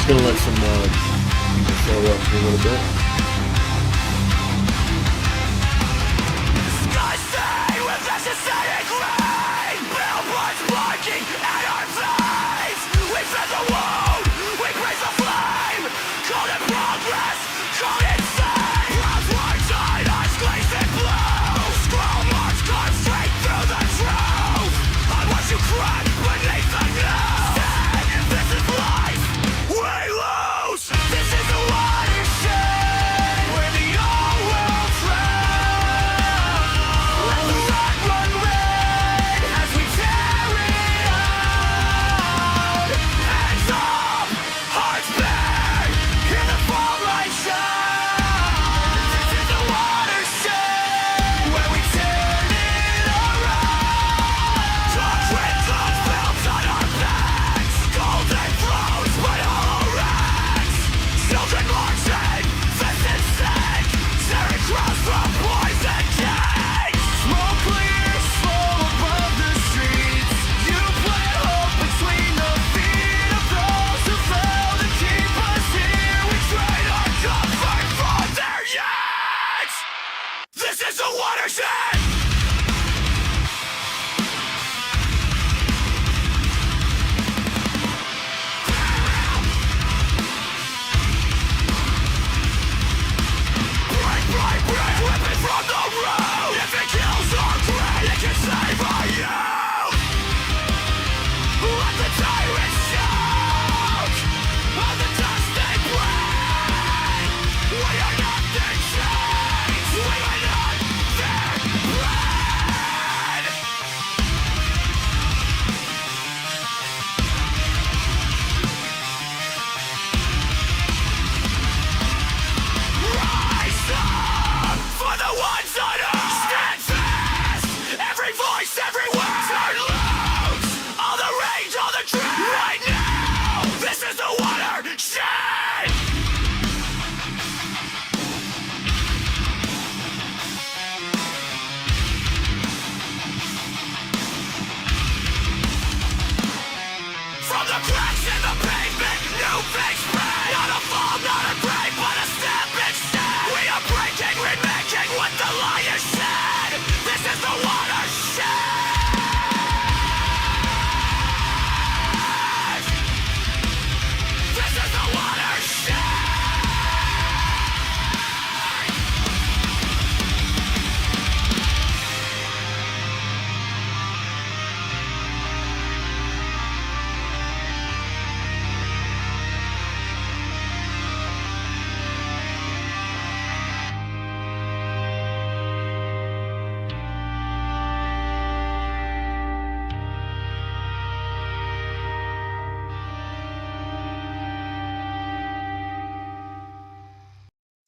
Just gonna let some people show up for a little bit.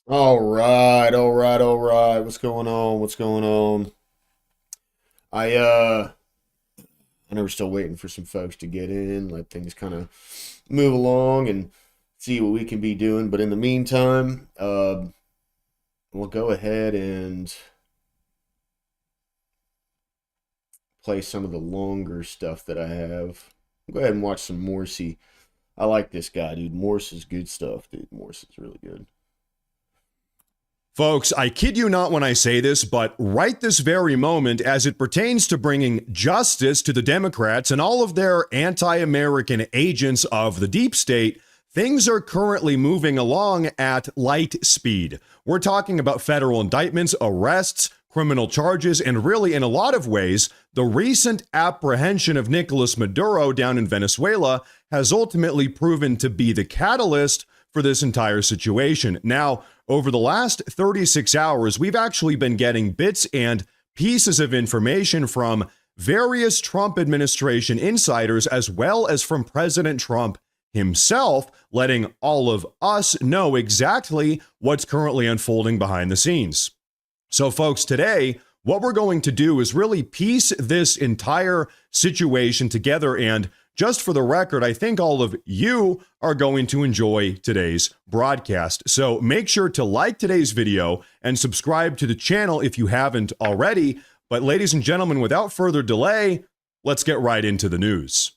All right. What's going on? What's going on? I know we're still waiting for some folks to get in, let things kind of move along and see what we can be doing. But in the meantime, we'll go ahead and play some of the longer stuff that I have. Go ahead and watch some Morrissey. I like this guy, dude. Morse is good stuff, dude. Morse is really good. Folks, I kid you not when I say this, but right this very moment, as it pertains to bringing justice to the Democrats and all of their anti-American agents of the deep state, things are currently moving along at light speed. We're talking about federal indictments, arrests, criminal charges, and really, in a lot of ways, the recent apprehension of Nicolas Maduro down in Venezuela has ultimately proven to be the catalyst for this entire situation. Now, over the last 36 hours, we've actually been getting bits and pieces of information from various Trump administration insiders, as well as from President Trump himself, letting all of us know exactly what's currently unfolding behind the scenes. So, folks, today, what we're going to do is really piece this entire situation together. And just for the record, I think all of you are going to enjoy today's broadcast. So make sure to like today's video and subscribe to the channel if you haven't already. But ladies and gentlemen, without further delay, let's get right into the news.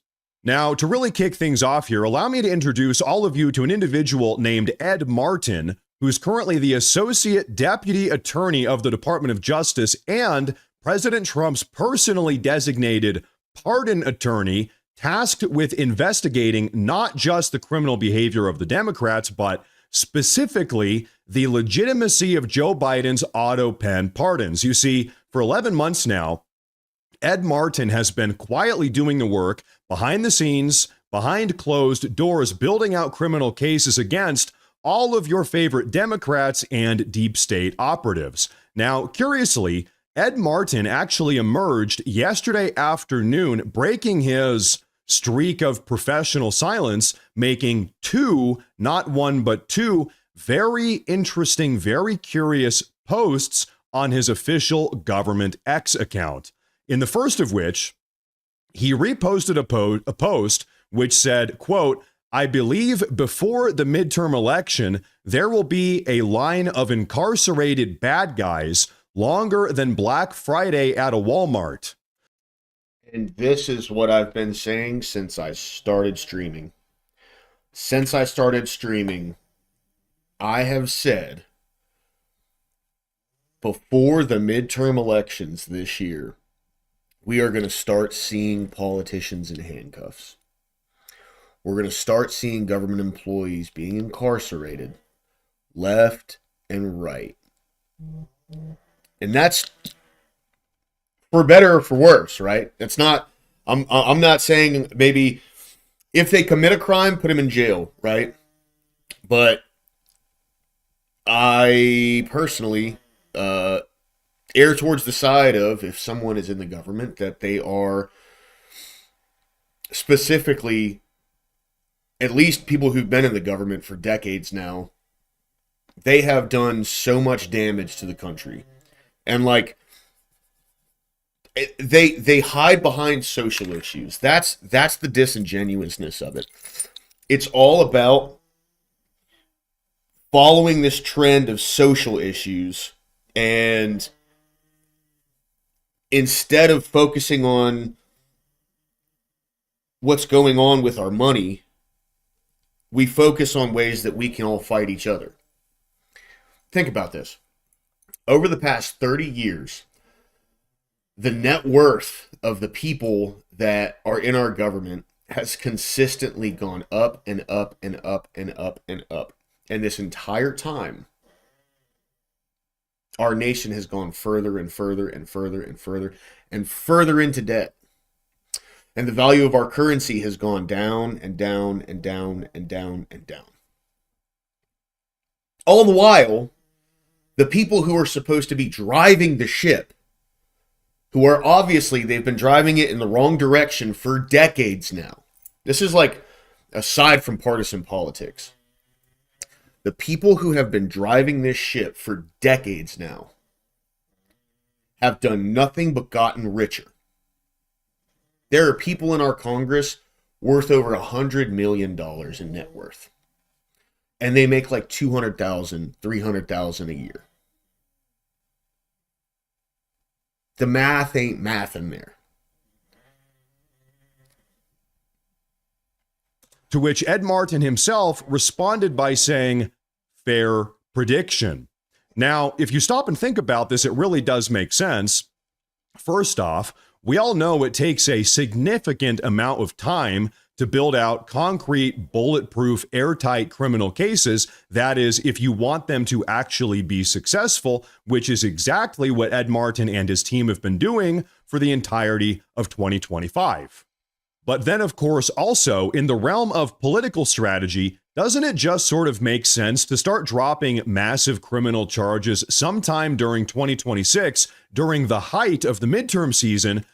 Now, to really kick things off here, allow me to introduce all of you to an individual named Ed Martin, who's currently the Associate Deputy Attorney of the Department of Justice and President Trump's personally designated pardon attorney, tasked with investigating not just the criminal behavior of the Democrats, but specifically the legitimacy of Joe Biden's auto pen pardons. You see, for 11 months now, Ed Martin has been quietly doing the work behind the scenes, behind closed doors, building out criminal cases against all of your favorite Democrats and deep state operatives. Now, curiously, Ed Martin actually emerged yesterday afternoon, breaking his streak of professional silence, making two, not one, but two very interesting, very curious posts on his official government X account. In the first of which, he reposted a post which said, quote, "I believe before the midterm election, there will be a line of incarcerated bad guys longer than Black Friday at a Walmart." And this is what I've been saying since I started streaming. Since I started streaming, I have said before the midterm elections this year, we are going to start seeing politicians in handcuffs. We're going to start seeing government employees being incarcerated left and right. And that's for better or for worse, right? It's not, I'm not saying maybe if they commit a crime, put them in jail, right? But I personally err towards the side of, if someone is in the government, that they are specifically, at least people who've been in the government for decades now, they have done so much damage to the country. And like, they hide behind social issues. That's the disingenuousness of it. It's all about following this trend of social issues, and instead of focusing on what's going on with our money, we focus on ways that we can all fight each other. Think about this. Over the past 30 years, the net worth of the people that are in our government has consistently gone up and up and up and up and up. And this entire time, our nation has gone further and further and further and further and further into debt. And the value of our currency has gone down and down and down and down and down. All the while, the people who are supposed to be driving the ship, who are obviously, they've been driving it in the wrong direction for decades now. This is like, aside from partisan politics, the people who have been driving this ship for decades now have done nothing but gotten richer. There are people in our Congress worth over $100 million in net worth. And they make like $200,000, $300,000 a year. The math ain't math in there. To which Ed Martin himself responded by saying, "Fair prediction." Now, if you stop and think about this, it really does make sense. First off, we all know it takes a significant amount of time to build out concrete, bulletproof, airtight criminal cases. That is, if you want them to actually be successful, which is exactly what Ed Martin and his team have been doing for the entirety of 2025. But then, of course, also in the realm of political strategy, doesn't it just sort of make sense to start dropping massive criminal charges sometime during 2026, during the height of the midterm season?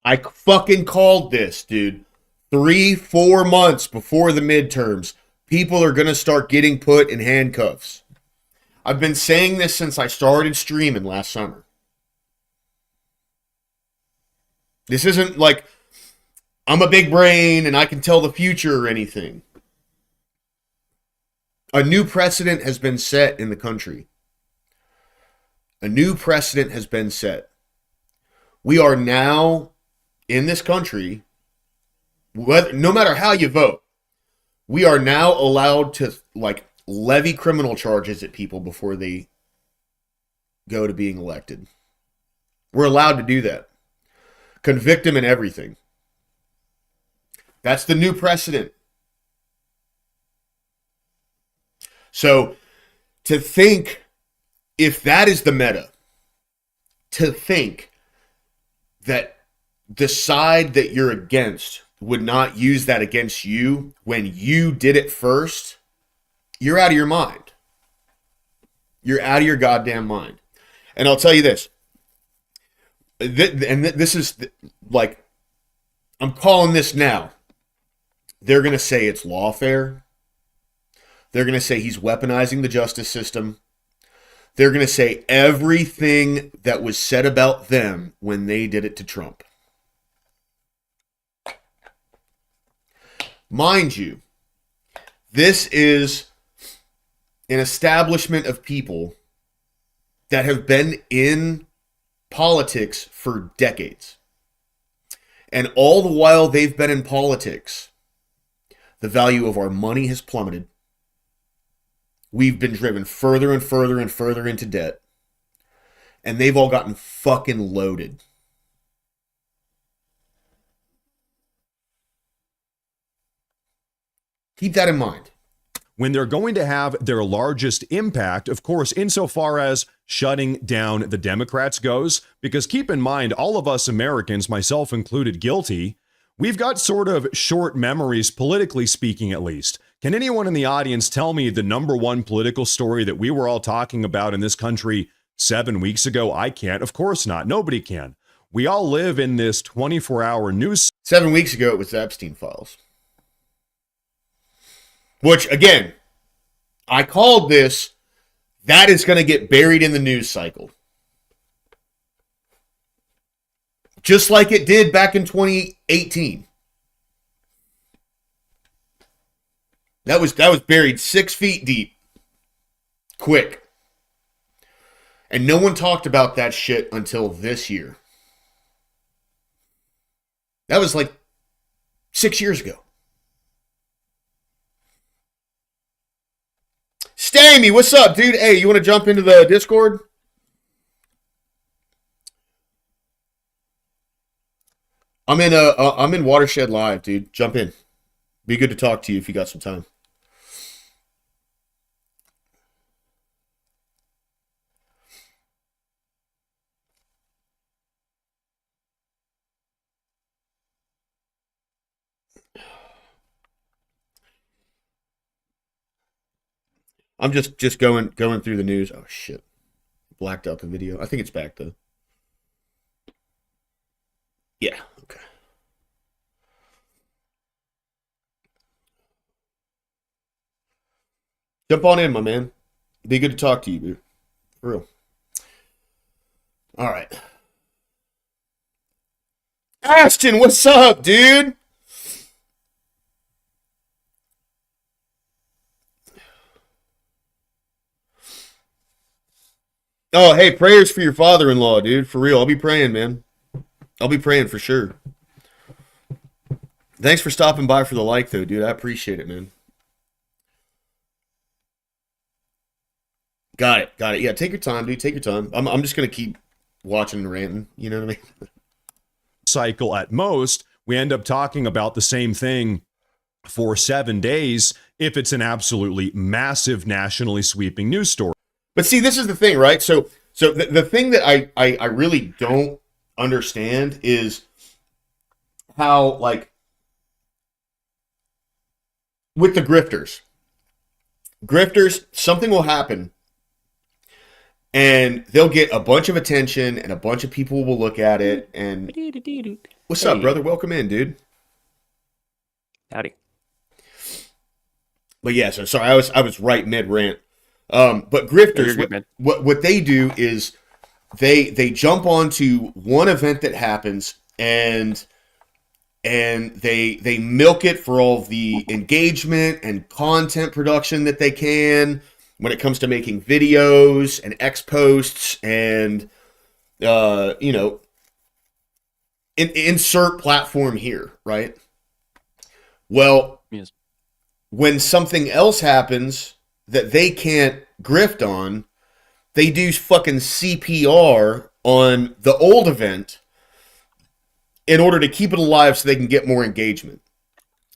I fucking called this, dude. 3-4 months before the midterms, people are going to start getting put in handcuffs. I've been saying this since I started streaming last summer. This isn't like I'm a big brain and I can tell the future or anything. A new precedent has been set in the country. A new precedent has been set. We are now, in this country, no matter how you vote, we are now allowed to like levy criminal charges at people before they go to being elected. We're allowed to do that. Convict them and everything. That's the new precedent. So to think, if that is the meta, to think that the side that you're against would not use that against you when you did it first, you're out of your mind. You're out of your goddamn mind. And I'll tell you this, this is like, I'm calling this now. They're going to say it's lawfare. They're going to say he's weaponizing the justice system. They're going to say everything that was said about them when they did it to Trump. Mind you, this is an establishment of people that have been in politics for decades. And all the while they've been in politics, the value of our money has plummeted. We've been driven further and further and further into debt. And they've all gotten fucking loaded. Keep that in mind. When they're going to have their largest impact, of course, insofar as shutting down the Democrats goes, because keep in mind, all of us Americans, myself included, guilty, we've got sort of short memories, politically speaking, at least. Can anyone in the audience tell me the number one political story that we were all talking about in this country 7 weeks ago? I can't. Of course not. Nobody can. We all live in this 24-hour news. 7 weeks ago, it was the Epstein files. Which, again, I called this, that is going to get buried in the news cycle. Just like it did back in 2018. That was buried 6 feet deep. Quick. And no one talked about that shit until this year. That was like 6 years ago. Stamey, what's up, dude? Hey, you want to jump into the Discord? I'm in Watershed Live, dude. Jump in. Be good to talk to you if you got some time. I'm just going through the news. Oh shit. Blacked out the video. I think it's back though. Yeah, okay. Jump on in, my man. Be good to talk to you, dude. For real. All right. Ashton, what's up, dude? Oh, hey, prayers for your father-in-law, dude. For real. I'll be praying, man. I'll be praying for sure. Thanks for stopping by for the like, though, dude. I appreciate it, man. Got it. Got it. Yeah, take your time, dude. Take your time. I'm just going to keep watching and ranting. You know what I mean? Cycle at most, we end up talking about the same thing for 7 days if it's an absolutely massive nationally sweeping news story. But see, this is the thing, right? So the thing that I really don't understand is how, like, with the grifters, something will happen and they'll get a bunch of attention and a bunch of people will look at it and what's up, brother? Welcome in, dude. Howdy. But yeah, so sorry, I was right mid rant. But grifters, good, what they do is they jump onto one event that happens and they milk it for all of the engagement and content production that they can when it comes to making videos and X posts and insert platform here, right? Well, Yes. when something else happens that they can't grift on, they do fucking CPR on the old event in order to keep it alive so they can get more engagement.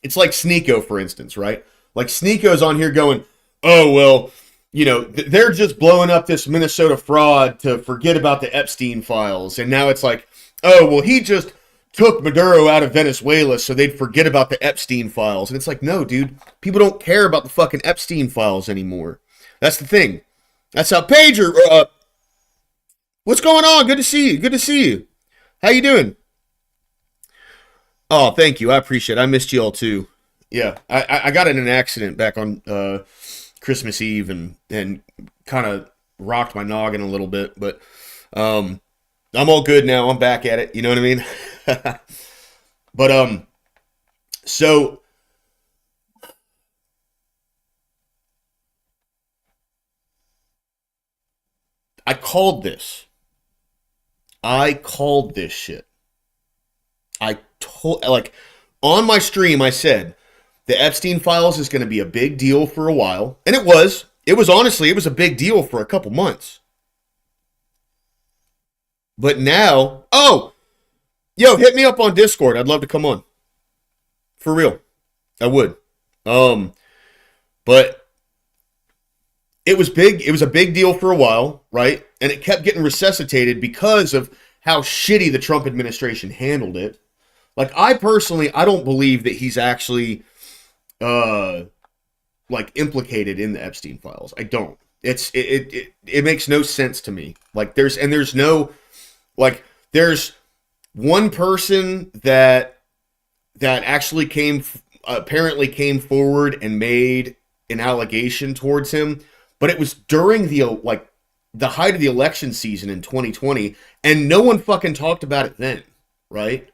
It's like Sneeko, for instance, right? Like Sneeko's on here going, oh, well, they're just blowing up this Minnesota fraud to forget about the Epstein files. And now it's like, oh, well, he just took Maduro out of Venezuela so they'd forget about the Epstein files. And it's like, no, dude, people don't care about the fucking Epstein files anymore. That's the thing. That's how Pager, what's going on? Good to see you. Good to see you. How you doing? Oh, thank you. I appreciate it. I missed you all too. Yeah, I got in an accident back on Christmas Eve and kind of rocked my noggin a little bit, but I'm all good now. I'm back at it. You know what I mean? But so I called this. I called this shit. I told, like, on my stream, I said the Epstein files is going to be a big deal for a while, and it was. It was honestly, it was a big deal for a couple months. But now, oh, yo, hit me up on Discord. I'd love to come on. For real, I would. But it was big. It was a big deal for a while, right? And it kept getting resuscitated because of how shitty the Trump administration handled it. Like, I personally, I don't believe that he's actually, like, implicated in the Epstein files. I don't. It makes no sense to me. Like, there's one person that actually apparently came forward and made an allegation towards him, but it was during the height of the election season in 2020, and no one fucking talked about it then, right?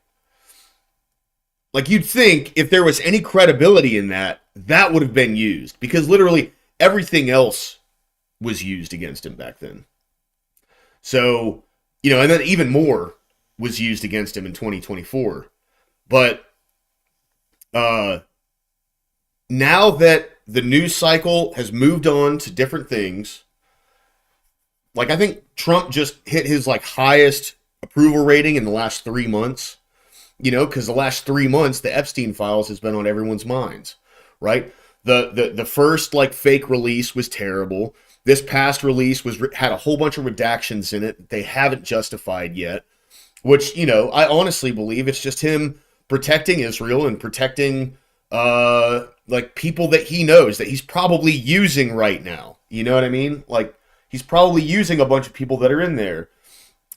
Like, you'd think if there was any credibility in that, that would have been used, because literally everything else was used against him back then. So, and then even more was used against him in 2024. But now that the news cycle has moved on to different things, like, I think Trump just hit his highest approval rating in the last 3 months. Because the last 3 months, the Epstein files has been on everyone's minds, right? The first fake release was terrible. This past release had a whole bunch of redactions in it that they haven't justified yet, which, I honestly believe it's just him protecting Israel and protecting people that he knows that he's probably using right now. You know what I mean? Like, he's probably using a bunch of people that are in there.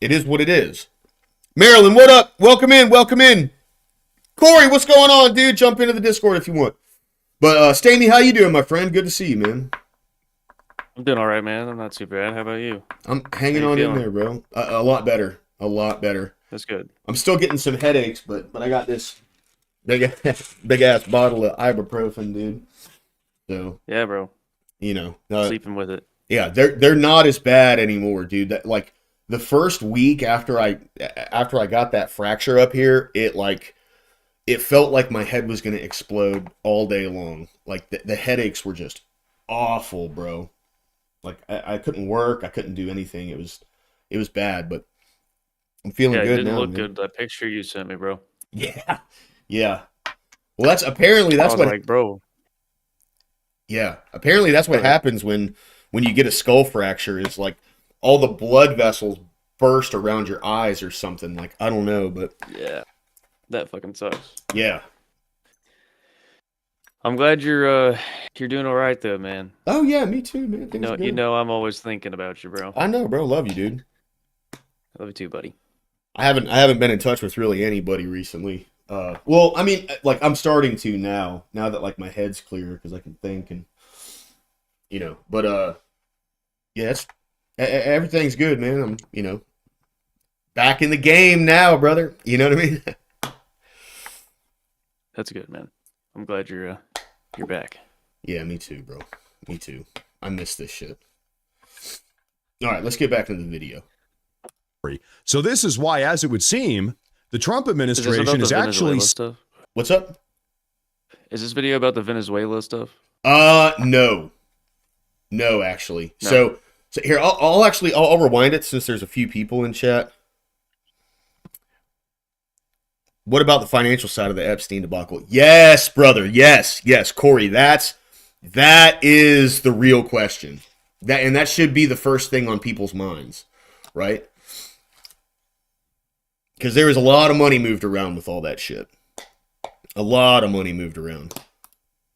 It is what it is. Marilyn, what up? Welcome in, welcome in. Corey, what's going on, dude? Jump into the Discord if you want. But Stamy, how you doing, my friend? Good to see you, man. I'm doing all right, man. I'm not too bad. How about you? I'm hanging on in there, bro. A lot better. A lot better. That's good. I'm still getting some headaches, but I got this big ass bottle of ibuprofen, dude. So yeah, bro. Sleeping with it. Yeah, they're not as bad anymore, dude. That the first week after I got that fracture up here, it felt like my head was gonna explode all day long. Like the headaches were just awful, bro. Like I couldn't work, I couldn't do anything. It was bad, but I'm feeling good now. It didn't look good. That picture you sent me, bro. Yeah, yeah. Well, that's what, bro. Yeah, apparently that's what happens when you get a skull fracture. Is all the blood vessels burst around your eyes or something. Like, I don't know, but yeah, that fucking sucks. Yeah. I'm glad you're doing all right though, man. Oh yeah, me too, man. I'm always thinking about you, bro. I know, bro. Love you, dude. I love you too, buddy. I haven't been in touch with really anybody recently. Well, I mean, I'm starting to now that my head's clear because I can think and but yeah, everything's good, man. I'm back in the game now, brother. You know what I mean? That's good, man. I'm glad you're back. Yeah, me too, bro. Me too. I miss this shit. All right, let's get back into the video. So this is why, as it would seem, the Trump administration is actually... What's up? Is this video about the Venezuela stuff? No, no, actually. No. So here, I'll rewind it since there's a few people in chat. What about the financial side of the Epstein debacle? Yes, brother. Yes, yes, Corey. That is the real question. That should be the first thing on people's minds, right? Because there is a lot of money moved around with all that shit. A lot of money moved around.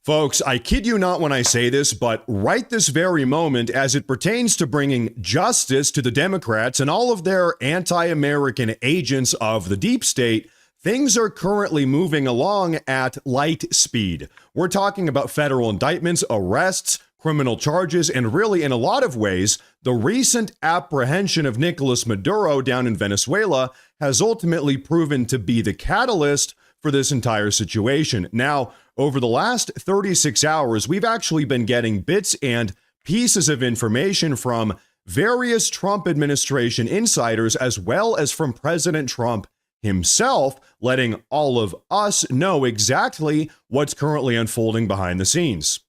Folks, I kid you not when I say this, but right this very moment, as it pertains to bringing justice to the Democrats and all of their anti-American agents of the deep state, things are currently moving along at light speed. We're talking about federal indictments, arrests, criminal charges, and really, in a lot of ways, the recent apprehension of Nicolas Maduro down in Venezuela has ultimately proven to be the catalyst for this entire situation. Now, over the last 36 hours, we've actually been getting bits and pieces of information from various Trump administration insiders, as well as from President Trump himself, letting all of us know exactly what's currently unfolding behind the scenes.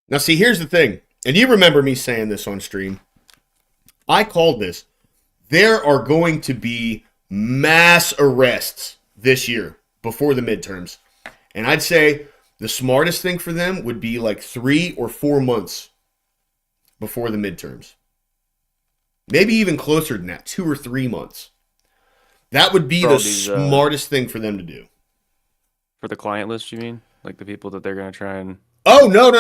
Now, see, here's the thing, and you remember me saying this on stream. I called this. There are going to be mass arrests this year before the midterms. And I'd say the smartest thing for them would be like 3 or 4 months before the midterms. Maybe even closer than that, 2 or 3 months. That would be the smartest thing for them to do. For the client list, you mean? Like the people that they're going to try and... Oh, no.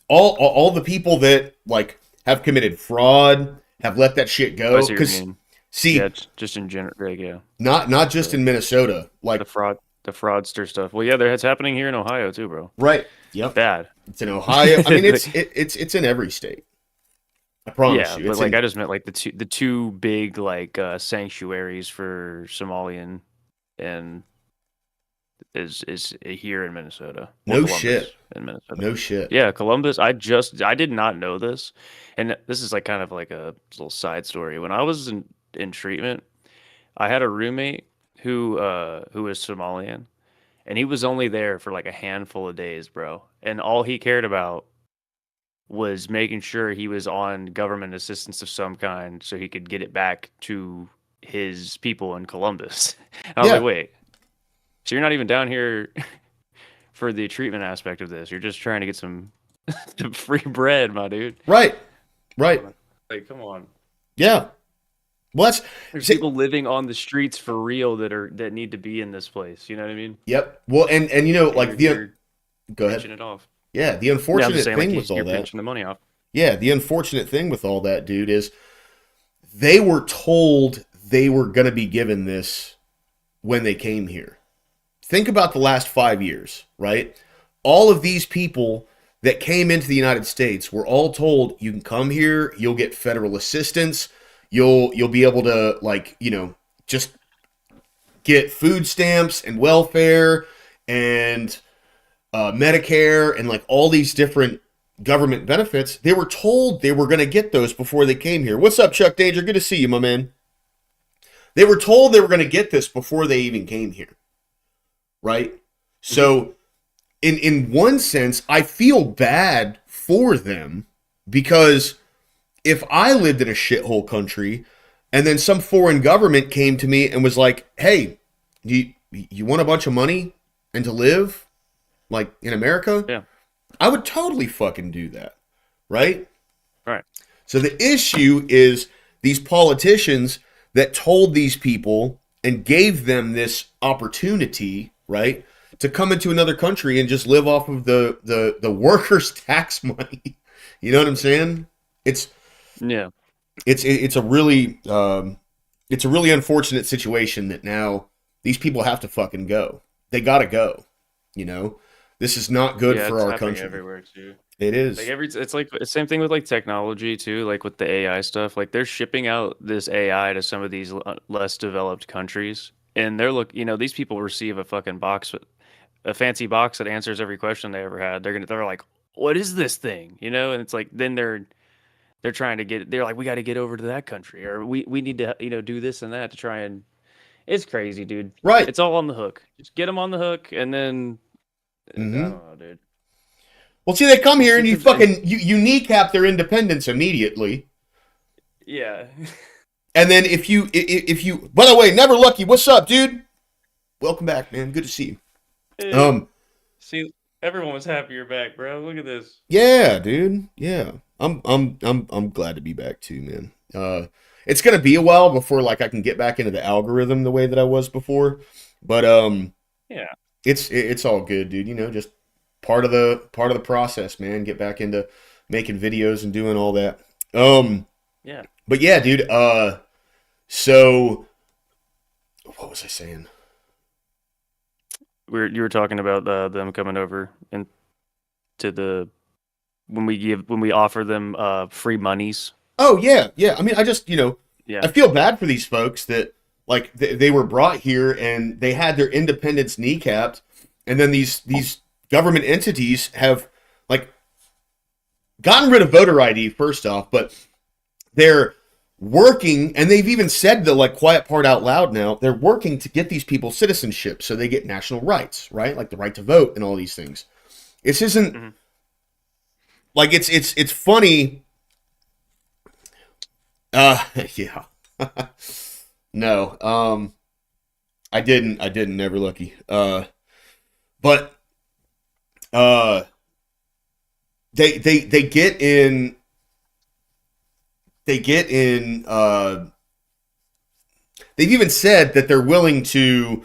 All the people that like have committed fraud, have let that shit go. Because see, yeah, just in general, yeah. Not just in Minnesota, like the fraudster stuff. Well, yeah, it's happening here in Ohio too, bro. Right. Yep. Bad. It's in Ohio. I mean, it's in every state. I promise you. Yeah, but like I just meant like the two big like sanctuaries for Somalian and is here in Minnesota. No shit. In Minnesota. No shit. Yeah, Columbus. I did not know this, and this is like kind of like a little side story. When I was in treatment, I had a roommate who was Somalian, and he was only there for like a handful of days, bro. And all he cared about was making sure he was on government assistance of some kind so he could get it back to his people in Columbus. And I was like, wait, so you're not even down here for the treatment aspect of this. You're just trying to get some free bread, my dude. Right. Like, come on. Yeah. Well, there's people living on the streets for real that need to be in this place. You know what I mean? Yep. Well, and you know, like go ahead. It off. Yeah, the unfortunate thing like with all you're that. pinching the money off. Yeah, the unfortunate thing with all that, dude, is they were told they were going to be given this when they came here. Think about the last 5 years, right? All of these people that came into the United States were all told, you can come here, you'll get federal assistance, you'll be able to, like, you know, just get food stamps and welfare and Medicare and like all these different government benefits. They were told they were going to get those before they came here. What's up, Chuck Danger? Good to see you, my man. They were told they were going to get this before they even came here. Right? So in one sense, I feel bad for them because if I lived in a shithole country and then some foreign government came to me and was like, hey, you want a bunch of money and to live like in America? Yeah. I would totally fucking do that. Right? Right. So the issue is these politicians that told these people and gave them this opportunity, right, to come into another country and just live off of the workers' tax money. You know what I'm saying? It's a really unfortunate situation that now these people have to fucking go. They gotta go. You know, this is not good for our country. Everywhere too. It is. Like it's like the same thing with like technology too, like with the AI stuff. Like they're shipping out this AI to some of these less developed countries, and these people receive a fucking box, a fancy box that answers every question they ever had. They're like, what is this thing? You know, and it's like then they're trying to they're like, we got to get over to that country, or we need to do this and that to try and. It's crazy, dude. Right. It's all on the hook. Just get them on the hook, and then I don't Mm-hmm. know, dude. Well, see, they come It's here and just you fucking you kneecap their independence immediately. yeah. And then if you, by the way, Never Lucky, what's up, dude? Welcome back, man. Good to see you. Hey, see, everyone was happy you're back, bro. Look at this. Yeah, dude. Yeah. I'm glad to be back too, man. It's gonna be a while before like I can get back into the algorithm the way that I was before. But Yeah, it's all good, dude. You know, just part of the process, man. Get back into making videos and doing all that. yeah. But yeah, dude, so what was I saying? You were talking about them coming over and to the when we offer them free monies. Oh yeah, yeah. I mean, I just, Yeah. I feel bad for these folks that like they were brought here and they had their independence kneecapped, and then these government entities have like gotten rid of voter ID first off, but they're working, and they've even said the like quiet part out loud now. They're working to get these people citizenship so they get national rights, right? Like the right to vote and all these things. This isn't Hmm. like it's funny. Yeah. No. I didn't Never Lucky. But uh they get in they get in they've even said that they're willing to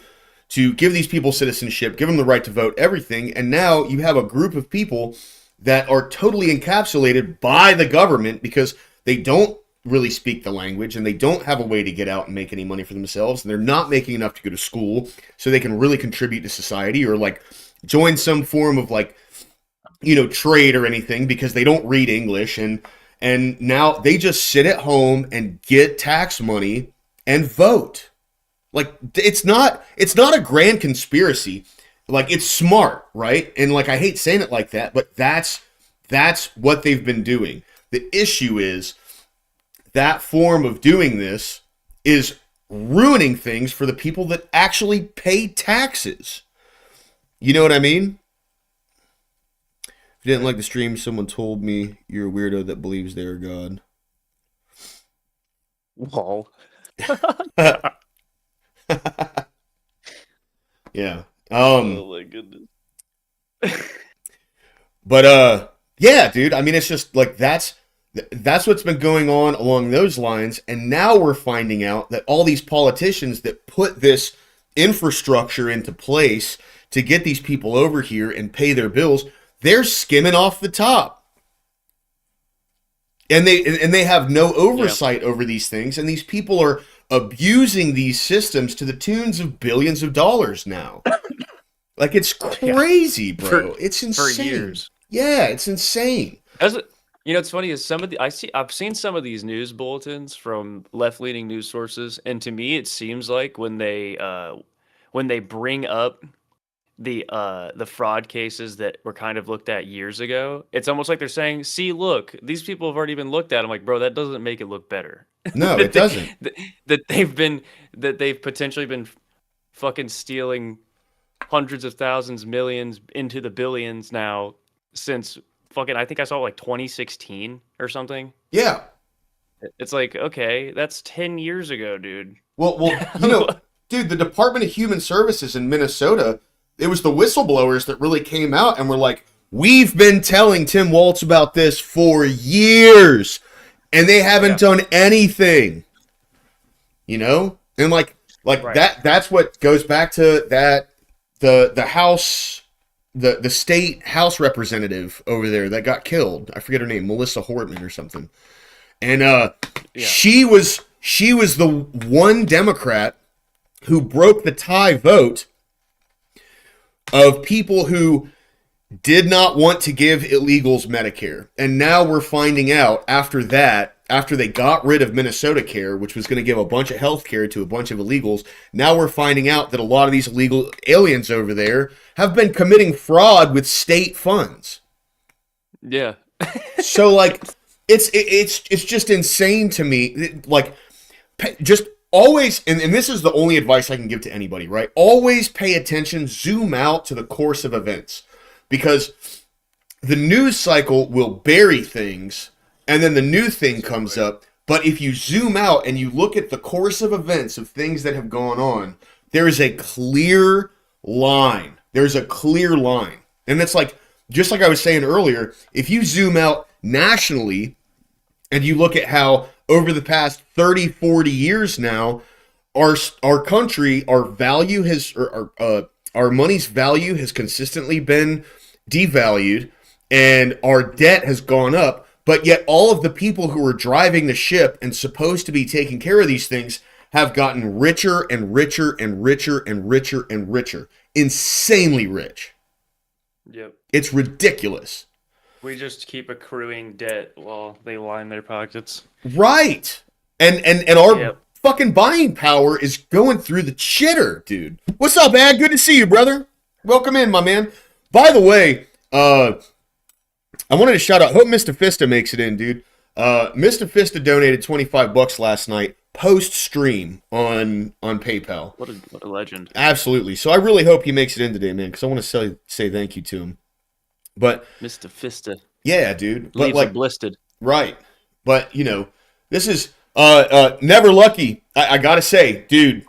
give these people citizenship, give them the right to vote, everything. And now you have a group of people that are totally encapsulated by the government because they don't really speak the language and they don't have a way to get out and make any money for themselves. And they're not making enough to go to school so they can really contribute to society or like join some form of like, trade or anything because they don't read English. And now they just sit at home and get tax money and vote. Like it's not a grand conspiracy. Like it's smart, right? And like I hate saying it like that, but that's what they've been doing. The issue is that form of doing this is ruining things for the people that actually pay taxes. You know what I mean? If you didn't like the stream, someone told me you're a weirdo that believes they are God. Lol. Yeah. Oh my goodness. But yeah, dude. I mean, it's just like that's what's been going on along those lines, and now we're finding out that all these politicians that put this infrastructure into place to get these people over here and pay their bills, they're skimming off the top. And they have no oversight over these things, and these people are abusing these systems to the tunes of billions of dollars now. Like it's crazy, bro. It's For insane. years. Yeah, it's insane. As it, it's funny is I've seen some of these news bulletins from left-leaning news sources, and to me it seems like when they bring up the fraud cases that were kind of looked at years ago, it's almost like they're saying, "See, look, these people have already been looked at." I'm like, bro, that doesn't make it look better. No, it that doesn't. that they've potentially been fucking stealing hundreds of thousands, millions into the billions now since fucking I think I saw like 2016 or something. Yeah. It's like, okay, that's 10 years ago, dude. Well, dude, the Department of Human Services in Minnesota, it was the whistleblowers that really came out and were like, "We've been telling Tim Waltz about this for years, and they haven't done anything." And like Right. that's what goes back to that the House the state House representative over there that got killed. I forget her name, Melissa Hortman or something. And she was the one Democrat who broke the tie vote of people who did not want to give illegals Medicare. And now we're finding out after they got rid of Minnesota Care, which was going to give a bunch of health care to a bunch of illegals, now we're finding out that a lot of these illegal aliens over there have been committing fraud with state funds. Yeah. So like it's just insane to me. Like just always, and this is the only advice I can give to anybody, right? Always pay attention, zoom out to the course of events. because the news cycle will bury things and then the new thing comes up. But if you zoom out and you look at the course of events of things that have gone on, there is a clear line. There's a clear line. And it's like, just like I was saying earlier, if you zoom out nationally and you look at how over the past 30, 40 years now, our country, our value has, our money's value has consistently been devalued and our debt has gone up. But yet all of the people who are driving the ship and supposed to be taking care of these things have gotten richer and richer and richer and richer and richer. Insanely rich. Yep. It's ridiculous. We just keep accruing debt while they line their pockets. Right. And our Yep. fucking buying power is going through the shitter, dude. What's up, Ad? Good to see you, brother. Welcome in, my man. By the way, I wanted to shout out. Hope Mr. Fista makes it in, dude. Mr. Fista donated $25 last night post stream on PayPal. What a legend. Absolutely. So I really hope he makes it in today, man, because I want to say thank you to him. But Mr. Fista. yeah, dude. But Leaves like are blistered. right. But you know, this is never lucky. I gotta say, dude,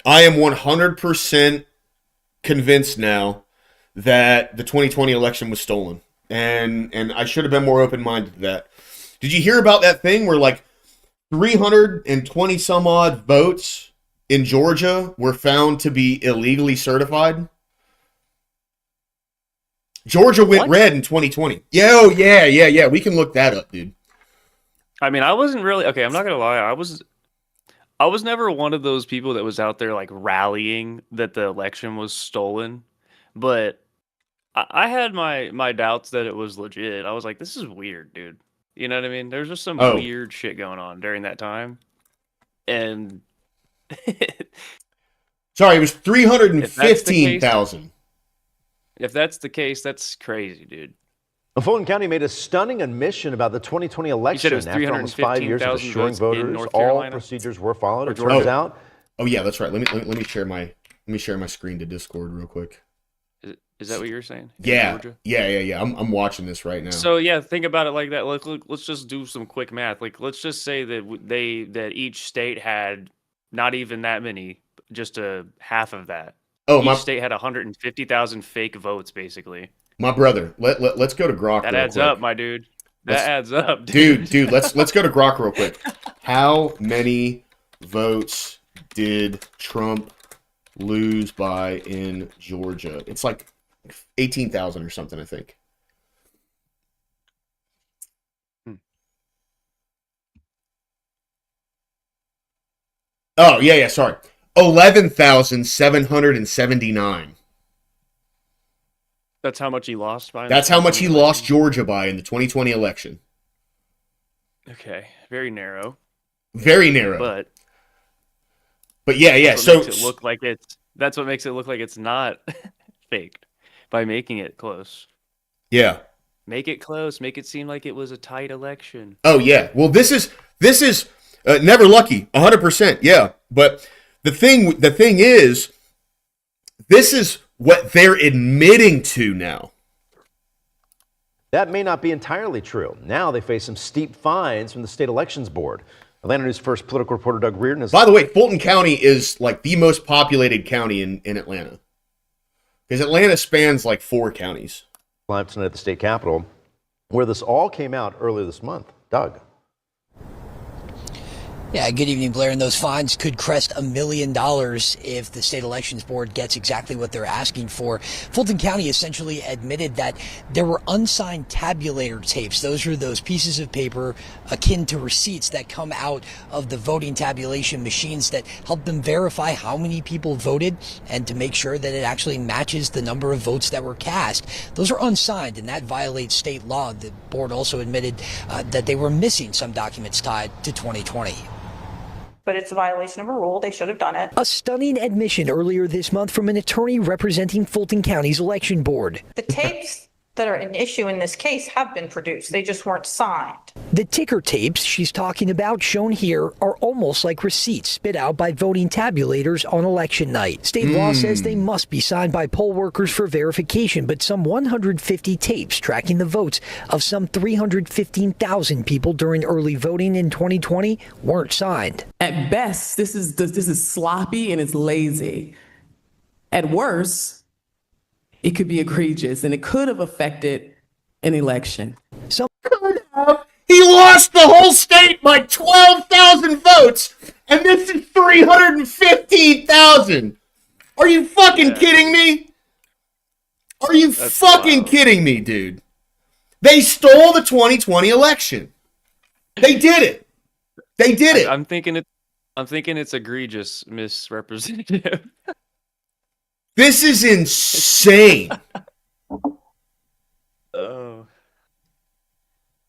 I am 100% convinced now that the 2020 election was stolen. And I should have been more open-minded to that. Did you hear about that thing where like 320 some odd votes in Georgia were found to be illegally certified? Georgia went What? red in 2020. Yeah. We can look that up, dude. I mean, I wasn't really okay. I'm not gonna lie. I was never one of those people that was out there like rallying that the election was stolen, but I had my doubts that it was legit. I was like, this is weird, dude. You know what I mean? There's just some Oh. weird shit going on during that time, and Sorry, it was 315,000. if that's the case, that's crazy, dude. Fulton County made a stunning admission about the 2020 election. it was After almost 5 years of 315,000 assuring votes in voters North all Carolina? procedures were followed. Or It Georgia? turns out Oh yeah, that's right. Let me share my screen to Discord real quick. Is that what you were saying? In Yeah. Georgia? Yeah. I'm watching this right now. So yeah, think about it like that. Let's just do some quick math. Like, let's just say that each state had not even that many, just a half of that. Oh, Each my state had 150,000 fake votes, basically. my brother. Let's go to Grok That real adds quick. up, my dude. That Let's- adds up, dude. Dude, let's go to Grok real quick. How many votes did Trump lose by in Georgia? It's like 18,000 or something, I think. Oh, yeah, sorry. 11,779. That's how much he lost by. in That's the how much he 2020 lost election? Georgia by in the 2020 election. Okay, very narrow, Very narrow. But yeah. That's what So makes it look like it's. That's what makes it look like it's not faked by making it close. yeah. Make it close. Make it seem like it was a tight election. Oh yeah. Well, this is never lucky. 100%. Yeah. But the thing is, this is what they're admitting to now. that may not be entirely true. Now they face some steep fines from the state elections board. Atlanta News First political reporter Doug Reardon is By the way, Fulton County is like the most populated county in Atlanta, because Atlanta spans like 4 counties. live tonight at the state capitol, where this all came out earlier this month. Doug. Yeah, good evening, Blair. And those fines could crest $1 million if the state elections board gets exactly what they're asking for. Fulton County essentially admitted that there were unsigned tabulator tapes. Those are those pieces of paper akin to receipts that come out of the voting tabulation machines that help them verify how many people voted and to make sure that it actually matches the number of votes that were cast. Those are unsigned, and that violates state law. The board also admitted that they were missing some documents tied to 2020. But it's a violation of a rule. They should have done it. A stunning admission earlier this month from an attorney representing Fulton County's election board. The tapes that are an issue in this case have been produced. They just weren't signed. The ticker tapes she's talking about, shown here, are almost like receipts spit out by voting tabulators on election night. State law says they must be signed by poll workers for verification, but some 150 tapes tracking the votes of some 315,000 people during early voting in 2020 weren't signed. At best, this is sloppy and it's lazy. At worst, it could be egregious, and it could have affected an election. He lost the whole state by 12,000 votes, and this is 315,000. Are you fucking kidding me? Are you fucking kidding me, dude? They stole the 2020 election. They did it. They did it. I'm thinking it's egregious, Miss Representative. This is insane. Oh.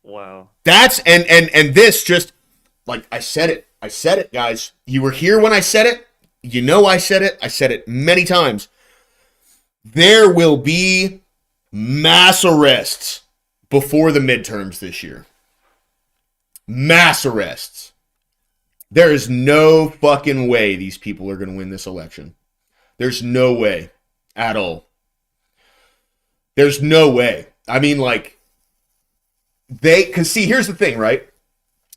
Wow. That's and this just like I said it, guys. You were here when I said it. You know I said it. I said it many times. There will be mass arrests before the midterms this year. Mass arrests. There is no fucking way these people are going to win this election. There's no way at all. There's no way. I mean, like, because see, here's the thing, right?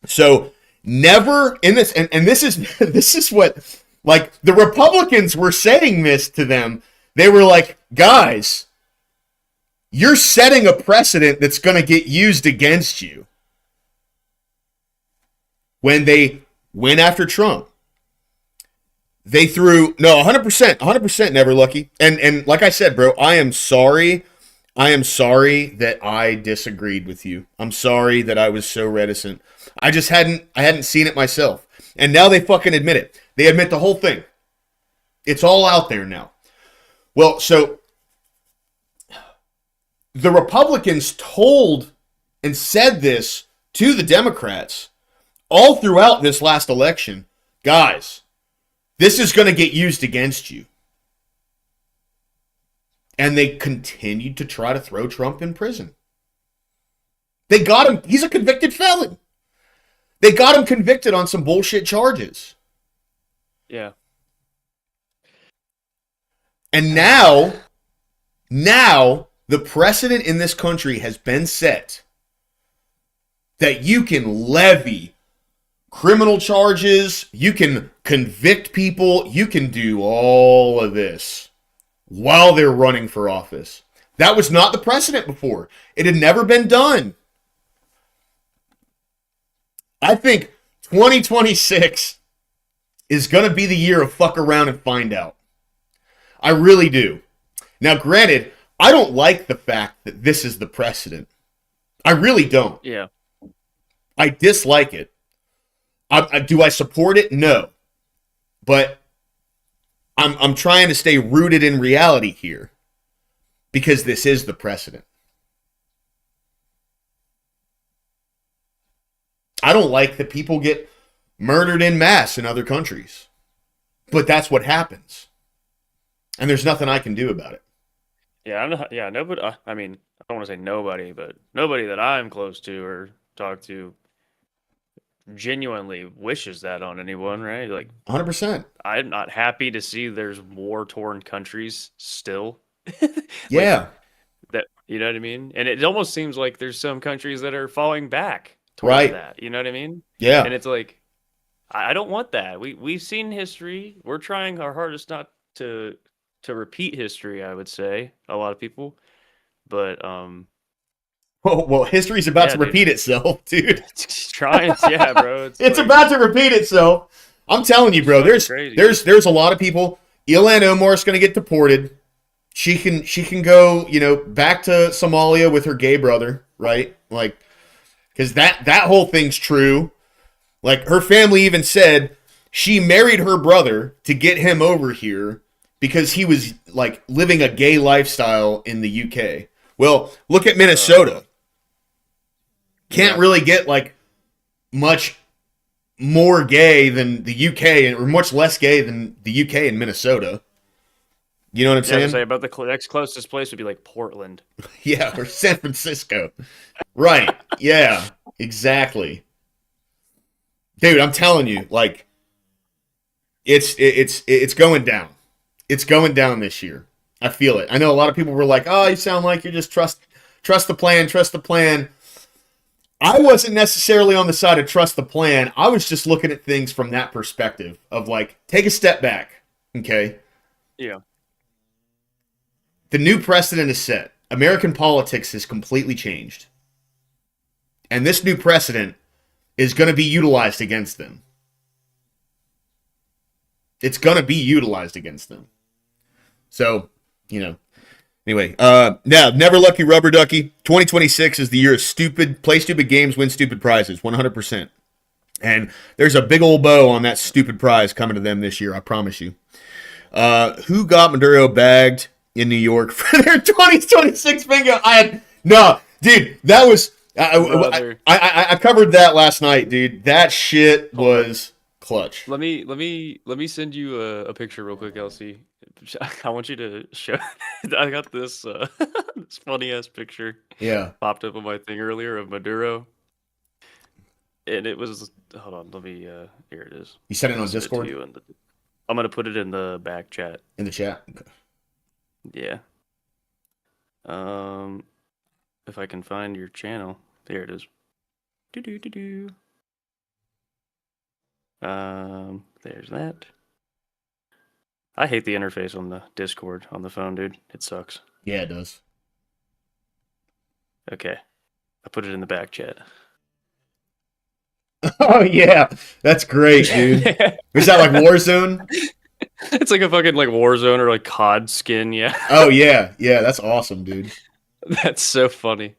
So never in this, and this is what, like, the Republicans were saying this to them. They were like, guys, you're setting a precedent that's going to get used against you. When they went after Trump, they threw, no, 100% never lucky. And like I said, bro, I am sorry that I disagreed with you. I'm sorry that I was so reticent. I hadn't seen it myself. And now they fucking admit it. They admit the whole thing. It's all out there now. Well, so the Republicans told and said this to the Democrats all throughout this last election. Guys, this is going to get used against you. And they continued to try to throw Trump in prison. They got him. He's a convicted felon. They got him convicted on some bullshit charges. Yeah. And now the precedent in this country has been set that you can levy criminal charges, you can convict people, you can do all of this while they're running for office. That was not the precedent before. It had never been done. I think 2026 is going to be the year of fuck around and find out. I really do. Now, granted, I don't like the fact that this is the precedent. I really don't. Yeah. I dislike it. Do I support it? No. But I'm trying to stay rooted in reality here because this is the precedent. I don't like that people get murdered en masse in other countries. But that's what happens. And there's nothing I can do about it. Yeah, nobody. I mean, I don't want to say nobody, but nobody that I'm close to or talk to genuinely wishes that on anyone, right? Like 100%. I'm not happy to see there's war-torn countries still. Yeah. That, you know what I mean? And it almost seems like there's some countries that are falling back towards that. You know what I mean? Yeah. And it's like, I don't want that. We've seen history. We're trying our hardest not to repeat history, I would say, a lot of people. But well, history's about to repeat itself, dude. It's trying, yeah, bro. It's like, about to repeat itself. I'm telling you, bro. There's a lot of people. Ilhan Omar's going to get deported. She can go, back to Somalia with her gay brother, right? Like, because that whole thing's true. Like, her family even said she married her brother to get him over here because he was, like, living a gay lifestyle in the UK. Well, look at Minnesota. Can't really get, like, much more gay than the UK, or much less gay than the UK and Minnesota. You know what I'm Yeah, I was gonna saying? say about the next closest place would be like Portland. Yeah, or San Francisco. Right. Yeah, exactly. Dude, I'm telling you, like it's going down. It's going down this year. I feel it. I know a lot of people were like, "Oh, you sound like you just trust the plan, trust the plan." I wasn't necessarily on the side of trust the plan. I was just looking at things from that perspective of like, take a step back, okay? Yeah. The new precedent is set. American politics has completely changed. And this new precedent is going to be utilized against them. It's going to be utilized against them. So, anyway, now, never lucky rubber ducky. 2026 is the year of stupid, play stupid games, win stupid prizes, 100%. And there's a big old bow on that stupid prize coming to them this year, I promise you. Who got Maduro bagged in New York for their 2026 bingo? Dude, that was I covered that last night, dude. That shit was clutch. Let me send you a picture real quick, Elsie. I want you to show. I got this this funny ass picture. Yeah, popped up on my thing earlier of Maduro, and it was. Hold on, let me. Here it is. You sent it on Send Discord. to you I'm gonna put it in the back chat. In the chat. Okay. Yeah. If I can find your channel, there it is. Do. There's that. I hate the interface on the Discord on the phone, dude. It sucks. Yeah, it does. Okay. I put it in the back chat. Oh yeah, that's great, dude. Is that like Warzone? It's like a fucking like Warzone or like COD skin, yeah. Oh yeah, that's awesome, dude. That's so funny.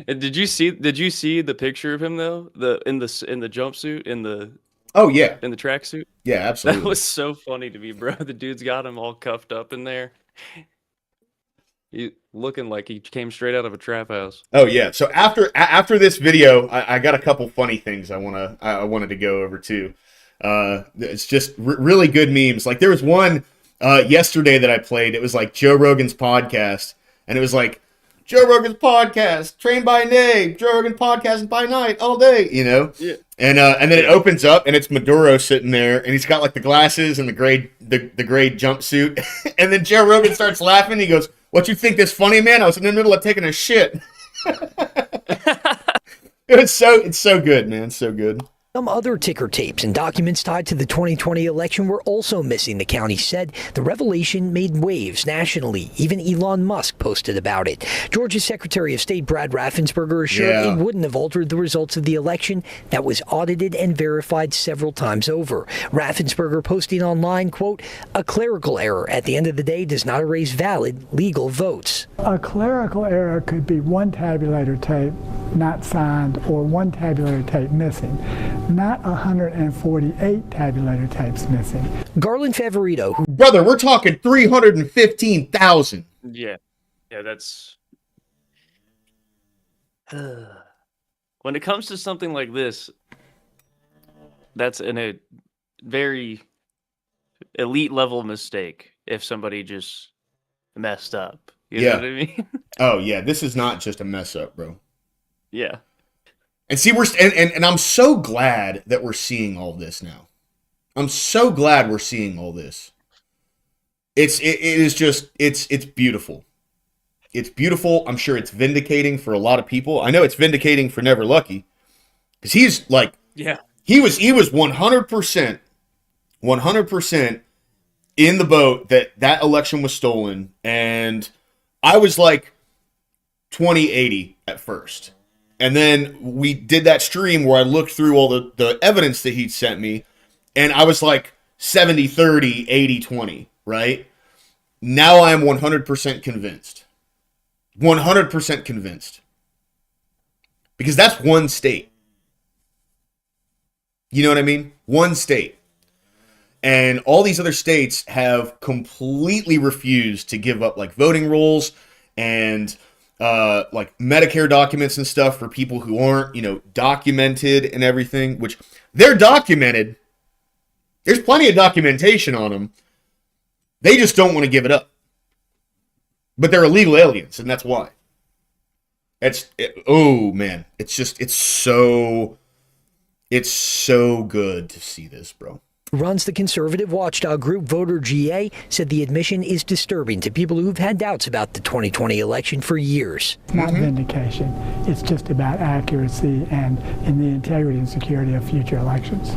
And did you see the picture of him though? In the jumpsuit, in the Oh yeah, in the tracksuit? yeah, absolutely. That was so funny to me, bro. The dude's got him all cuffed up in there. He looking like he came straight out of a trap house. Oh yeah. So after this video, I got a couple funny things I wanted to go over too. It's just really good memes. Like there was one yesterday that I played. It was like Joe Rogan's podcast, and it was like Joe Rogan's podcast, train by day, Joe Rogan podcast by night, all day. Yeah. And then it opens up, and it's Maduro sitting there, and he's got like the glasses and the gray jumpsuit, and then Joe Rogan starts laughing. He goes, "What you think this funny, man? I was in the middle of taking a shit." It's so good, man. So good. Some other ticker tapes and documents tied to the 2020 election were also missing, the county said. The revelation made waves nationally. Even Elon Musk posted about it. Georgia's Secretary of State Brad Raffensperger assured it wouldn't have altered the results of the election that was audited and verified several times over. Raffensperger posting online, quote, "A clerical error at the end of the day does not erase valid legal votes." A clerical error could be one tabulator tape not signed or one tabulator tape missing, not 148 tabulator tapes missing. Garland Favorito, Brother, we're talking 315,000. Yeah, that's. When it comes to something like this, that's a very elite level mistake. If somebody just messed up, you know what I mean? Oh yeah, this is not just a mess up, bro. Yeah. And see, and I'm so glad that we're seeing all this now. I'm so glad we're seeing all this. It's beautiful. It's beautiful. I'm sure it's vindicating for a lot of people. I know it's vindicating for Never Lucky, because he's like, he was 100% in the boat that election was stolen, and I was like 2080 at first. And then we did that stream where I looked through all the evidence that he'd sent me, and I was like 70-30, 80-20, right? Now I am 100% convinced. 100% convinced. Because that's one state. You know what I mean? One state. And all these other states have completely refused to give up like voting rolls and like Medicare documents and stuff for people who aren't, documented and everything, which they're documented. There's plenty of documentation on them. They just don't want to give it up. But they're illegal aliens, and that's why. Oh man, it's so good to see this, bro. Runs the conservative watchdog group Voter GA, said the admission is disturbing to people who've had doubts about the 2020 election for years. It's not vindication. It's just about accuracy and in the integrity and security of future elections.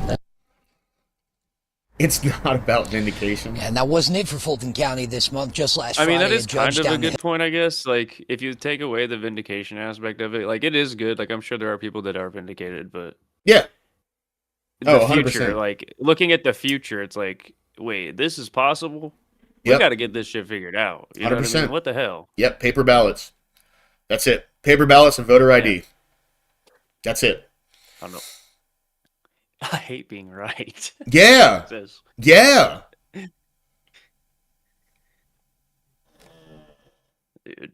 It's not about vindication. And that wasn't it for Fulton County this month. Just last Friday, that is a judge kind of a down good point, I guess. Like, if you take away the vindication aspect of it, like, it is good. Like, I'm sure there are people that are vindicated, but yeah, the 100%. future, like, looking at the future, it's like, wait, this is possible? We Yep. got to get this shit figured out. You know what I 100%. mean? What the hell? Yep, paper ballots. That's it. Paper ballots and voter ID. That's it. I don't know. I hate being right. Yeah. Yeah. Dude.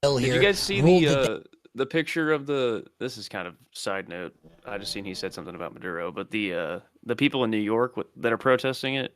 Did Did you guys see the picture of the? This is kind of side note. I just seen he said something about Maduro, but the people in New York that are protesting it.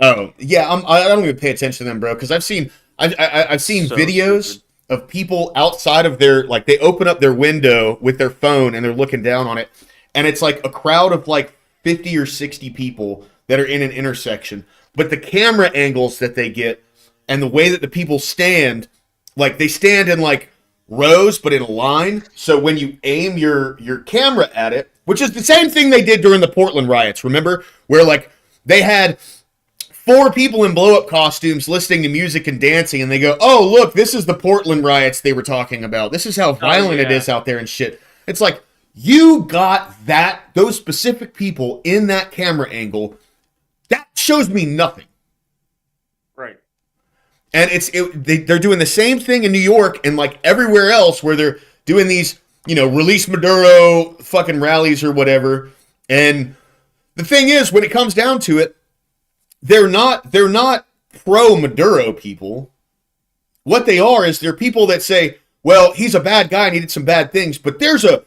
Oh yeah, I don't even pay attention to them, bro, because I've seen So videos stupid. of people outside of their, like, they open up their window with their phone and they're looking down on it, and it's like a crowd of like 50 or 60 people that are in an intersection, but the camera angles that they get and the way that the people stand, like they stand in like rows but in a line, so when you aim your camera at it, which is the same thing they did during the Portland riots, remember, where like they had 4 people in blow-up costumes listening to music and dancing, and they go, oh, look, this is the Portland riots they were talking about. This is how violent it is out there and shit. It's like, you got those specific people in that camera angle. That shows me nothing. Right. And they're doing the same thing in New York and like everywhere else where they're doing these, release Maduro fucking rallies or whatever. And the thing is, when it comes down to it, they're not pro Maduro people. What they are is they're people that say, well, he's a bad guy and he did some bad things, but there's a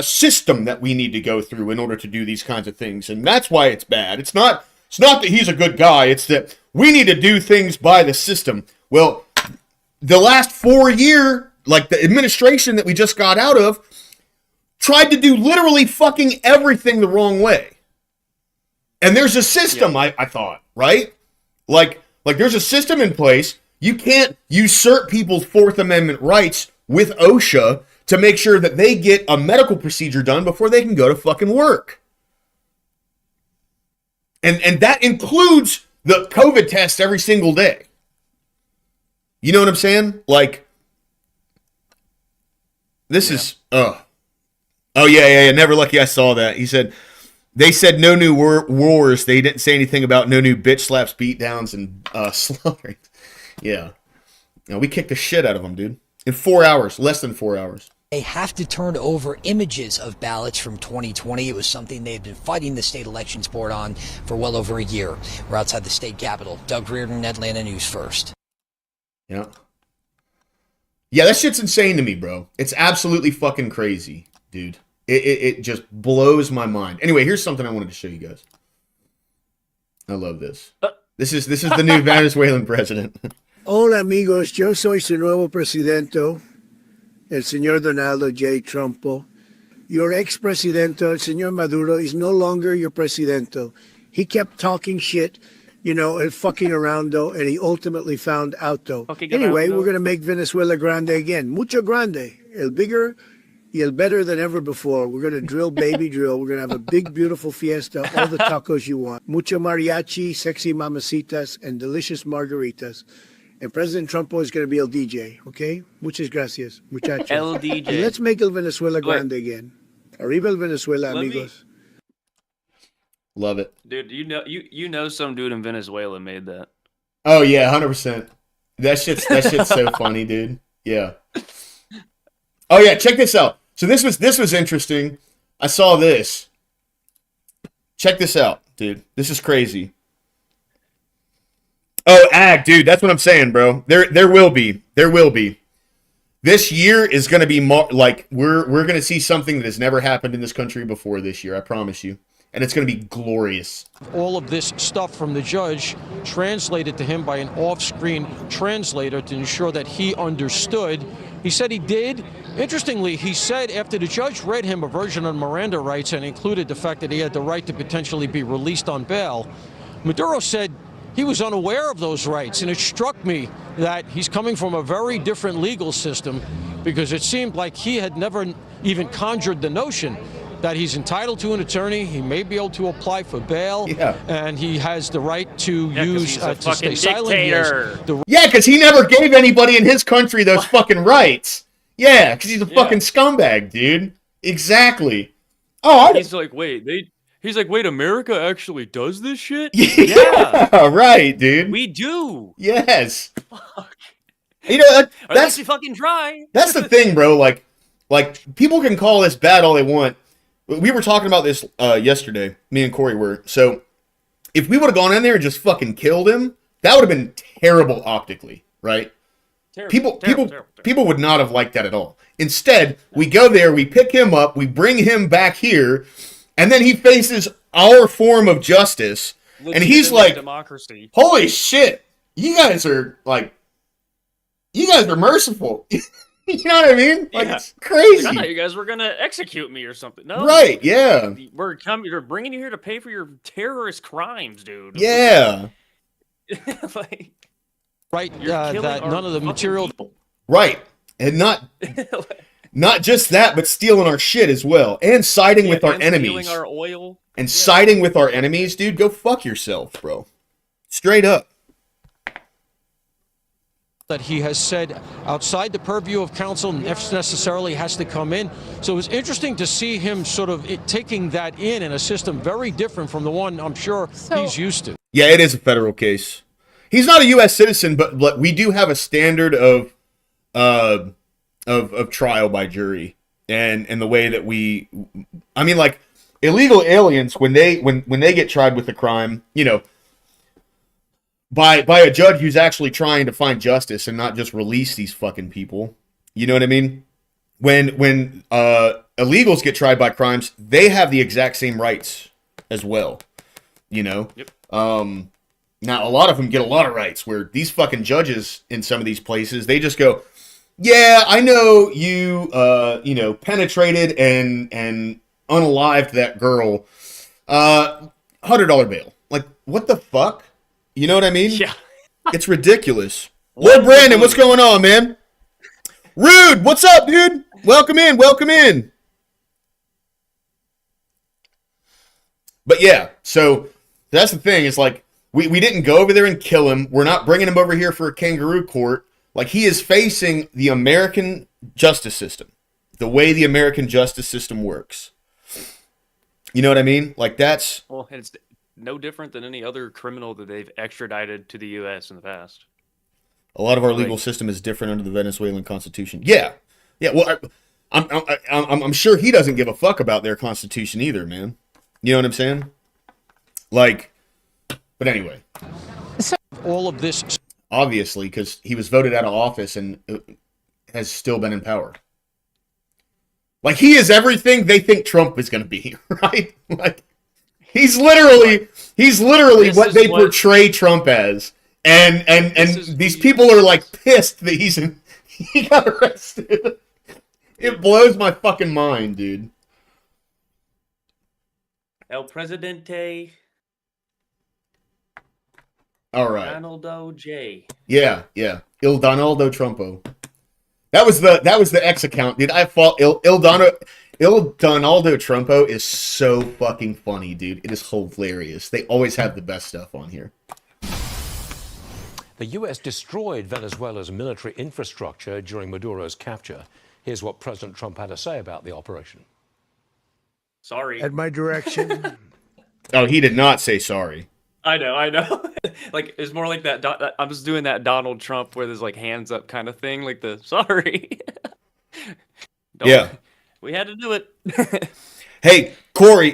system that we need to go through in order to do these kinds of things, and that's why it's bad. It's not that he's a good guy, it's that we need to do things by the system. Well, the last 4 year, like the administration that we just got out of, tried to do literally fucking everything the wrong way. And there's a system, I thought, right? Like there's a system in place. You can't usurp people's Fourth Amendment rights with OSHA to make sure that they get a medical procedure done before they can go to fucking work. And that includes the COVID test every single day. You know what I'm saying? Like, this is, oh yeah, never lucky I saw that. He said, they said no new wars. They didn't say anything about no new bitch slaps, beatdowns, and slaughtering. Yeah. We kicked the shit out of them, dude. In 4 hours, less than 4 hours. They have to turn over images of ballots from 2020. It was something they've been fighting the state elections board on for well over a year. We're outside the state capitol. Doug Reardon, Atlanta News First. Yeah. Yeah, that shit's insane to me, bro. It's absolutely fucking crazy, dude. It just blows my mind. Anyway, here's something I wanted to show you guys. I love this. This is the new Venezuelan president. Hola amigos, yo soy su nuevo presidente, el señor Donaldo J. Trump. Your ex-presidente, el señor Maduro, is no longer your presidente. He kept talking shit, and fucking around, though, and he ultimately found out, though. Anyway, we're going to make Venezuela grande again. Mucho grande. El bigger y el better than ever before. We're going to drill, baby drill. We're going to have a big, beautiful fiesta, all the tacos you want. Mucho mariachi, sexy mamacitas, and delicious margaritas. And President Trump is going to be el DJ, okay? Muchas gracias, muchachos. El DJ. And let's make El Venezuela grande again. Arriba el Venezuela, amigos. Love it. Dude, you know some dude in Venezuela made that. Oh yeah, 100%. That shit's so funny, dude. Yeah. Oh yeah, check this out. So this was interesting. I saw this. Check this out, dude. This is crazy. Oh, ag, dude, that's what I'm saying, bro. There will be. This year is going to be like we're going to see something that has never happened in this country before this year. I promise you. and it's going to be glorious. All of this stuff from the judge translated to him by an off-screen translator to ensure that he understood. He said he did. Interestingly, he said after the judge read him a version of Miranda rights and included the fact that he had the right to potentially be released on bail, Maduro said he was unaware of those rights. And it struck me that he's coming from a very different legal system, because it seemed like he had never even conjured the notion that he's entitled to an attorney, he may be able to apply for bail, and he has the right to use to stay silent. Yeah, because he never gave anybody in his country those fucking rights. Yeah, because he's a fucking scumbag, dude. Exactly. Oh, he's like, wait, America actually does this shit? Yeah, right, dude. We do. Yes. Fuck. You know, that's fucking try. That's the thing, bro. Like people can call this bad all they want. We were talking about this yesterday. Me and Corey were. So if we would have gone in there and just fucking killed him, that would have been terrible optically, right? People would not have liked that at all. Instead, we go there, we pick him up, we bring him back here, and then he faces our form of justice, and he's like, democracy. Holy shit, you guys are merciful. You know what I mean? Like, it's crazy. Like, I thought you guys were gonna execute me or something. No, right? Yeah, we're bringing you here to pay for your terrorist crimes, dude. Yeah, like, right? That none of the material. Right, and not just that, but stealing our shit as well, and siding with our enemies, stealing our oil, and siding with our enemies, dude. Go fuck yourself, bro. Straight up. That he has said outside the purview of counsel necessarily has to come in. So it was interesting to see him sort of taking that in a system very different from the one I'm sure he's used to. Yeah, it is a federal case. He's not a U.S. citizen, but we do have a standard of trial by jury, and the way that I mean, like, illegal aliens when they get tried with a crime, you know, by a judge who's actually trying to find justice and not just release these fucking people. You know what I mean? When illegals get tried by crimes, they have the exact same rights as well. You know? Yep. Now, a lot of them get a lot of rights, where these fucking judges in some of these places, they just go, yeah, I know you, penetrated and unalived that girl. $100 bail. Like, what the fuck? You know what I mean? Yeah. It's ridiculous. Lord Brandon, what's going on, man? Rude, what's up, dude? Welcome in, welcome in. But yeah, so that's the thing. It's like, we didn't go over there and kill him. We're not bringing him over here for a kangaroo court. Like, he is facing the American justice system, the way the American justice system works. You know what I mean? Like, that's... Well, it's no different than any other criminal that they've extradited to the U.S. in the past. A lot of our legal system is different under the Venezuelan Constitution. Yeah. Well, I'm sure he doesn't give a fuck about their constitution either, man. You know what I'm saying? Like, but anyway. All of this, obviously, because he was voted out of office and has still been in power. Like, he is everything they think Trump is going to be, right? Like, he's literally what they portray Trump as. And these people are like pissed that he got arrested. It blows my fucking mind, dude. El Presidente. All right. Donaldo J. Yeah. Il Donaldo Trumpo. That was the X account, dude. I fought Il Donaldo Trumpo is so fucking funny, dude. It is hilarious. They always have the best stuff on here. The U.S. destroyed Venezuela's military infrastructure during Maduro's capture. Here's what President Trump had to say about the operation. Sorry. At my direction. Oh, he did not say sorry. I know. Like, it's more like that. I'm just doing that Donald Trump where there's like hands up kind of thing, like the sorry. Yeah. We had to do it. Hey, Corey,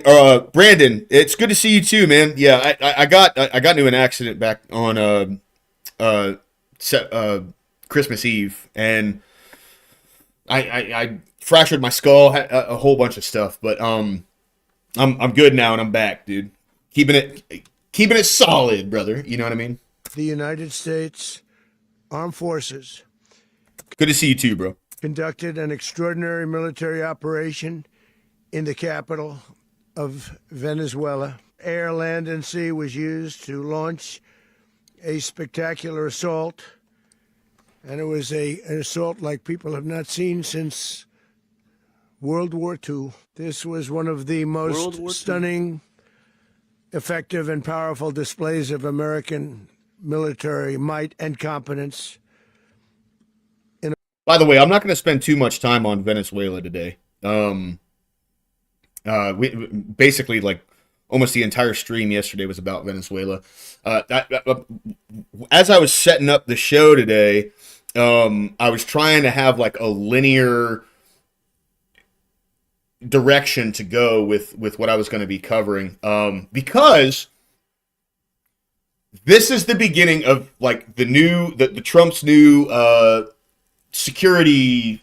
Brandon, it's good to see you too, man. Yeah, I got into an accident back on Christmas Eve, and I fractured my skull, a whole bunch of stuff, but I'm good now, and I'm back, dude. Keeping it solid, brother. You know what I mean? The United States Armed Forces Good to see you too, bro. conducted an extraordinary military operation in the capital of Venezuela. Air, land, and sea was used to launch a spectacular assault, and it was an assault like people have not seen since World War II. This was one of the most stunning, effective, and powerful displays of American military might and competence. By the way, I'm not going to spend too much time on Venezuela today. We basically, like, almost the entire stream yesterday was about Venezuela. As I was setting up the show today, I was trying to have like a linear direction to go with what I was going to be covering, because this is the beginning of like the Trump's new security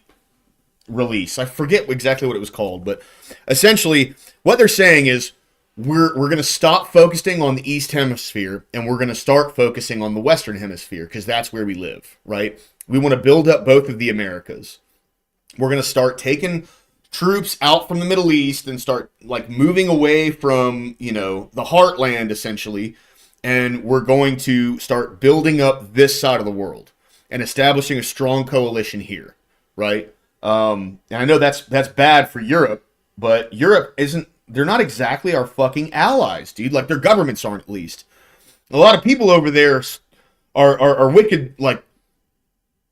release. I forget exactly what it was called, but essentially what they're saying is we're going to stop focusing on the East Hemisphere and we're going to start focusing on the Western Hemisphere because that's where we live, right? We want to build up both of the Americas. We're going to start taking troops out from the Middle East and start like moving away from, the heartland essentially, and we're going to start building up this side of the world and establishing a strong coalition here, right? And I know that's bad for Europe, but Europe they're not exactly our fucking allies, dude. Like, their governments aren't, at least. A lot of people over there are wicked, like,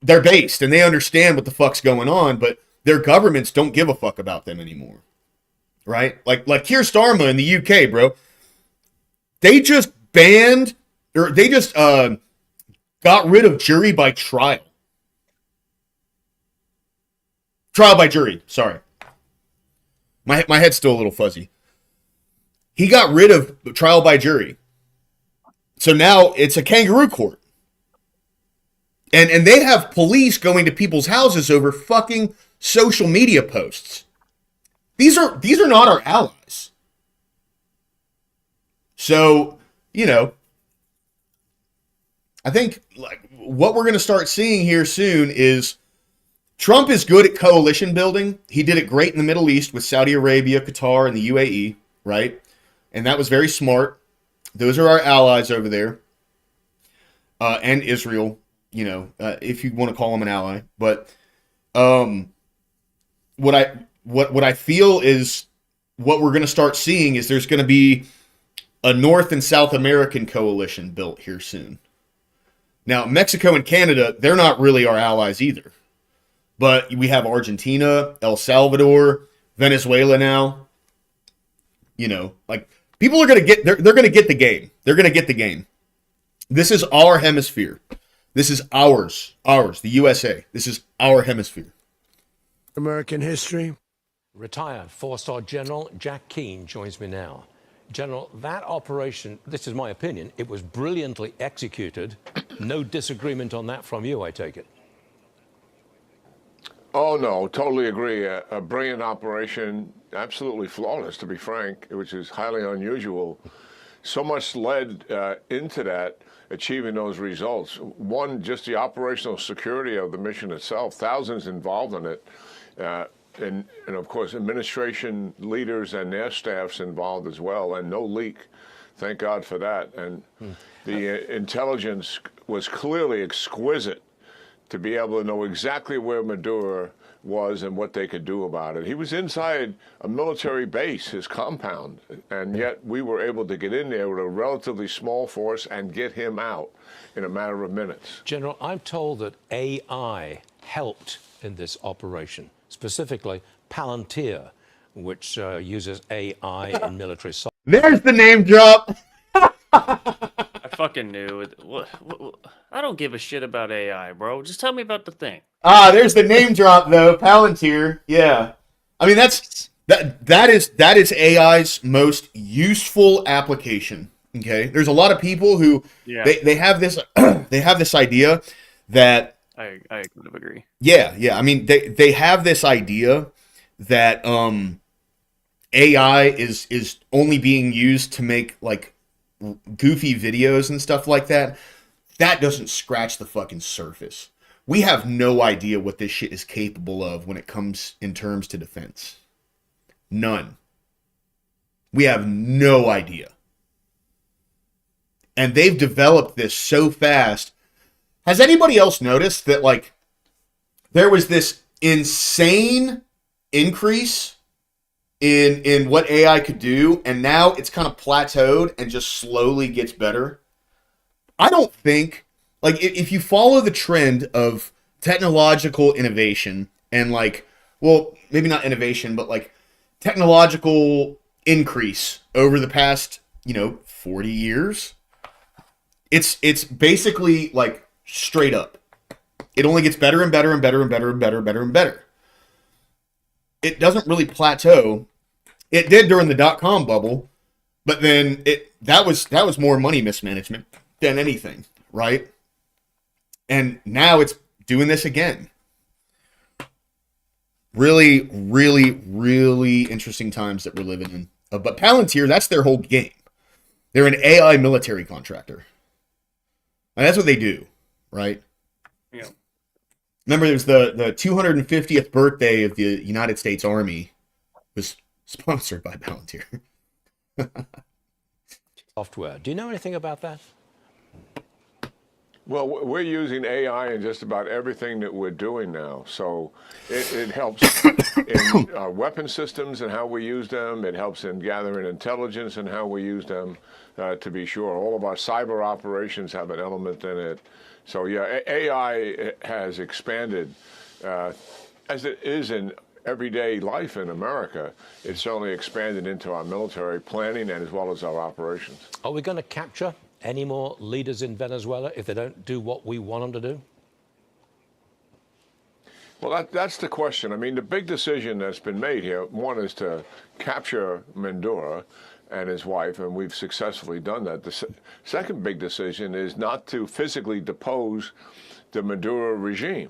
they're based, and they understand what the fuck's going on, but their governments don't give a fuck about them anymore, right? Like Keir Starmer in the UK, bro. They just got rid of jury by trial. Trial by jury, sorry. My head's still a little fuzzy. He got rid of trial by jury. So now it's a kangaroo court. And they have police going to people's houses over fucking social media posts. These are not our allies. So, I think like what we're going to start seeing here soon is Trump is good at coalition building. He did it great in the Middle East with Saudi Arabia, Qatar, and the UAE, right? And that was very smart. Those are our allies over there. And Israel, if you want to call them an ally. But what I feel is what we're going to start seeing is there's going to be a North and South American coalition built here soon. Now, Mexico and Canada, they're not really our allies either. But we have Argentina, El Salvador, Venezuela now. Like, people are going to they're going to get the game. They're going to get the game. This is our hemisphere. This is ours, the USA. This is our hemisphere. American history. Retired four-star General Jack Keane joins me now. General, that operation, this is my opinion, it was brilliantly executed. No disagreement on that from you, I take it. Oh, no, totally agree. A brilliant operation, absolutely flawless, to be frank, which is highly unusual. So much led into that, achieving those results. One, just the operational security of the mission itself, thousands involved in it, and of course, administration leaders and their staffs involved as well, and no leak. Thank God for that. And the intelligence was clearly exquisite to be able to know exactly where Maduro was and what they could do about it. He was inside a military base, his compound, and yet we were able to get in there with a relatively small force and get him out in a matter of minutes. General, I'm told that AI helped in this operation, specifically Palantir, which uses AI in military software. There's the name drop. I fucking knew it. I don't give a shit about AI, bro. Just tell me about the thing. There's the name drop though. Palantir. Yeah. I mean that is AI's most useful application. Okay. There's a lot of people who they have this they have this idea that I kind of agree. Yeah. I mean they have this idea that AI is only being used to make like goofy videos and stuff like that, that doesn't scratch the fucking surface. We have no idea what this shit is capable of when it comes in terms to defense. None. We have no idea. And they've developed this so fast. Has anybody else noticed that, like, there was this insane increase in what AI could do, and now it's kind of plateaued and just slowly gets better? I don't think, like, if you follow the trend of technological innovation and, like, well, maybe not innovation, but, like, technological increase over the past, 40 years, it's basically, like, straight up. It only gets better and better and better and better and better and better and better. It doesn't really plateau. It did during the dot-com bubble, but then that was more money mismanagement than anything, right? And now it's doing this again. Really, really, really interesting times that we're living in. But Palantir, that's their whole game. They're an AI military contractor. And that's what they do, right? Yeah. Remember, there's the 250th birthday of the United States Army was sponsored by Palantir. Software. Do you know anything about that? Well, we're using AI in just about everything that we're doing now. So it helps in our weapon systems and how we use them. It helps in gathering intelligence and how we use them, to be sure. All of our cyber operations have an element in it. So, yeah, AI has expanded, as it is in everyday life in America. It's certainly expanded into our military planning and as well as our operations. Are we going to capture any more leaders in Venezuela if they don't do what we want them to do? Well, that's the question. I mean, the big decision that's been made here, one is to capture Maduro and his wife, and we've successfully done that. The second big decision is not to physically depose the Maduro regime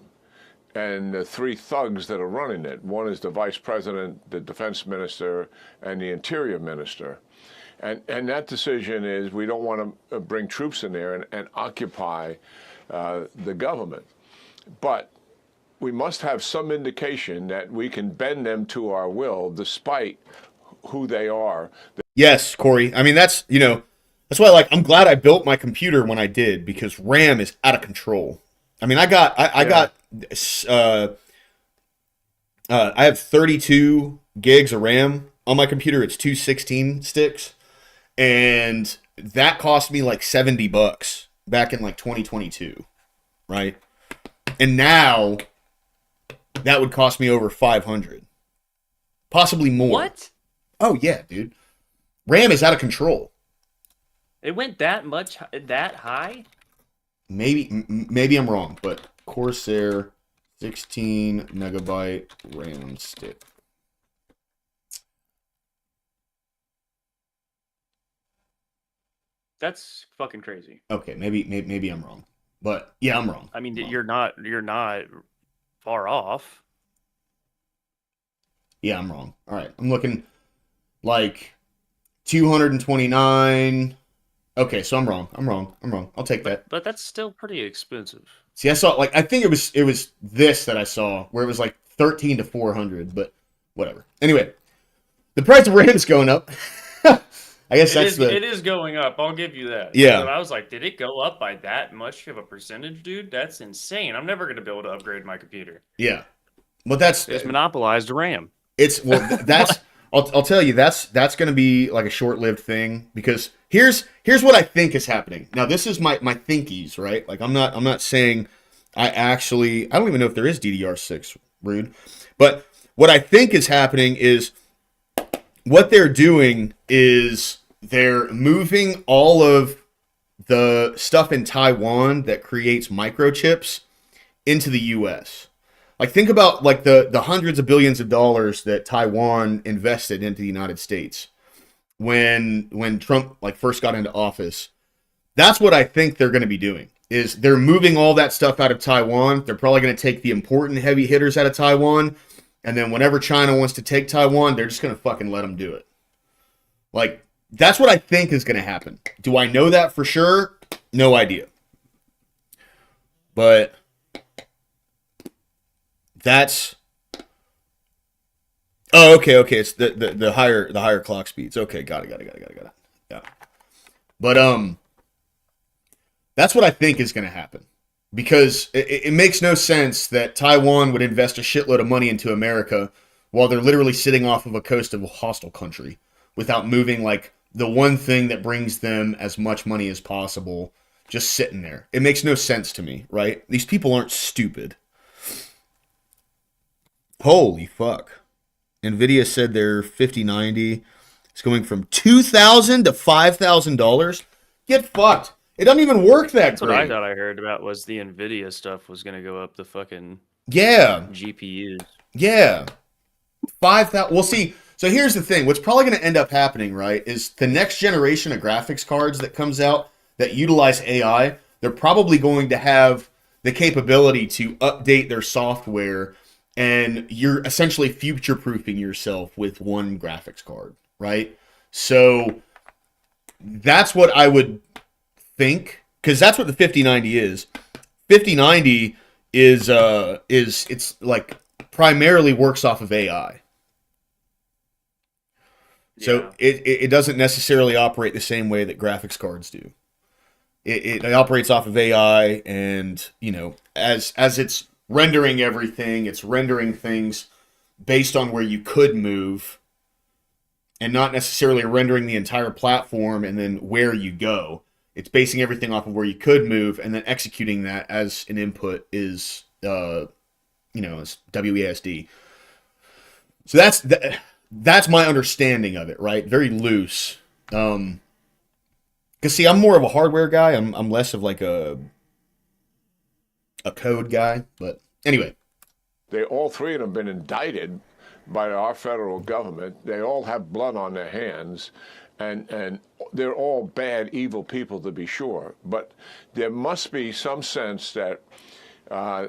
and the three thugs that are running it. One is the vice president, the defense minister, and the interior minister. And that decision is we don't want to bring troops in there and occupy the government. But we must have some indication that we can bend them to our will despite who they are. Yes, Corey. I mean, that's why, I'm glad I built my computer when I did, because RAM is out of control. I mean, I have 32 gigs of RAM on my computer. It's 216 sticks. And that cost me like $70 back in like 2022, right? And now that would cost me over 500, possibly more. What? Oh yeah, dude. RAM is out of control. It went that much, that high? Maybe I'm wrong, but Corsair 16 megabyte RAM stick. That's fucking crazy. Okay, maybe I'm wrong, but yeah, I'm wrong. I mean, you're not far off. Yeah, I'm wrong. All right, I'm looking like 229. Okay, so I'm wrong. I'll take that. But that's still pretty expensive. See, I saw I think it was this that I saw where it was like 13 to 400, but whatever. Anyway, the price of RAM is going up. I guess it is going up. I'll give you that. Yeah. But I was like, did it go up by that much of a percentage, dude? That's insane. I'm never going to be able to upgrade my computer. Yeah, but it's monopolized RAM. That's I'll tell you that's going to be like a short-lived thing, because here's what I think is happening. Now this is my thinkies, right? Like I'm not saying I don't even know if there is DDR6, Rude, but what I think is happening is what they're doing is they're moving all of the stuff in Taiwan that creates microchips into the U.S. Like, think about like the hundreds of billions of dollars that Taiwan invested into the United States when Trump first got into office. That's what I think they're going to be doing. Is they're moving all that stuff out of Taiwan. They're probably going to take the important heavy hitters out of Taiwan, And then whenever China wants to take Taiwan, they're just going to fucking let them do it. Like, that's what I think is going to happen. Do I know that for sure? No idea. But that's... Oh, okay. It's the higher clock speeds. Okay, got it. Yeah. But that's what I think is going to happen. Because it makes no sense that Taiwan would invest a shitload of money into America while they're literally sitting off of a coast of a hostile country without moving like the one thing that brings them as much money as possible, just sitting there. It makes no sense to me, right? These people aren't stupid. Holy fuck. NVIDIA said their 5090 is going from $2,000 to $5,000. Get fucked. It doesn't even work that That's great. what I thought I heard about was the NVIDIA stuff was going to go up the fucking GPUs. Yeah. 5,000. Well, see, so here's the thing. What's probably going to end up happening, right, is the next generation of graphics cards that comes out that utilize AI, they're probably going to have the capability to update their software, and you're essentially future-proofing yourself with one graphics card, right? So that's what I would think, because that's what the 5090 is. 5090 is it's like primarily works off of AI. So it doesn't necessarily operate the same way that graphics cards do. It operates off of AI, and as it's rendering everything, it's rendering things based on where you could move, and not necessarily rendering the entire platform and then where you go. It's basing everything off of where you could move, and then executing that as an input is, is WASD. So that's my understanding of it, right? Very loose. Because see, I'm more of a hardware guy. I'm less of like a code guy. But anyway, They all three of them have been indicted by our federal government. They all have blood on their hands. And they're all bad, evil people, to be sure. But there must be some sense that,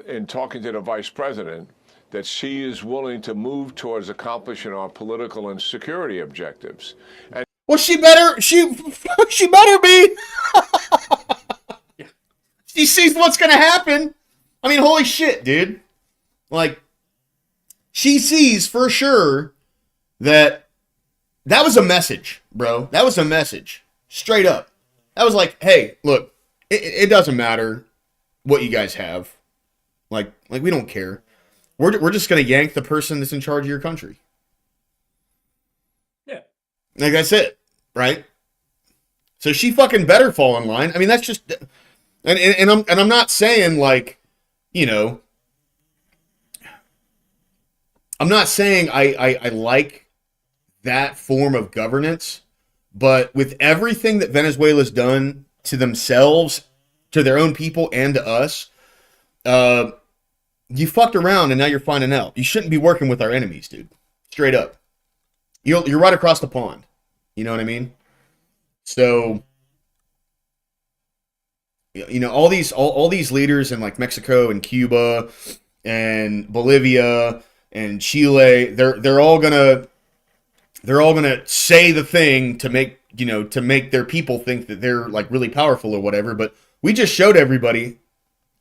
in talking to the vice president, that she is willing to move towards accomplishing our political and security objectives. And well, she better be. She sees what's going to happen. I mean, holy shit, dude. Like, she sees for sure that was a message, bro. That was a message. Straight up. That was like, hey, look, it doesn't matter what you guys have. Like we don't care. We're just going to yank the person that's in charge of your country. Yeah. Like that's it, right? So she fucking better fall in line. I mean, that's just, and I'm not saying like, I'm not saying I like that form of governance, but with everything that Venezuela's done to themselves, to their own people, and to us, you fucked around and now you're finding out. You shouldn't be working with our enemies, dude. Straight up. You're right across the pond. You know what I mean? So, all these leaders in like Mexico and Cuba and Bolivia and Chile, they're all gonna say the thing to make their people think that they're like really powerful or whatever. But we just showed everybody.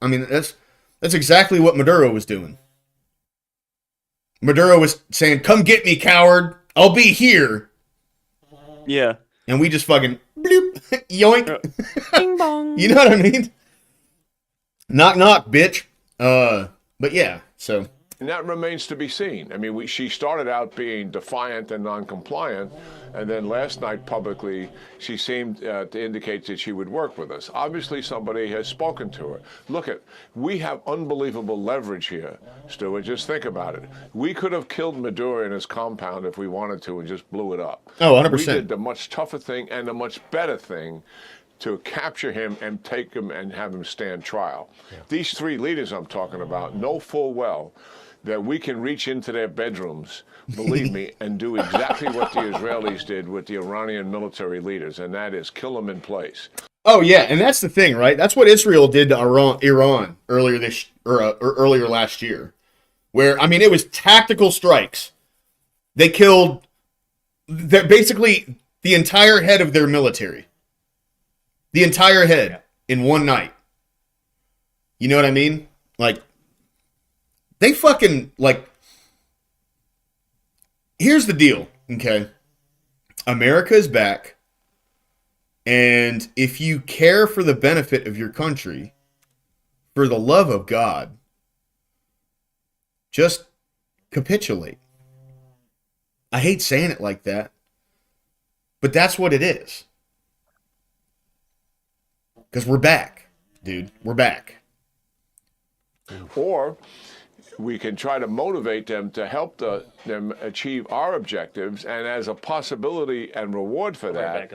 I mean, that's exactly what Maduro was doing. Maduro was saying, "Come get me, coward. I'll be here." Yeah. And we just fucking bloop, yoink. Bing bong. You know what I mean? Knock knock, bitch. But yeah, so. And that remains to be seen. I mean, she started out being defiant and non-compliant, and then last night publicly, she seemed to indicate that she would work with us. Obviously, somebody has spoken to her. Look, we have unbelievable leverage here, Stuart. Just think about it. We could have killed Maduro in his compound if we wanted to and just blew it up. Oh, 100%. We did the much tougher thing and the much better thing to capture him and take him and have him stand trial. Yeah. These three leaders I'm talking about know full well that we can reach into their bedrooms, believe me, and do exactly what the Israelis did with the Iranian military leaders, and that is kill them in place. Oh yeah, and that's the thing, right? That's what Israel did to Iran earlier earlier last year. where, I mean, it was tactical strikes. They killed basically the entire head of their military. The entire head in one night. You know what I mean? Like, they fucking, like, here's the deal, okay? America is back, and if you care for the benefit of your country, for the love of God, just capitulate. I hate saying it like that, but that's what it is. Because we're back, dude. We're back. Or we can try to motivate them to help them achieve our objectives, and as a possibility and reward for that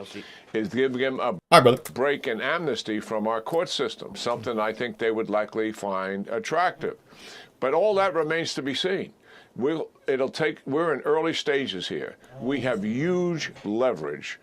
is give them a break and amnesty from our court system, something I think they would likely find attractive. But all that remains to be seen. We're in early stages here. We have huge leverage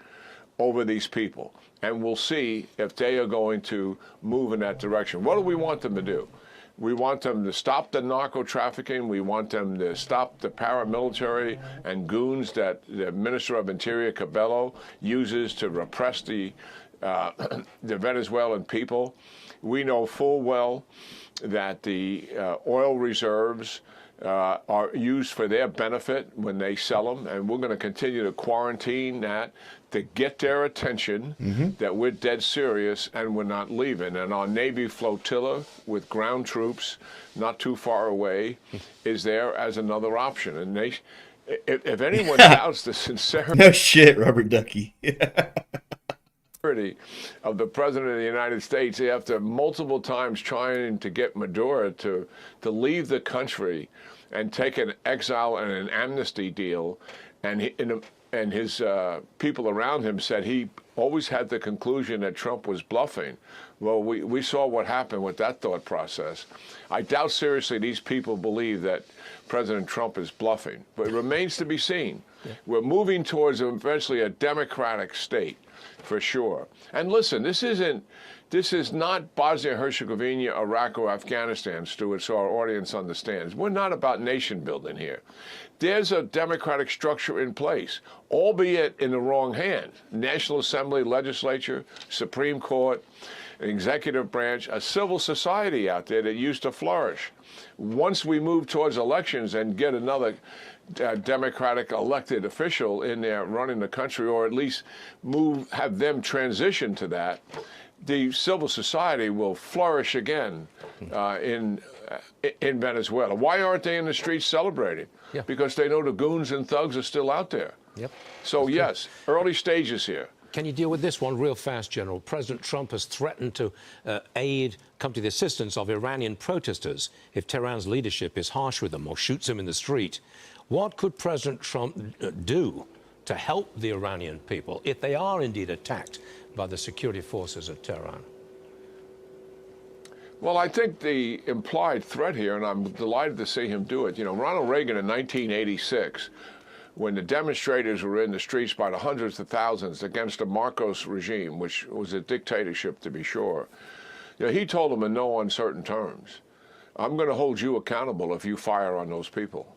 over these people, and we'll see if they are going to move in that direction. What do we want them to do? We want them to stop the narco trafficking. We want them to stop the paramilitary and goons that the Minister of Interior, Cabello, uses to repress the Venezuelan people. We know full well that the oil reserves are used for their benefit when they sell them, and we're going to continue to quarantine that to get their attention that we're dead serious and we're not leaving. And our Navy flotilla with ground troops not too far away is there as another option. And they, if anyone doubts the sincerity, no shit, Rubber Ducky, of the President of the United States after multiple times trying to get Maduro to leave the country and take an exile and an amnesty deal, and his people around him said he always had the conclusion that Trump was bluffing. Well, we saw what happened with that thought process. I doubt seriously these people believe that President Trump is bluffing, but it remains to be seen. Yeah. We're moving towards eventually a democratic state, for sure. And listen, this is not Bosnia-Herzegovina, Iraq, or Afghanistan, Stuart, so our audience understands. We're not about nation building here. There's a democratic structure in place, albeit in the wrong hands. National Assembly, legislature, Supreme Court, an executive branch, a civil society out there that used to flourish. Once we move towards elections and get another Democratic elected official in there running the country, or at least have them transition to that, the civil society will flourish again in Venezuela. Why aren't they in the streets celebrating? Yeah. Because they know the goons and thugs are still out there. Yep. So yes, early stages here. Can you deal with this one real fast, General? President Trump has threatened to come to the assistance of Iranian protesters if Tehran's leadership is harsh with them or shoots them in the street. What could President Trump do to help the Iranian people if they are indeed attacked by the security forces of Tehran? Well, I think the implied threat here, and I'm delighted to see him do it, Ronald Reagan in 1986, when the demonstrators were in the streets by the hundreds of thousands against the Marcos regime, which was a dictatorship to be sure, he told them in no uncertain terms, I'm going to hold you accountable if you fire on those people.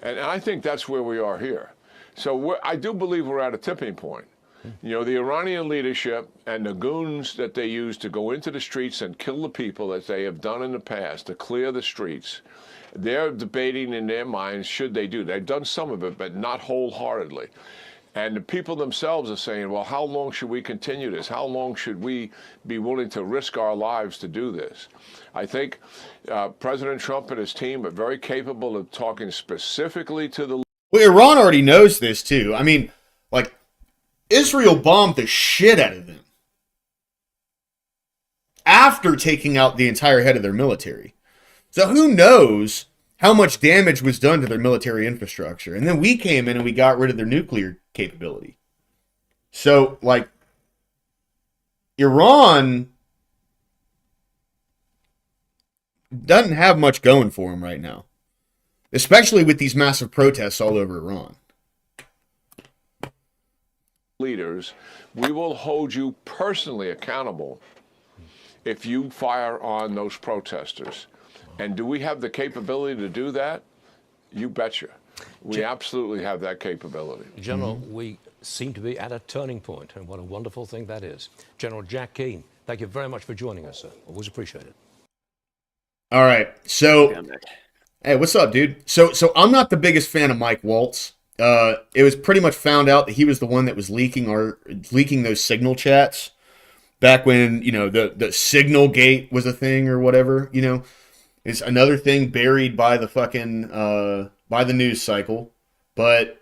And I think that's where we are here. So I do believe we're at a tipping point. The Iranian leadership and the goons that they use to go into the streets and kill the people, as they have done in the past, to clear the streets, they're debating in their minds, should they do? They've done some of it, but not wholeheartedly. And the people themselves are saying, well, how long should we continue this? How long should we be willing to risk our lives to do this? I think President Trump and his team are very capable of talking specifically to the... Well, Iran already knows this, too. I mean, like, Israel bombed the shit out of them after taking out the entire head of their military. So who knows how much damage was done to their military infrastructure. And then we came in and we got rid of their nuclear capability. So, like, Iran doesn't have much going for them right now, especially with these massive protests all over Iran. Leaders, we will hold you personally accountable if you fire on those protesters. And do we have the capability to do that? You betcha. We absolutely have that capability. General, we seem to be at a turning point, and what a wonderful thing that is. General Jack Keane, thank you very much for joining us, sir. Always appreciate it. All right. So, hey, what's up, dude? So I'm not the biggest fan of Mike Waltz. It was pretty much found out that he was the one that was leaking those signal chats back when, the signal gate was a thing or whatever, It's another thing buried by the fucking by the news cycle. But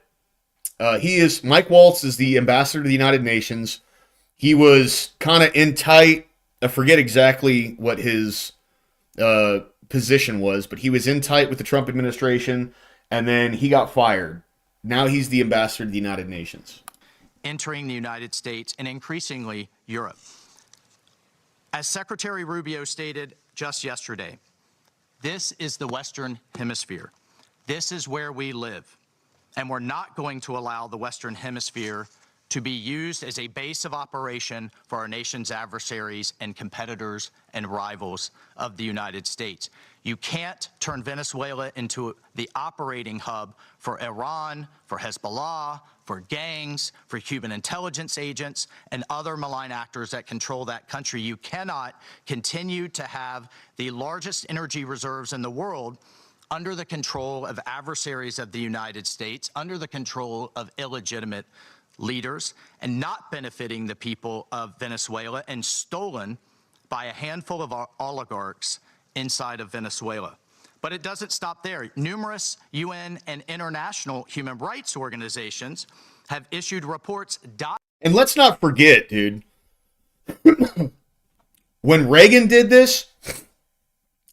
Mike Waltz is the ambassador to the United Nations. He was kind of in tight. I forget exactly what his position was, but he was in tight with the Trump administration, and then he got fired. Now he's the ambassador to the United Nations. Entering the United States and increasingly Europe. As Secretary Rubio stated just yesterday, this is the Western Hemisphere. This is where we live. And we're not going to allow the Western Hemisphere to be used as a base of operation for our nation's adversaries and competitors and rivals of the United States. You can't turn Venezuela into the operating hub for Iran, for Hezbollah, for gangs, for Cuban intelligence agents, and other malign actors that control that country. You cannot continue to have the largest energy reserves in the world under the control of adversaries of the United States, under the control of illegitimate leaders, and not benefiting the people of Venezuela, and stolen by a handful of oligarchs inside of Venezuela. But it doesn't stop there. Numerous UN and international human rights organizations have issued reports. And let's not forget, dude, when Reagan did this,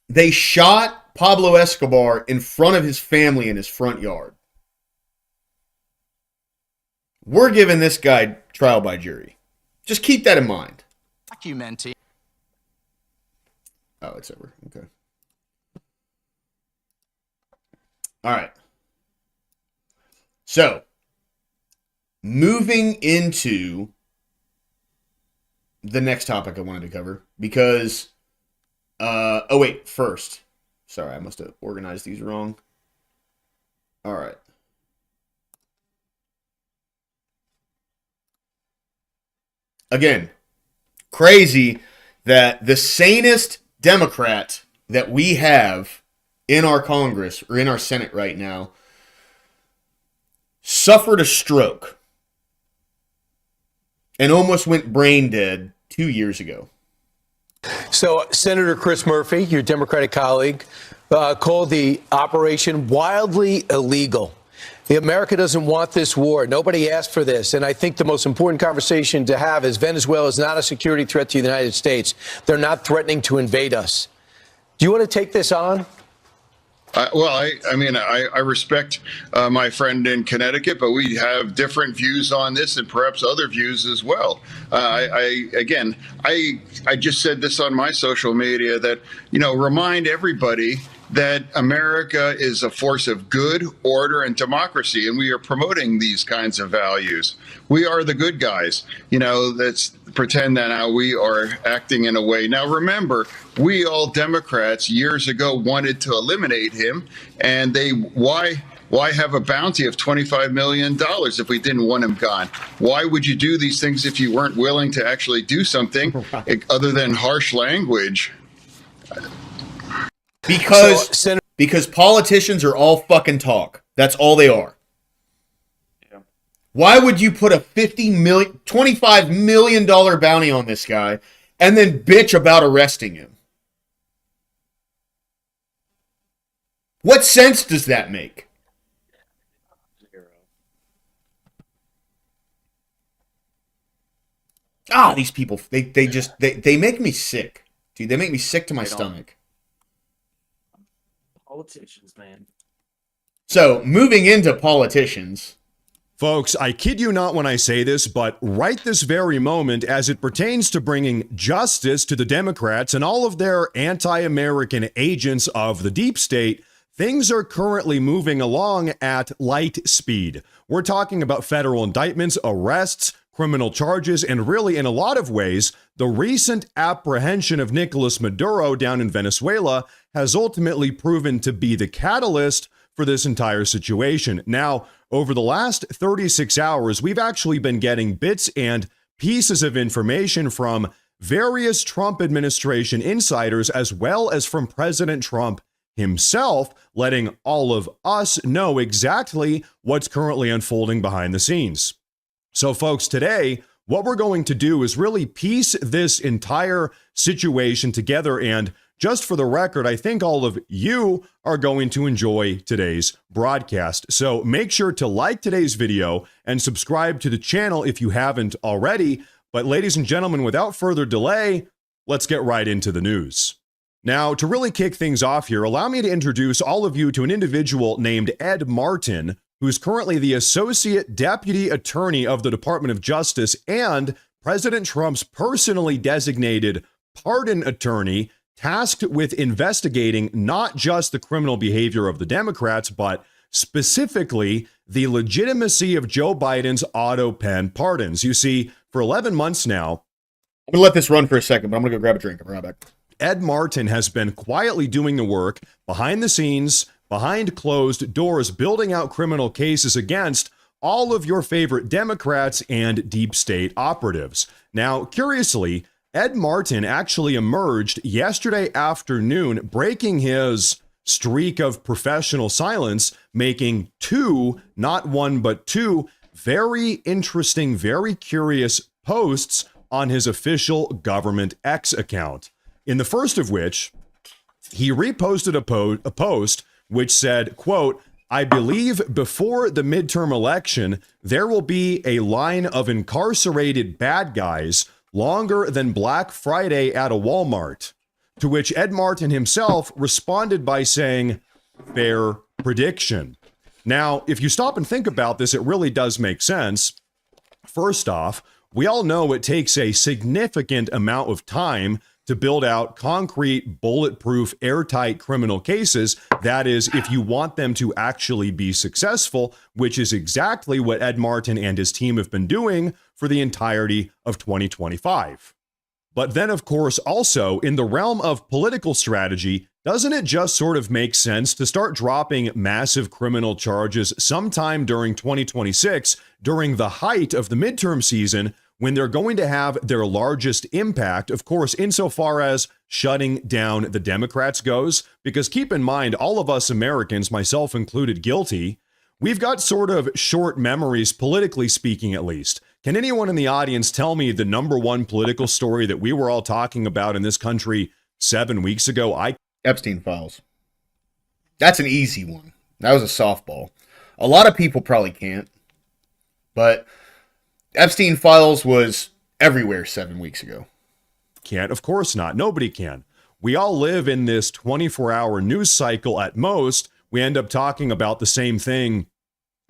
they shot Pablo Escobar in front of his family in his front yard. We're giving this guy trial by jury. Just keep that in mind. Documenting. Oh, it's over. Okay. All right. So, moving into the next topic I wanted to cover, because, first. Sorry, I must have organized these wrong. All right. Again, crazy that the sanest Democrat that we have in our Congress or in our Senate right now suffered a stroke and almost went brain dead 2 years ago. So Senator Chris Murphy, your Democratic colleague, called the operation wildly illegal. America doesn't want this war. Nobody asked for this. And I think the most important conversation to have is Venezuela is not a security threat to the United States. They're not threatening to invade us. Do you want to take this on? I respect my friend in Connecticut, but we have different views on this and perhaps other views as well. I just said this on my social media that, remind everybody that America is a force of good, order, and democracy, and we are promoting these kinds of values. We are the good guys. Let's pretend that now we are acting in a way. Now, remember, we all Democrats years ago wanted to eliminate him, and why have a bounty of $25 million if we didn't want him gone? Why would you do these things if you weren't willing to actually do something other than harsh language? Because politicians are all fucking talk. That's all they are. Yeah. Why would you put a $25 million bounty on this guy and then bitch about arresting him? What sense does that make? These people, they make me sick. Dude, they make me sick to my stomach. Politicians, man. So, moving into politicians. Folks, I kid you not when I say this, but right this very moment, as it pertains to bringing justice to the Democrats and all of their anti-American agents of the deep state, things are currently moving along at light speed. We're talking about federal indictments, arrests, criminal charges, and really, in a lot of ways, the recent apprehension of Nicolas Maduro down in Venezuela has ultimately proven to be the catalyst for this entire situation. Now, over the last 36 hours, we've actually been getting bits and pieces of information from various Trump administration insiders, as well as from President Trump himself, letting all of us know exactly what's currently unfolding behind the scenes. So, folks, today, what we're going to do is really piece this entire situation together. And just for the record, I think all of you are going to enjoy today's broadcast. So make sure to like today's video and subscribe to the channel if you haven't already. But ladies and gentlemen, without further delay, let's get right into the news. Now, to really kick things off here, allow me to introduce all of you to an individual named Ed Martin, who's currently the Associate Deputy Attorney of the Department of Justice and President Trump's personally designated pardon attorney, tasked with investigating not just the criminal behavior of the Democrats, but specifically the legitimacy of Joe Biden's auto pen pardons. You see, for 11 months now, I'm going to let this run for a second, but I'm going to go grab a drink. I'll be right back. Ed Martin has been quietly doing the work behind the scenes, behind closed doors, building out criminal cases against all of your favorite Democrats and deep state operatives. Now, curiously, Ed Martin actually emerged yesterday afternoon, breaking his streak of professional silence, making two, not one, but two very interesting, very curious posts on his official government X account. In the first of which, he reposted a post which said, quote, "I believe before the midterm election, there will be a line of incarcerated bad guys longer than Black Friday at a Walmart." To which Ed Martin himself responded by saying, "Fair prediction." Now, if you stop and think about this, it really does make sense. First off, we all know it takes a significant amount of time to build out concrete, bulletproof, airtight criminal cases. That is, if you want them to actually be successful, which is exactly what Ed Martin and his team have been doing for the entirety of 2025. But then, of course, also in the realm of political strategy, doesn't it just sort of make sense to start dropping massive criminal charges sometime during 2026, during the height of the midterm season, when they're going to have their largest impact, of course, insofar as shutting down the Democrats goes? Because keep in mind, all of us Americans, myself included guilty, we've got sort of short memories, politically speaking, at least. Can anyone in the audience tell me the number one political story that we were all talking about in this country 7 weeks ago? Epstein files. That's an easy one. That was a softball. A lot of people probably can't, but Epstein files was everywhere 7 weeks ago. Can't, of course not. Nobody can. We all live in this 24-hour news cycle at most. We end up talking about the same thing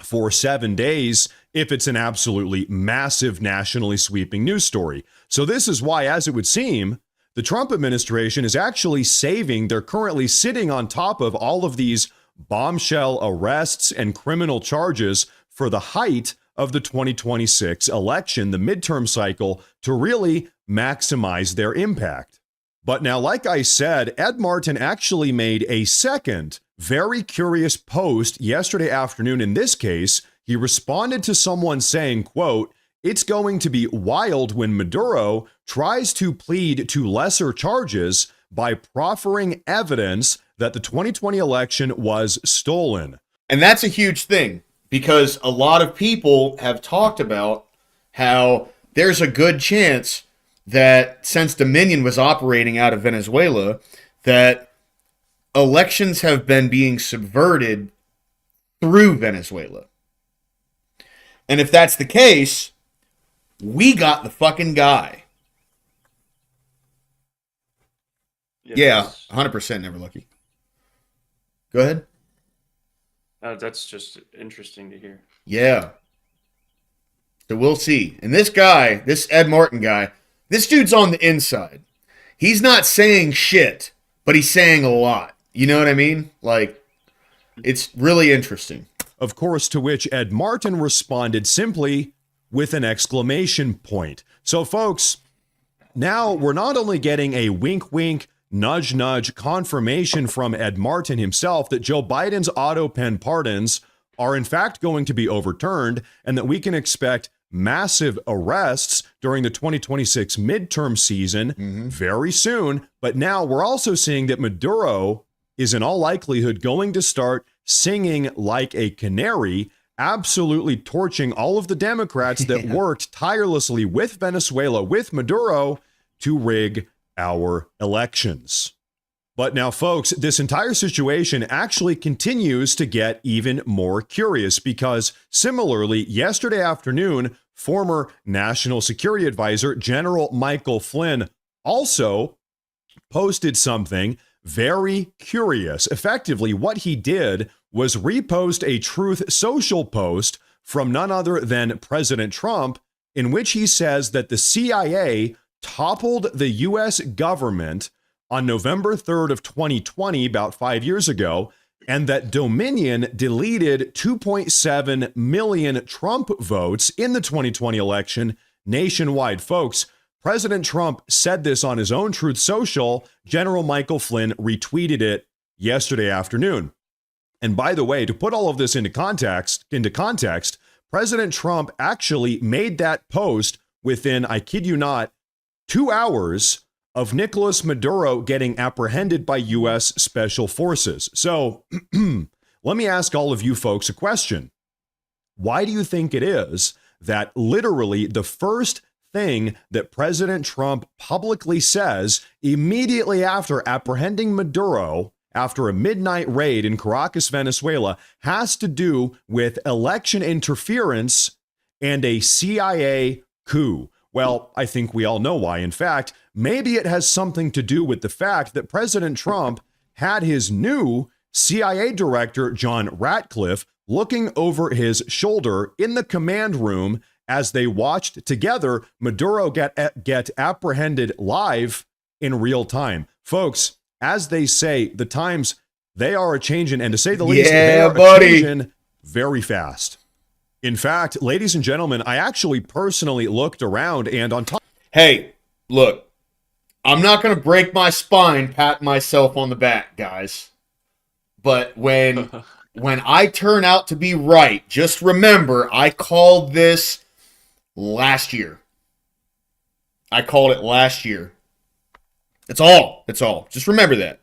for 7 days if it's an absolutely massive, nationally sweeping news story. So this is why, as it would seem, the Trump administration is actually saving. They're currently sitting on top of all of these bombshell arrests and criminal charges for the height of the 2026 election, the midterm cycle, to really maximize their impact. But now, like I said, Ed Martin actually made a second very curious post yesterday afternoon. In this case, he responded to someone saying, quote, "It's going to be wild when Maduro tries to plead to lesser charges by proffering evidence that the 2020 election was stolen." And that's a huge thing, because a lot of people have talked about how there's a good chance that since Dominion was operating out of Venezuela, that elections have been being subverted through Venezuela. And if that's the case, we got the fucking guy. Yeah, 100% never lucky. Go ahead. That's just interesting to hear. Yeah. So we'll see. And this guy, this Ed Martin guy, this dude's on the inside. He's not saying shit, but he's saying a lot. You know what I mean? Like, it's really interesting. Of course, to which Ed Martin responded simply, with an exclamation point. So, folks, now we're not only getting a wink, wink, nudge, nudge confirmation from Ed Martin himself that Joe Biden's auto pen pardons are in fact going to be overturned and that we can expect massive arrests during the 2026 midterm season very soon. But now we're also seeing that Maduro is in all likelihood going to start singing like a canary, absolutely torching all of the Democrats that worked tirelessly with Venezuela, with Maduro, to rig our elections. But now, folks, this entire situation actually continues to get even more curious because similarly, yesterday afternoon, former National Security Advisor General Michael Flynn also posted something very curious. Effectively, what he did was repost a Truth Social post from none other than President Trump, in which he says that the CIA toppled the U.S. government on November 3rd of 2020, about 5 years ago, and that Dominion deleted 2.7 million Trump votes in the 2020 election nationwide. Folks, President Trump said this on his own Truth Social. General Michael Flynn retweeted it yesterday afternoon. And by the way, to put all of this into context, President Trump actually made that post within, I kid you not, 2 hours of Nicolas Maduro getting apprehended by U.S. Special Forces. So let me ask all of you folks a question. Why do you think it is that literally the first thing that President Trump publicly says immediately after apprehending Maduro after a midnight raid in Caracas, Venezuela, has to do with election interference and a CIA coup? Well, I think we all know why. In fact, maybe it has something to do with the fact that President Trump had his new CIA director, John Ratcliffe, looking over his shoulder in the command room as they watched together Maduro get apprehended live in real time. Folks, as they say, the times, they are a-changing, and to say the least, they are a-changing very fast. In fact, ladies and gentlemen, I actually personally looked around and on top. Hey, look, I'm not going to break my spine patting myself on the back, guys. But when I turn out to be right, just remember I called this last year. I called it last year. It's all. Just remember that.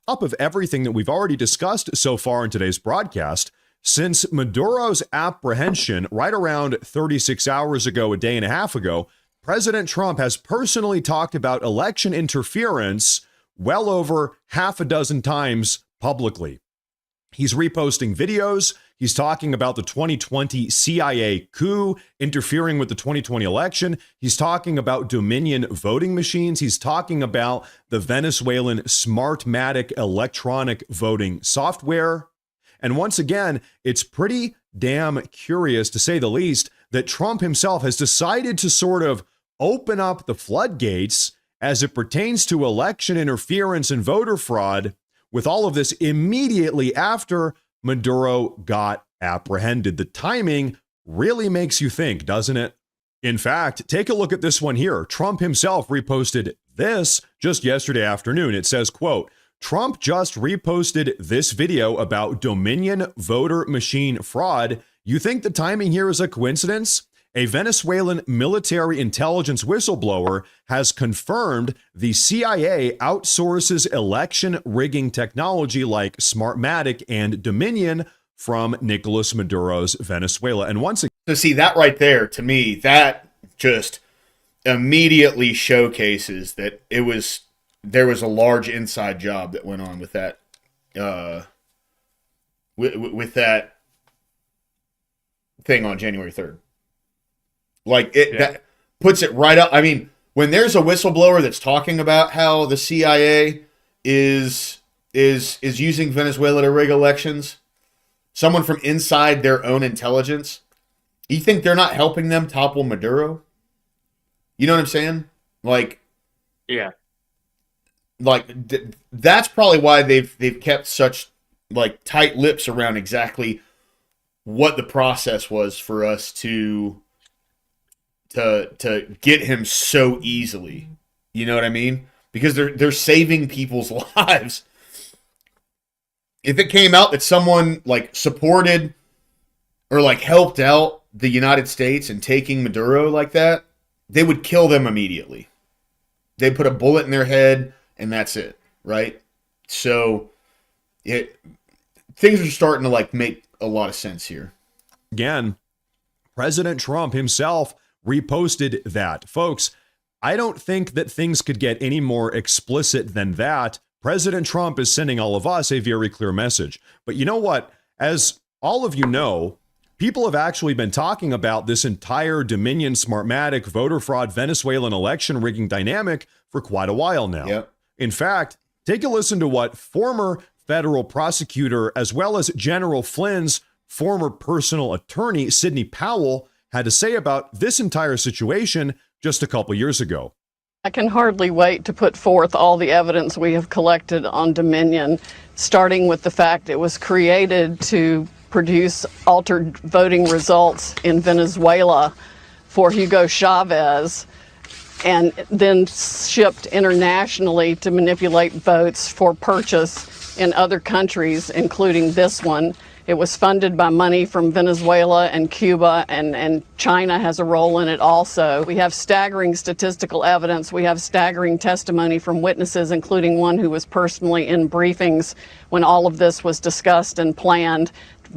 Top of everything that we've already discussed so far in today's broadcast, since Maduro's apprehension right around 36 hours ago, a day and a half ago, President Trump has personally talked about election interference well over half a dozen times publicly. He's reposting videos. He's talking about the 2020 CIA coup interfering with the 2020 election. He's talking about Dominion voting machines. He's talking about the Venezuelan Smartmatic electronic voting software. And once again, it's pretty damn curious, to say the least, that Trump himself has decided to sort of open up the floodgates as it pertains to election interference and voter fraud with all of this immediately after Maduro got apprehended. The timing really makes you think, doesn't it? In fact, take a look at this one here. Trump himself reposted this just yesterday afternoon. It says, quote, Trump just reposted this video about Dominion voter machine fraud. You think the timing here is a coincidence? A Venezuelan military intelligence whistleblower has confirmed the CIA outsources election rigging technology like Smartmatic and Dominion from Nicolas Maduro's Venezuela. And once again, so see that right there, to me, that just immediately showcases that there was a large inside job that went on with that, with that thing on January 3rd. Like that puts it right up. I mean, when there's a whistleblower that's talking about how the CIA is using Venezuela to rig elections, someone from inside their own intelligence, you think they're not helping them topple Maduro? You know what I'm saying? Like, yeah. Like that's probably why they've kept such like tight lips around exactly what the process was for us to get him so easily. You know what I mean? Because they're saving people's lives. If it came out that someone like supported or like helped out the United States in taking Maduro like that, they would kill them immediately. They'd put a bullet in their head and that's it, right? So things are starting to like make a lot of sense here. Again, President Trump himself reposted that. Folks, I don't think that things could get any more explicit than that. President Trump is sending all of us a very clear message. But you know what? As all of you know, people have actually been talking about this entire Dominion Smartmatic voter fraud Venezuelan election rigging dynamic for quite a while now. Yep. In fact, take a listen to what former federal prosecutor as well as General Flynn's former personal attorney, Sidney Powell, had to say about this entire situation just a couple years ago. I can hardly wait to put forth all the evidence we have collected on Dominion, starting with the fact it was created to produce altered voting results in Venezuela for Hugo Chavez, and then shipped internationally to manipulate votes for purchase in other countries, including this one. It was funded by money from Venezuela and Cuba, and China has a role in it also. We have staggering statistical evidence. We have staggering testimony from witnesses, including one who was personally in briefings when all of this was discussed and planned,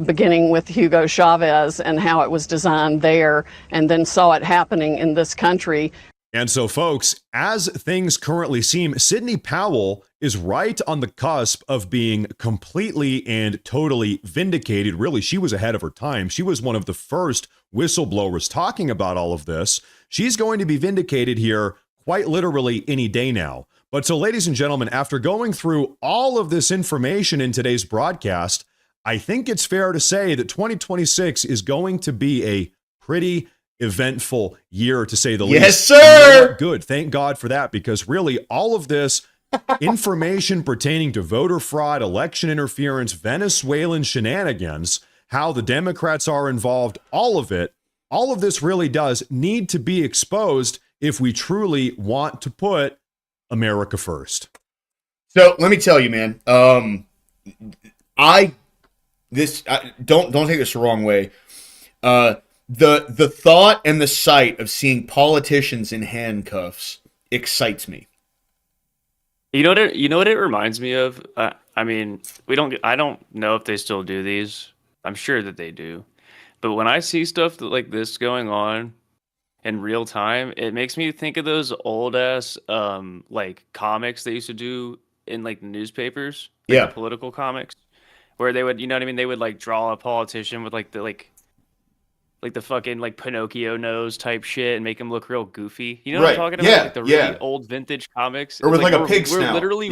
beginning with Hugo Chavez and how it was designed there, and then saw it happening in this country. And so, folks, as things currently seem, Sidney Powell is right on the cusp of being completely and totally vindicated. Really, she was ahead of her time. She was one of the first whistleblowers talking about all of this. She's going to be vindicated here quite literally any day now. But so, ladies and gentlemen, after going through all of this information in today's broadcast, I think it's fair to say that 2026 is going to be a pretty eventful year, to say the least. Yes, sir. Good. Thank God for that, because really all of this information pertaining to voter fraud, election interference, Venezuelan shenanigans, how the Democrats are involved, all of this really does need to be exposed if we truly want to put America first. So let me tell you, man, don't take this the wrong way. The thought and the sight of seeing politicians in handcuffs excites me. You know what it reminds me of? I mean, I don't know if they still do these. I'm sure that they do. But when I see stuff like this going on in real time, it makes me think of those old ass like comics they used to do in like newspapers, like Yeah. the political comics, where they would, you know what I mean? They would like draw a politician with like the fucking like Pinocchio nose type shit and make him look real goofy. You know what I'm Right. talking about? Yeah, Like the yeah. really old vintage comics. Or It's with like a we're- pig We're snout. literally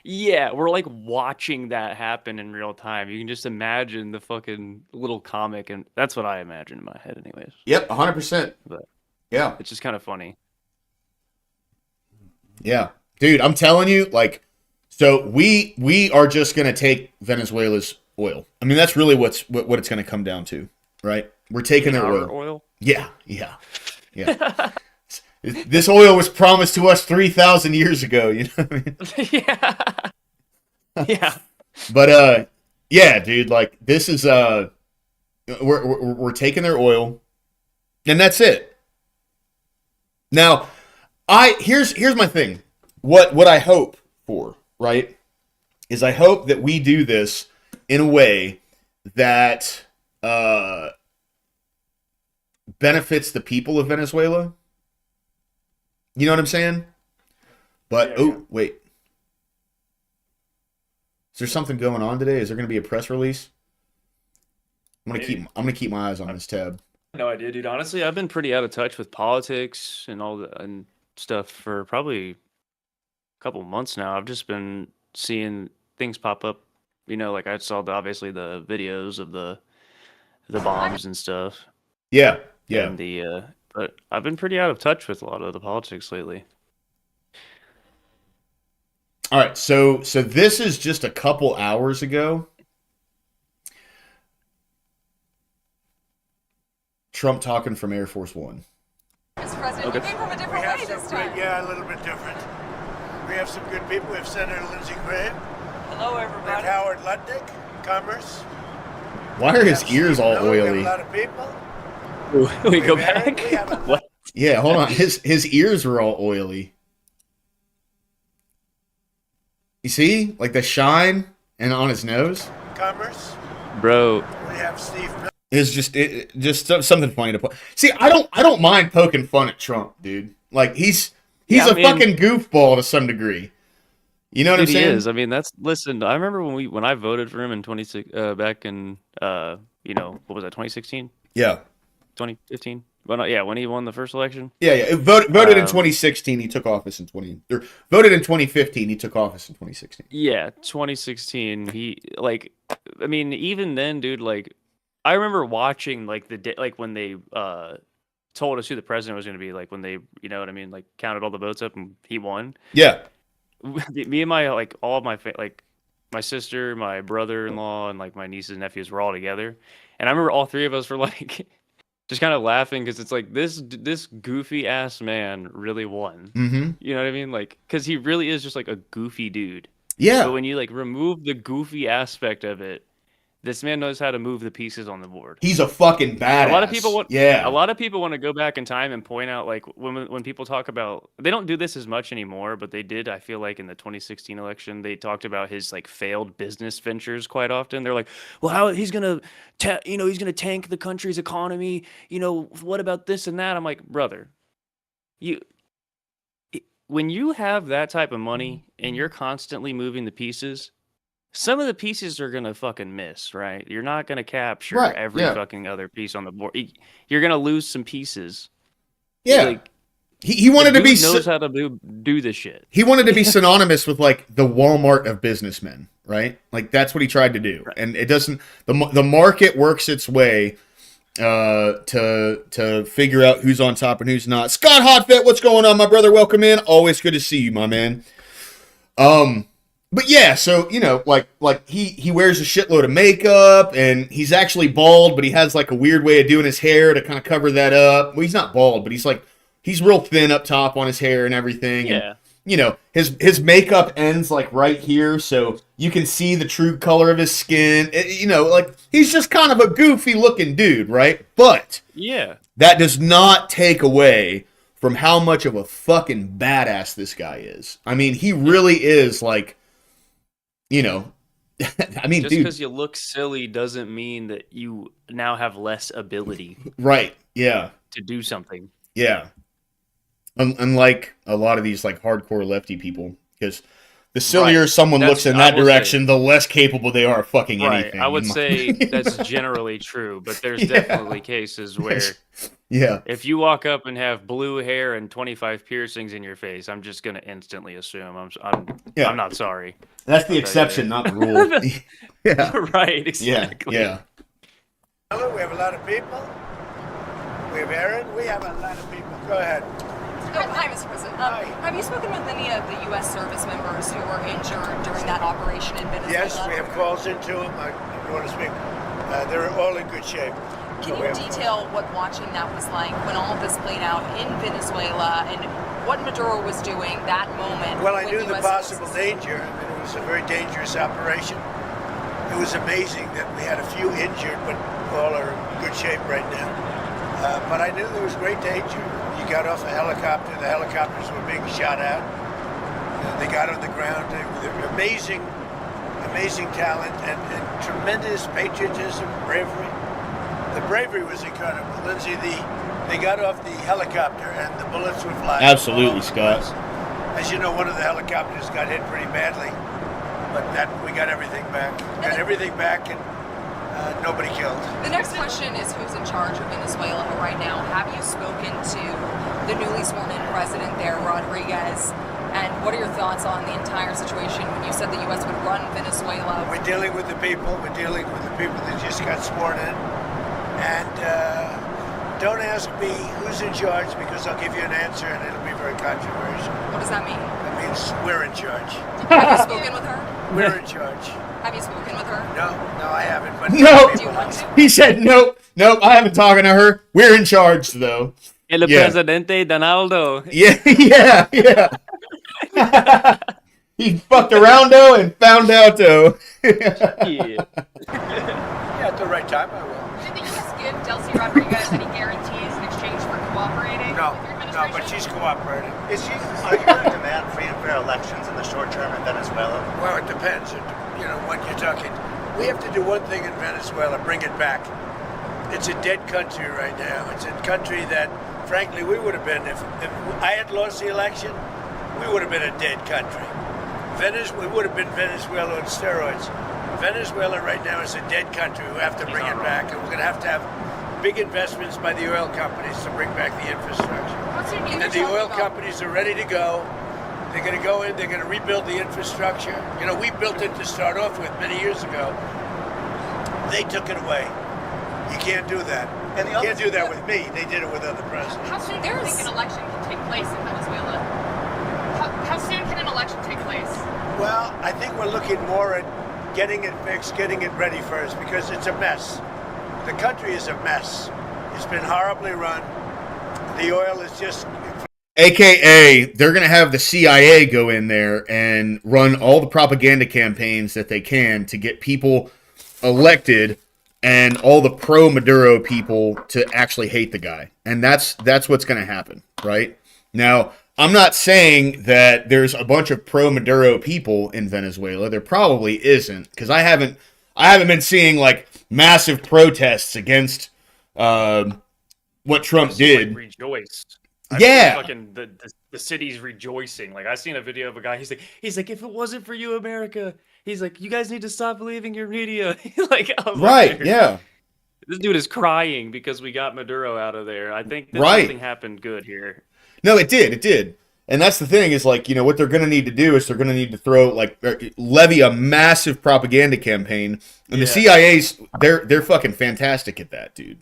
Yeah. we're like watching that happen in real time. You can just imagine the fucking little comic, and that's what I imagine in my head anyways. Yep, 100%. But Yeah. it's just kind of funny. Yeah. Dude, I'm telling you, like, so we are just going to take Venezuela's oil. I mean, that's really what it's going to come down to, right? We're taking their Our oil. oil? Yeah. This oil was promised to us 3,000 years ago, you know what I mean? Yeah. But yeah, dude, like this is we're taking their oil, and that's it. Now, here's my thing. What I hope for, right, is I hope that we do this in a way that benefits the people of Venezuela. You know what I'm saying? But wait. Is there something going on today? Is there going to be a press release? I'm gonna keep my eyes on this tab. No idea, dude. Honestly, I've been pretty out of touch with politics and and stuff for probably a couple months now. I've just been seeing things pop up. You know, like I saw obviously the videos of the bombs and stuff. Yeah. And but I've been pretty out of touch with a lot of the politics lately. All right, so this is just a couple hours ago. Trump talking from Air Force One. Mr. President, Okay. you came from a different way this time. Yeah, a little bit different. We have some good people. We have Senator Lindsey Graham. Hello, We everybody. have Howard Lutnick, Commerce. Why are his ears all We have a oily? lot of people. We go have Aaron, back. we have a What? Yeah, hold on. His ears were all oily. You see, like the shine and on his nose. Commerce. Bro, We have Steve. It's just something funny to put. See, I don't mind poking fun at Trump, dude. Like he's Yeah, I mean- fucking goofball to some degree. You know what dude, I'm he saying? is. I mean, listen. I remember when I voted for him in 26 back in what was that, 2016, Yeah. 2015. Well, no, yeah, when he won the first election. Yeah. Voted in 2016. He took office in voted in 2015. He took office in 2016. Yeah, 2016. He I mean, even then, dude. Like, I remember watching like the day, like when they told us who the president was going to be. Like when they, you know what I mean, like counted all the votes up and he won. Yeah. Me and my all of my my sister, my brother-in-law, and like my nieces and nephews were all together, and I remember all three of us were like. Just kind of laughing because it's like this goofy ass man really won. Mm-hmm. You know what I mean? Like, because he really is just like a goofy dude. Yeah. But when you like remove the goofy aspect of it, this man knows how to move the pieces on the board. He's a fucking badass. A lot of people want, Yeah. A lot of people want to go back in time and point out, like, when people talk about, they don't do this as much anymore, but they did. I feel like in the 2016 election, they talked about his like failed business ventures quite often. They're like, well, how he's gonna, he's gonna tank the country's economy. You know, what about this and that? I'm like, brother, when you have that type of money and you're constantly moving the pieces. Some of the pieces are gonna fucking miss, right? You're not gonna capture every fucking other piece on the board. You're gonna lose some pieces. Yeah. Like, he wanted to be knows how to do this shit. He wanted to be synonymous with like the Walmart of businessmen, right? Like that's what he tried to do, and it doesn't. The market works its way to figure out who's on top and who's not. Scott Hotfit, what's going on, my brother? Welcome in. Always good to see you, my man. But yeah, so like he wears a shitload of makeup and he's actually bald, but he has like a weird way of doing his hair to kind of cover that up. Well, he's not bald, but he's real thin up top on his hair and everything. Yeah. And, his makeup ends like right here, so you can see the true color of his skin. Like he's just kind of a goofy looking dude, right? But yeah, that does not take away from how much of a fucking badass this guy is. I mean, he really is like. I mean, just dude. because you look silly doesn't mean that you now have less ability. Right. Yeah. To do something. Yeah. Unlike a lot of these like hardcore lefty people, because the sillier someone looks in that direction, the less capable they are of fucking anything. I would say that's generally true, but there's definitely cases where if you walk up and have blue hair and 25 piercings in your face, I'm just going to instantly assume I'm not sorry. That's the exception, not the rule. Yeah. Right, exactly. Yeah. Hello, we have a lot of people. We have Aaron. We have a lot of people. Go ahead. Hi, Mr. President. Have you spoken with any of the U.S. service members who were injured during that operation in Venezuela? Yes, we have calls into them. I want to speak. They're all in good shape. Can you detail what watching that was like when all of this played out in Venezuela and what Maduro was doing that moment? Well, I knew the possible danger. I mean, it was a very dangerous operation. It was amazing that we had a few injured, but all are in good shape right now. But I knew there was great danger. You got off a helicopter. The helicopters were being shot at. They got on the ground. They were amazing talent and tremendous patriotism, bravery. The bravery was incredible. Lindsay, they got off the helicopter and the bullets were flying. Absolutely, Scott. As you know, one of the helicopters got hit pretty badly, but we got everything back. Got everything back and nobody killed. The next question is who's in charge of Venezuela right now? Have you spoken to the newly sworn in president there, Rodriguez? And what are your thoughts on the entire situation when you said the U.S. would run Venezuela? We're dealing with the people. We're dealing with the people that just got sworn in. And don't ask me who's in charge because I'll give you an answer and it'll be very controversial. What does that mean? That means we're in charge. Have you spoken with her? We're in charge. Have you spoken with her? No, I haven't. But No. Do you want to? He said nope. Nope, I haven't talking to her. We're in charge, though. El Yeah. Presidente Donaldo. Yeah, yeah. He fucked around, though, and found out, though. Yeah. Yeah, at the right time, I will. Did the U.S. give Delcy Rodriguez any guarantees in exchange for cooperating No, with your no, administration? but she's cooperating. Are you going to demand free and fair elections in the short term in Venezuela? Well, it depends. You know, when you're talking, we have to do one thing in Venezuela: bring it back. It's a dead country right now. It's a country that, frankly, we would have been if I had lost the election. We would have been a dead country. We would have been Venezuela on steroids. Venezuela right now is a dead country. We have to bring it back, and we're going to have big investments by the oil companies to bring back the infrastructure. And the oil companies are ready to go. They're going to go in. They're going to rebuild the infrastructure. You know, we built it to start off with many years ago. They took it away. You can't do that. And you can't do that with me. They did it with other presidents. How soon do you think an election can take place in Venezuela? How soon can an election take place? Well, I think we're looking more at getting it fixed, getting it ready first, because it's a mess. The country is a mess. It's been horribly run. The oil is just... AKA, they're going to have the CIA go in there and run all the propaganda campaigns that they can to get people elected and all the pro-Maduro people to actually hate the guy. And that's what's going to happen, right? Now, I'm not saying that there's a bunch of pro-Maduro people in Venezuela. There probably isn't, because I haven't been seeing like massive protests against what Trump did. Like, rejoice. Yeah. Fucking the city's rejoicing. Like, I seen a video of a guy. He's like, if it wasn't for you, America, he's like, you guys need to stop believing your media. Like, right, yeah. This dude is crying because we got Maduro out of there. I think that something happened good here. No, it did. And that's the thing is, like, you know, what they're going to need to do is they're going to need to throw, like, levy a massive propaganda campaign. And the CIA's, they're fucking fantastic at that, dude.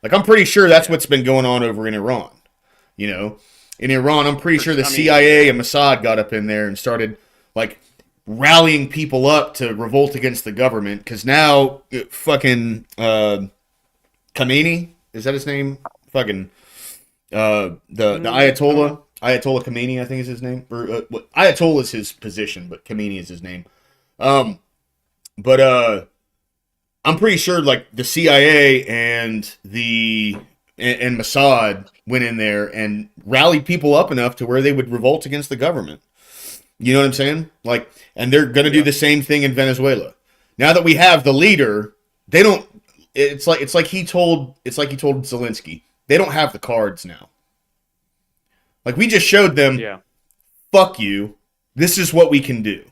Like, I'm pretty sure that's what's been going on over in Iran. You know, in Iran, I'm pretty sure the CIA and Mossad got up in there and started, like, rallying people up to revolt against the government. Because now, fucking Khamenei, is that his name? Fucking the Ayatollah Khamenei, I think is his name. Or Ayatollah is his position, but Khamenei is his name. But I'm pretty sure, like, the CIA and Mossad went in there and rallied people up enough to where they would revolt against the government. You know what I'm saying? Like, and they're going to do the same thing in Venezuela. Now that we have the leader, they don't. It's like he told Zelensky, they don't have the cards now. Like, we just showed them, fuck you. This is what we can do.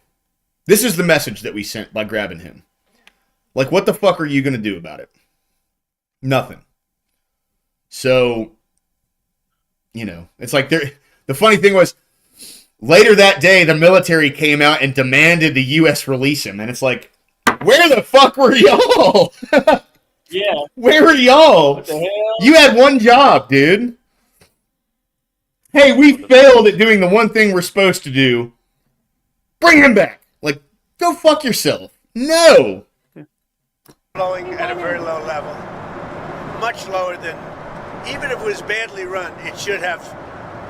This is the message that we sent by grabbing him. Like, what the fuck are you going to do about it? Nothing. So, you know, it's like the funny thing was, later that day, the military came out and demanded the U.S. release him. And it's like, where the fuck were y'all? Yeah. Where were y'all? What the hell? You had one job, dude. Hey, we failed at doing the one thing we're supposed to do. Bring him back. Like, go fuck yourself. No. Flowing at a very low level. Much lower than, even if it was badly run, it should have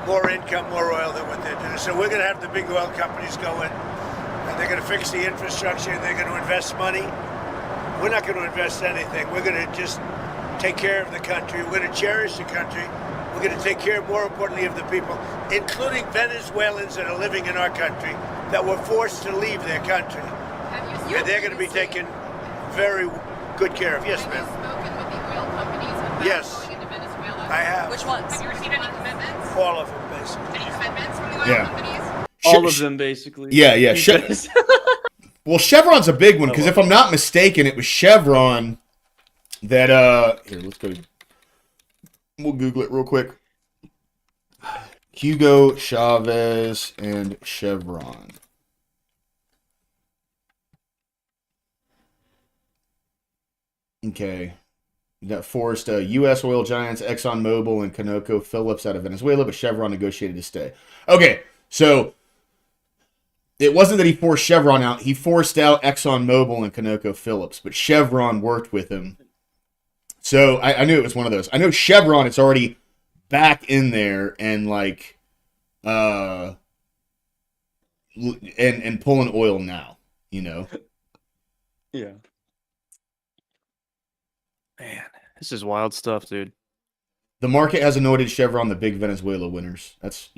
more income, more oil than what they're doing. So we're going to have the big oil companies go in, and they're going to fix the infrastructure, and they're going to invest money. We're not going to invest anything. We're going to just take care of the country. We're going to cherish the country. We're going to take care, more importantly, of the people, including Venezuelans that are living in our country that were forced to leave their country. And they're going to be taken very good care of. Yes, ma'am. Yes, I have. Which ones? Have you received any commitments? All of them, basically. Any commitments from the oil companies? All of them, basically. Yeah. Well, Chevron's a big one, because if I'm not mistaken, it was Chevron that, here, let's go. We'll Google it real quick. Hugo Chavez and Chevron. Okay. That forced U.S. oil giants ExxonMobil and ConocoPhillips out of Venezuela, but Chevron negotiated to stay. Okay, so it wasn't that he forced Chevron out. He forced out ExxonMobil and ConocoPhillips, but Chevron worked with him. So I knew it was one of those. I know Chevron is already back in there and like and pulling oil now, you know. Yeah. Man, this is wild stuff, dude. The market has anointed Chevron the big Venezuela winners. That's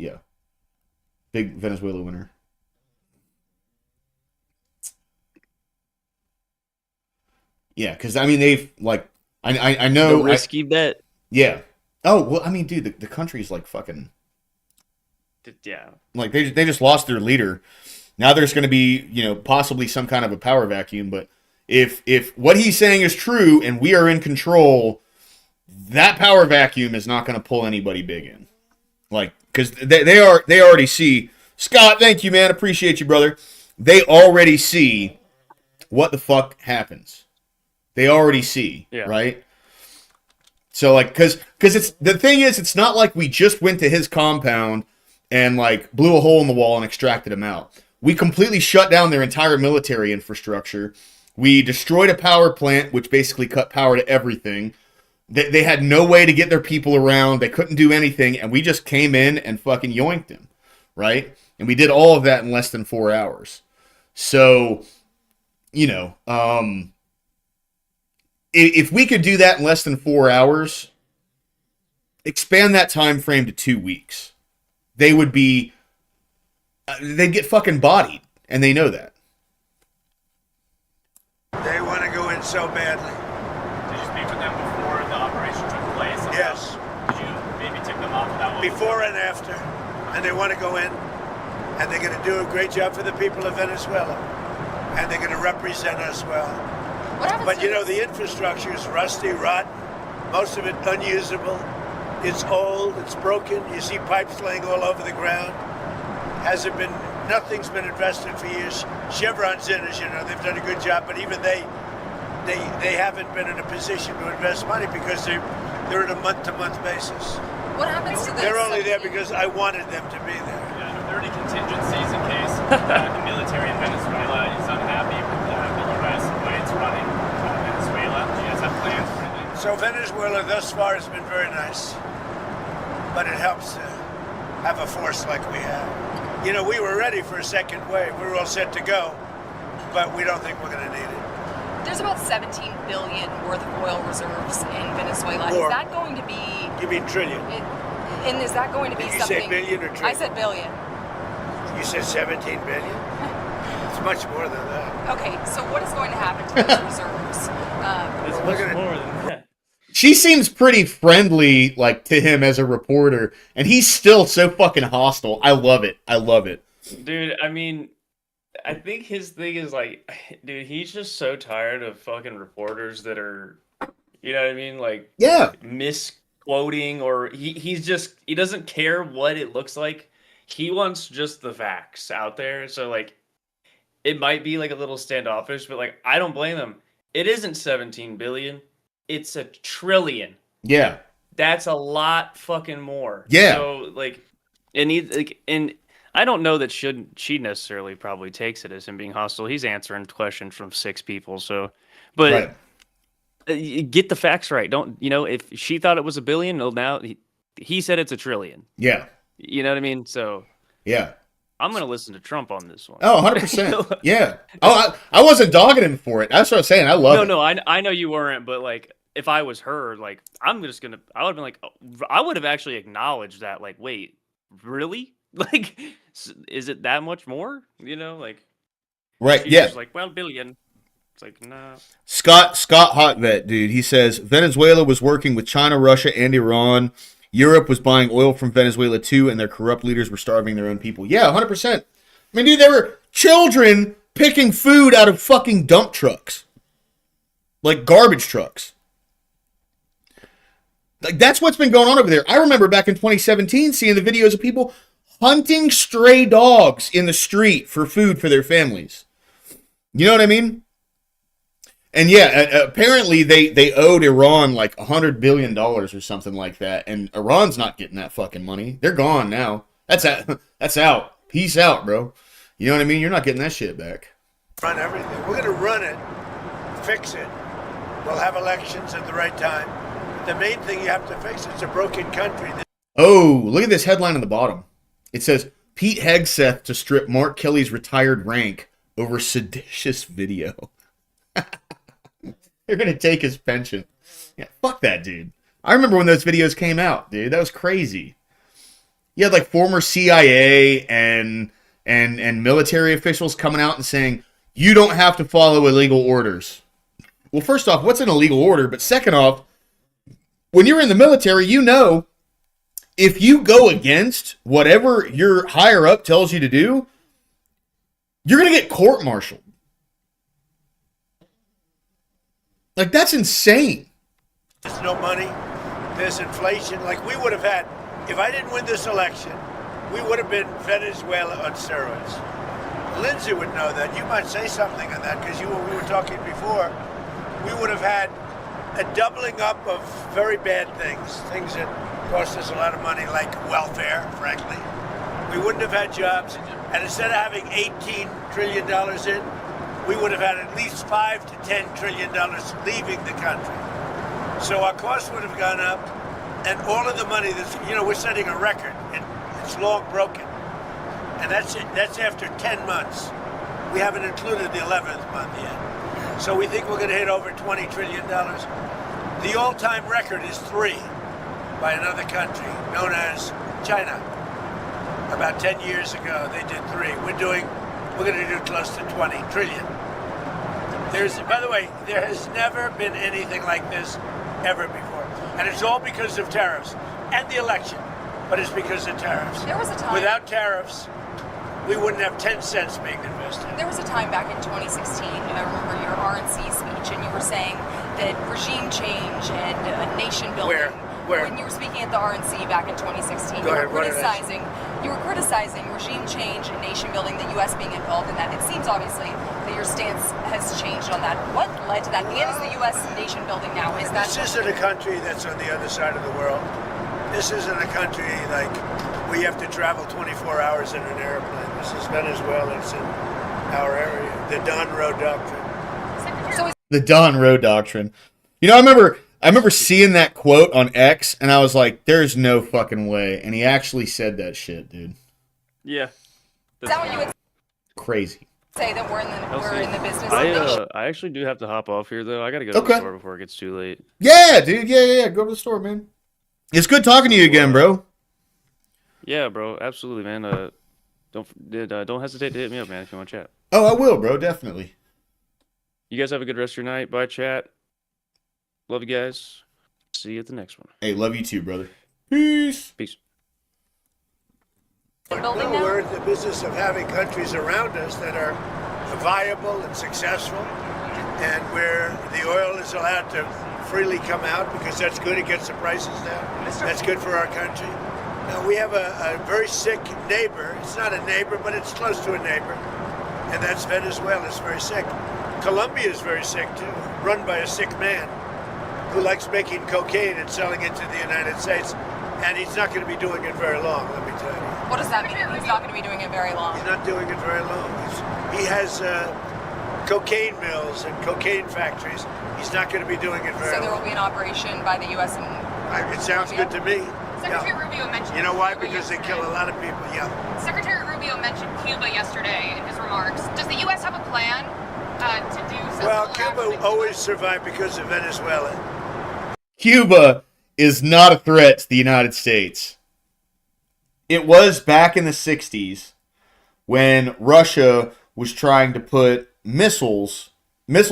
big Venezuela winner. Yeah, because I mean they've like I know The risky bet. Yeah. Oh well, I mean, dude, the country's like fucking. Yeah. Like they just lost their leader. Now there's going to be possibly some kind of a power vacuum. But if what he's saying is true and we are in control, that power vacuum is not going to pull anybody big in. Like because they already see Scott. Thank you, man. Appreciate you, brother. They already see what the fuck happens. They already see, right? So like, because it's the thing is, it's not like we just went to his compound and like blew a hole in the wall and extracted him out. We completely shut down their entire military infrastructure. We destroyed a power plant, which basically cut power to everything. They had no way to get their people around. They couldn't do anything, and we just came in and fucking yoinked them, right? And we did all of that in less than 4 hours. So, if we could do that in less than 4 hours, expand that time frame to 2 weeks, they would be, they'd get fucking bodied, and they know that. They want to go in so badly. Did you speak with them before the operation took place? Yes. Did you maybe tip them off that way? Before and after. And they want to go in, and they're going to do a great job for the people of Venezuela. And they're going to represent us well. But the infrastructure is rusty, rotten, most of it unusable. It's old, it's broken. You see pipes laying all over the ground. Nothing's been invested for years. Chevron's in, as you know, they've done a good job, but even they haven't been in a position to invest money because they're at a month-to-month basis. What happens to this? They're only there because I wanted them to be there. Yeah, are there any contingencies in case the military in Venezuela is unhappy with the U.S. and the way it's running Venezuela? Do you guys have plans for anything? So Venezuela thus far has been very nice, but it helps to have a force like we have. We were ready for a second wave. We were all set to go, but we don't think we're going to need it. There's about 17 billion worth of oil reserves in Venezuela. More. Is that going to be? You mean trillion? And is that going to be Did you something? say billion or trillion? I said billion. You said 17 billion? It's much more than that. Okay, so what is going to happen to those reserves? It's much more than that. She seems pretty friendly, like, to him as a reporter, and he's still so fucking hostile. I love it. I love it. Dude, I mean, I think his thing is like, dude, he's just so tired of fucking reporters that are, you know what I mean? Like, misquoting, or he doesn't care what it looks like. He wants just the facts out there. So, like, it might be like a little standoffish, but like, I don't blame him. It isn't 17 billion. It's a trillion. Yeah. That's a lot fucking more. Yeah. So like, and I don't know that she necessarily probably takes it as him being hostile. He's answering questions from 6 people. So, but get the facts right. Don't, if she thought it was $1 billion, well, now he said it's $1 trillion. Yeah. You know what I mean? So yeah. I'm going to listen to Trump on this one. Oh, 100%. Yeah. Oh, I wasn't dogging him for it. That's what I'm saying. I love it. No, I know you weren't, but like, if I was her, like, I would have been like, I would have actually acknowledged that, like, wait, really? Like, is it that much more? Like, right? She's Yeah. just like, well, billion. It's like, nah. Scott Hotvet, dude. He says Venezuela was working with China, Russia, and Iran. Europe was buying oil from Venezuela too, and their corrupt leaders were starving their own people. Yeah, 100%. I mean, dude, there were children picking food out of fucking dump trucks, like garbage trucks. Like, that's what's been going on over there. I remember back in 2017 seeing the videos of people hunting stray dogs in the street for food for their families. You know what I mean? And yeah, apparently they owed Iran like $100 billion or something like that. And Iran's not getting that fucking money. They're gone now. That's out. Peace out, bro. You know what I mean? You're not getting that shit back. Run everything. We're going to run it, fix it. We'll have elections at the right time. the main thing you have to fix, it's a broken country. Oh, look at this headline on the bottom. It says, Pete Hegseth to strip Mark Kelly's retired rank over seditious video. They're going to take his pension. Yeah, fuck that dude. I remember when those videos came out, dude. That was crazy. You had like former CIA and military officials coming out and saying, you don't have to follow illegal orders. Well, first off, what's an illegal order? But second off, when you're in the military, you know, if you go against whatever your higher up tells you to do, you're going to get court-martialed. Like, that's insane. There's no money. There's inflation. Like we would have had, if I didn't win this election, we would have been Venezuela on steroids. Lindsay would know that. You might say something on that because we were talking before. We would have had a doubling up of very bad things that cost us a lot of money, like welfare, frankly. We wouldn't have had jobs. And instead of having $18 trillion in, we would have had at least $5 to $10 trillion leaving the country. So our costs would have gone up, and all of the money that's, we're setting a record. It's long broken. And that's it. That's after 10 months. We haven't included the 11th month yet. So we think we're going to hit over $20 trillion. The all-time record is 3 by another country known as China. About 10 years ago, they did 3. We're going to do close to 20 trillion. By the way, there has never been anything like this ever before. And it's all because of tariffs and the election, but it's because of tariffs. There was a time. Without tariffs, we wouldn't have 10 cents being invested. There was a time back in 2016, I remember your RNC speech, and you were saying that regime change and nation building. Where? When you were speaking at the RNC back in 2016, Go you ahead, were criticizing regime change and nation building, the U.S. being involved in that. It seems obviously that your stance has changed on that. What led to that? And is the U.S. nation building now? Is that? This isn't a country that's on the other side of the world. This isn't a country like we have to travel 24 hours in an airplane. This is Venezuela. It's in our area. The Don Road Doctrine. The Don Road Doctrine. I remember seeing that quote on X, and I was like, there's no fucking way. And he actually said that shit, dude. Yeah. Is that what you would Crazy. say, that we're in the business of nation? I actually do have to hop off here, though. I got to go to the store before it gets too late. Yeah, dude. Yeah. Go to the store, man. It's good talking to you again, bro. Yeah, bro. Absolutely, man. Don't hesitate to hit me up, man, if you want to chat. Oh, I will, bro. Definitely. You guys have a good rest of your night. Bye, chat. Love you guys. See you at the next one. Hey, love you too, brother. Peace. Peace. We're in the business of having countries around us that are viable and successful, and where the oil is allowed to freely come out because that's good. It gets the prices down. That's good for our country. Now, we have a very sick neighbor. It's not a neighbor, but it's close to a neighbor, and that's Venezuela. It's very sick. Colombia is very sick, too, run by a sick man who likes making cocaine and selling it to the United States. And he's not going to be doing it very long, let me tell you. What does that mean? He's not going to be doing it very long. He's not doing it very long. He has cocaine mills and cocaine factories. He's not going to be doing it very long. So there will be an operation by the U.S. and it sounds good to me. Secretary Rubio mentioned. You know why? Because they kill a lot of people. Yeah. Secretary Rubio mentioned Cuba yesterday in his remarks. Does the U.S. have a plan to do something? Well, Cuba always survived because of Venezuela. Cuba is not a threat to the United States. It was back in the 60s when Russia was trying to put missile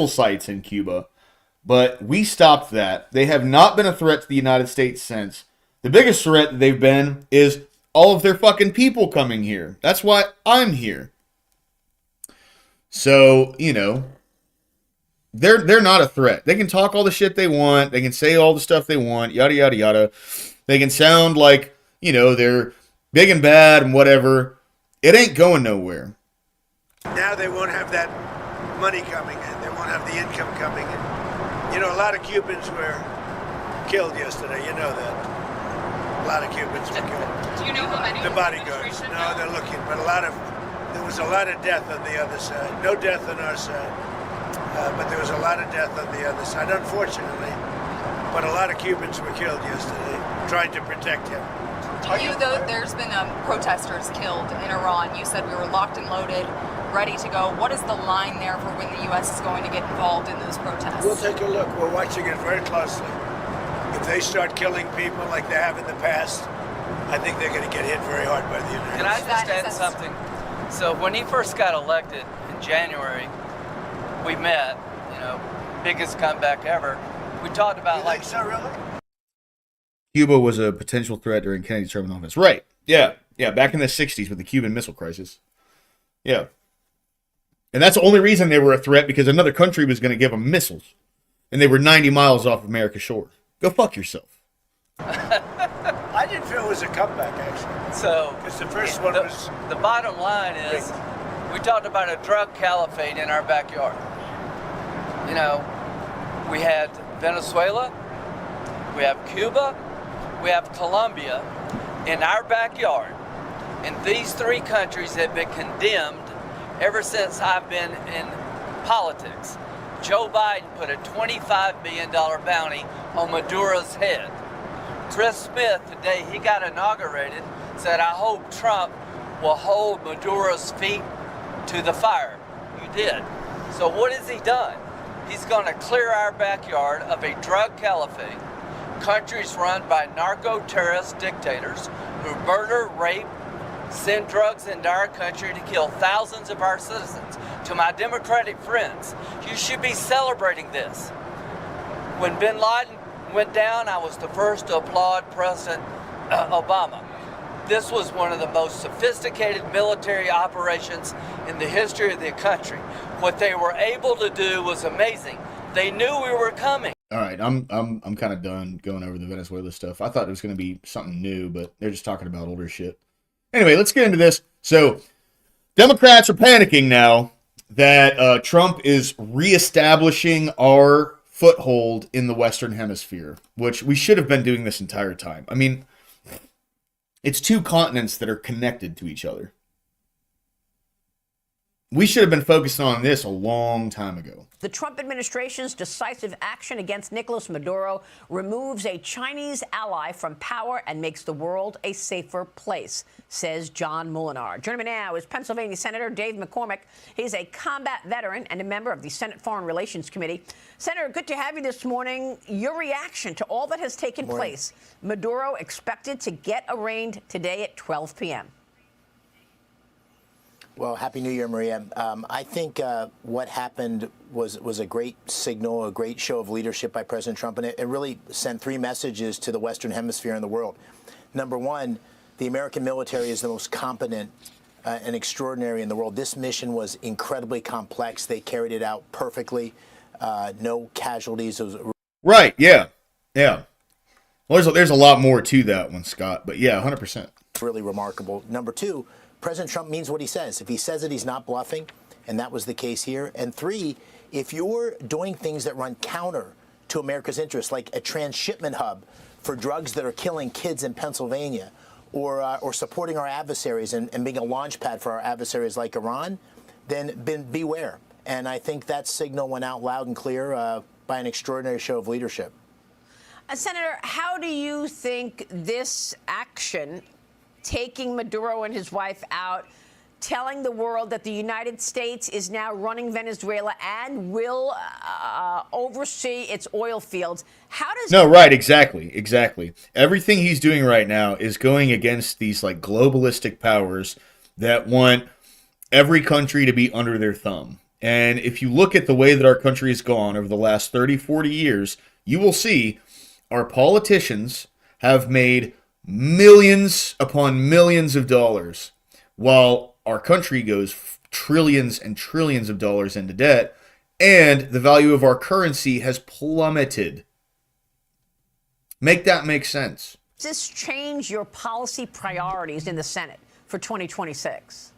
sites in Cuba, but we stopped that. They have not been a threat to the United States since. The biggest threat that they've been is all of their fucking people coming here. That's why I'm here. So, they're not a threat. They can talk all the shit they want. They can say all the stuff they want, yada, yada, yada. They can sound like, they're big and bad and whatever. It ain't going nowhere. Now they won't have that money coming in. They won't have the income coming in. A lot of Cubans were killed yesterday. You know that. A lot of Cubans were killed. Do you know how many? The bodyguards. No, they're looking. But there was a lot of death on the other side. No death on our side. But there was a lot of death on the other side, unfortunately. but a lot of Cubans were killed yesterday trying to protect him. There's been protesters killed in Iran. You said we were locked and loaded, ready to go. What is the line there for when the U.S. is going to get involved in those protests? We'll take a look. We're watching it very closely. If they start killing people like they have in the past, I think they're going to get hit very hard by the United States. Can I just add something? So when he first got elected in January, we met, biggest comeback ever. We talked about You think so, really? Cuba was a potential threat during Kennedy's term in office. Right. Yeah. Yeah. Back in the 60s with the Cuban Missile Crisis. Yeah. And that's the only reason they were a threat, because another country was going to give them missiles. And they were 90 miles off America's shore. Go fuck yourself. I didn't feel it was a comeback, actually. So, because the first one was... The bottom line is, we talked about a drug caliphate in our backyard. We had Venezuela, we have Cuba, we have Colombia in our backyard. And these three countries have been condemned ever since I've been in politics. Joe Biden put a $25 billion bounty on Maduro's head. Chris Smith, today he got inaugurated, said, I hope Trump will hold Maduro's feet to the fire. You did. So what has he done? He's going to clear our backyard of a drug caliphate, countries run by narco-terrorist dictators who murder, rape, send drugs into our country to kill thousands of our citizens. To my Democratic friends, you should be celebrating this. When bin Laden went down, I was the first to applaud President Obama. This was one of the most sophisticated military operations in the history of the country. What they were able to do was amazing. They knew we were coming. All right, I'm kind of done going over the Venezuela stuff. I thought it was going to be something new, but they're just talking about older shit. Anyway, let's get into this. So, Democrats are panicking now that Trump is reestablishing our foothold in the Western Hemisphere, which we should have been doing this entire time. I mean, it's two continents that are connected to each other. We should have been focusing on this a long time ago. The Trump administration's decisive action against Nicolas Maduro removes a Chinese ally from power and makes the world a safer place, says John Molinar. Joining me now is Pennsylvania Senator Dave McCormick. He's a combat veteran and a member of the Senate Foreign Relations Committee. Senator, good to have you this morning. Your reaction to all that has taken place. Maduro expected to get arraigned today at 12 p.m. Well, Happy New Year, Maria. I think what happened was a great signal, a great show of leadership by President Trump, and it really sent three messages to the Western Hemisphere and the world. Number one, the American military is the most competent and extraordinary in the world. This mission was incredibly complex. They carried it out perfectly. No casualties. It was right, yeah. Well, there's a lot more to that one, Scott, but yeah, 100%. Really remarkable. Number two, President Trump means what he says. If he says it, he's not bluffing, and that was the case here. And three, if you're doing things that run counter to America's interests, like a transshipment hub for drugs that are killing kids in Pennsylvania, or supporting our adversaries and being a launch pad for our adversaries like Iran, then beware. And I think that signal went out loud and clear by an extraordinary show of leadership. Senator, how do you think this action, taking Maduro and his wife out, telling the world that the United States is now running Venezuela and will oversee its oil fields, how does... No, right, exactly. Everything he's doing right now is going against these like globalistic powers that want every country to be under their thumb. And if you look at the way that our country has gone over the last 30, 40 years, you will see our politicians have made millions upon millions of dollars, while our country goes trillions and trillions of dollars into debt, and the value of our currency has plummeted. Make that make sense. Does this change your policy priorities in the Senate for 2026?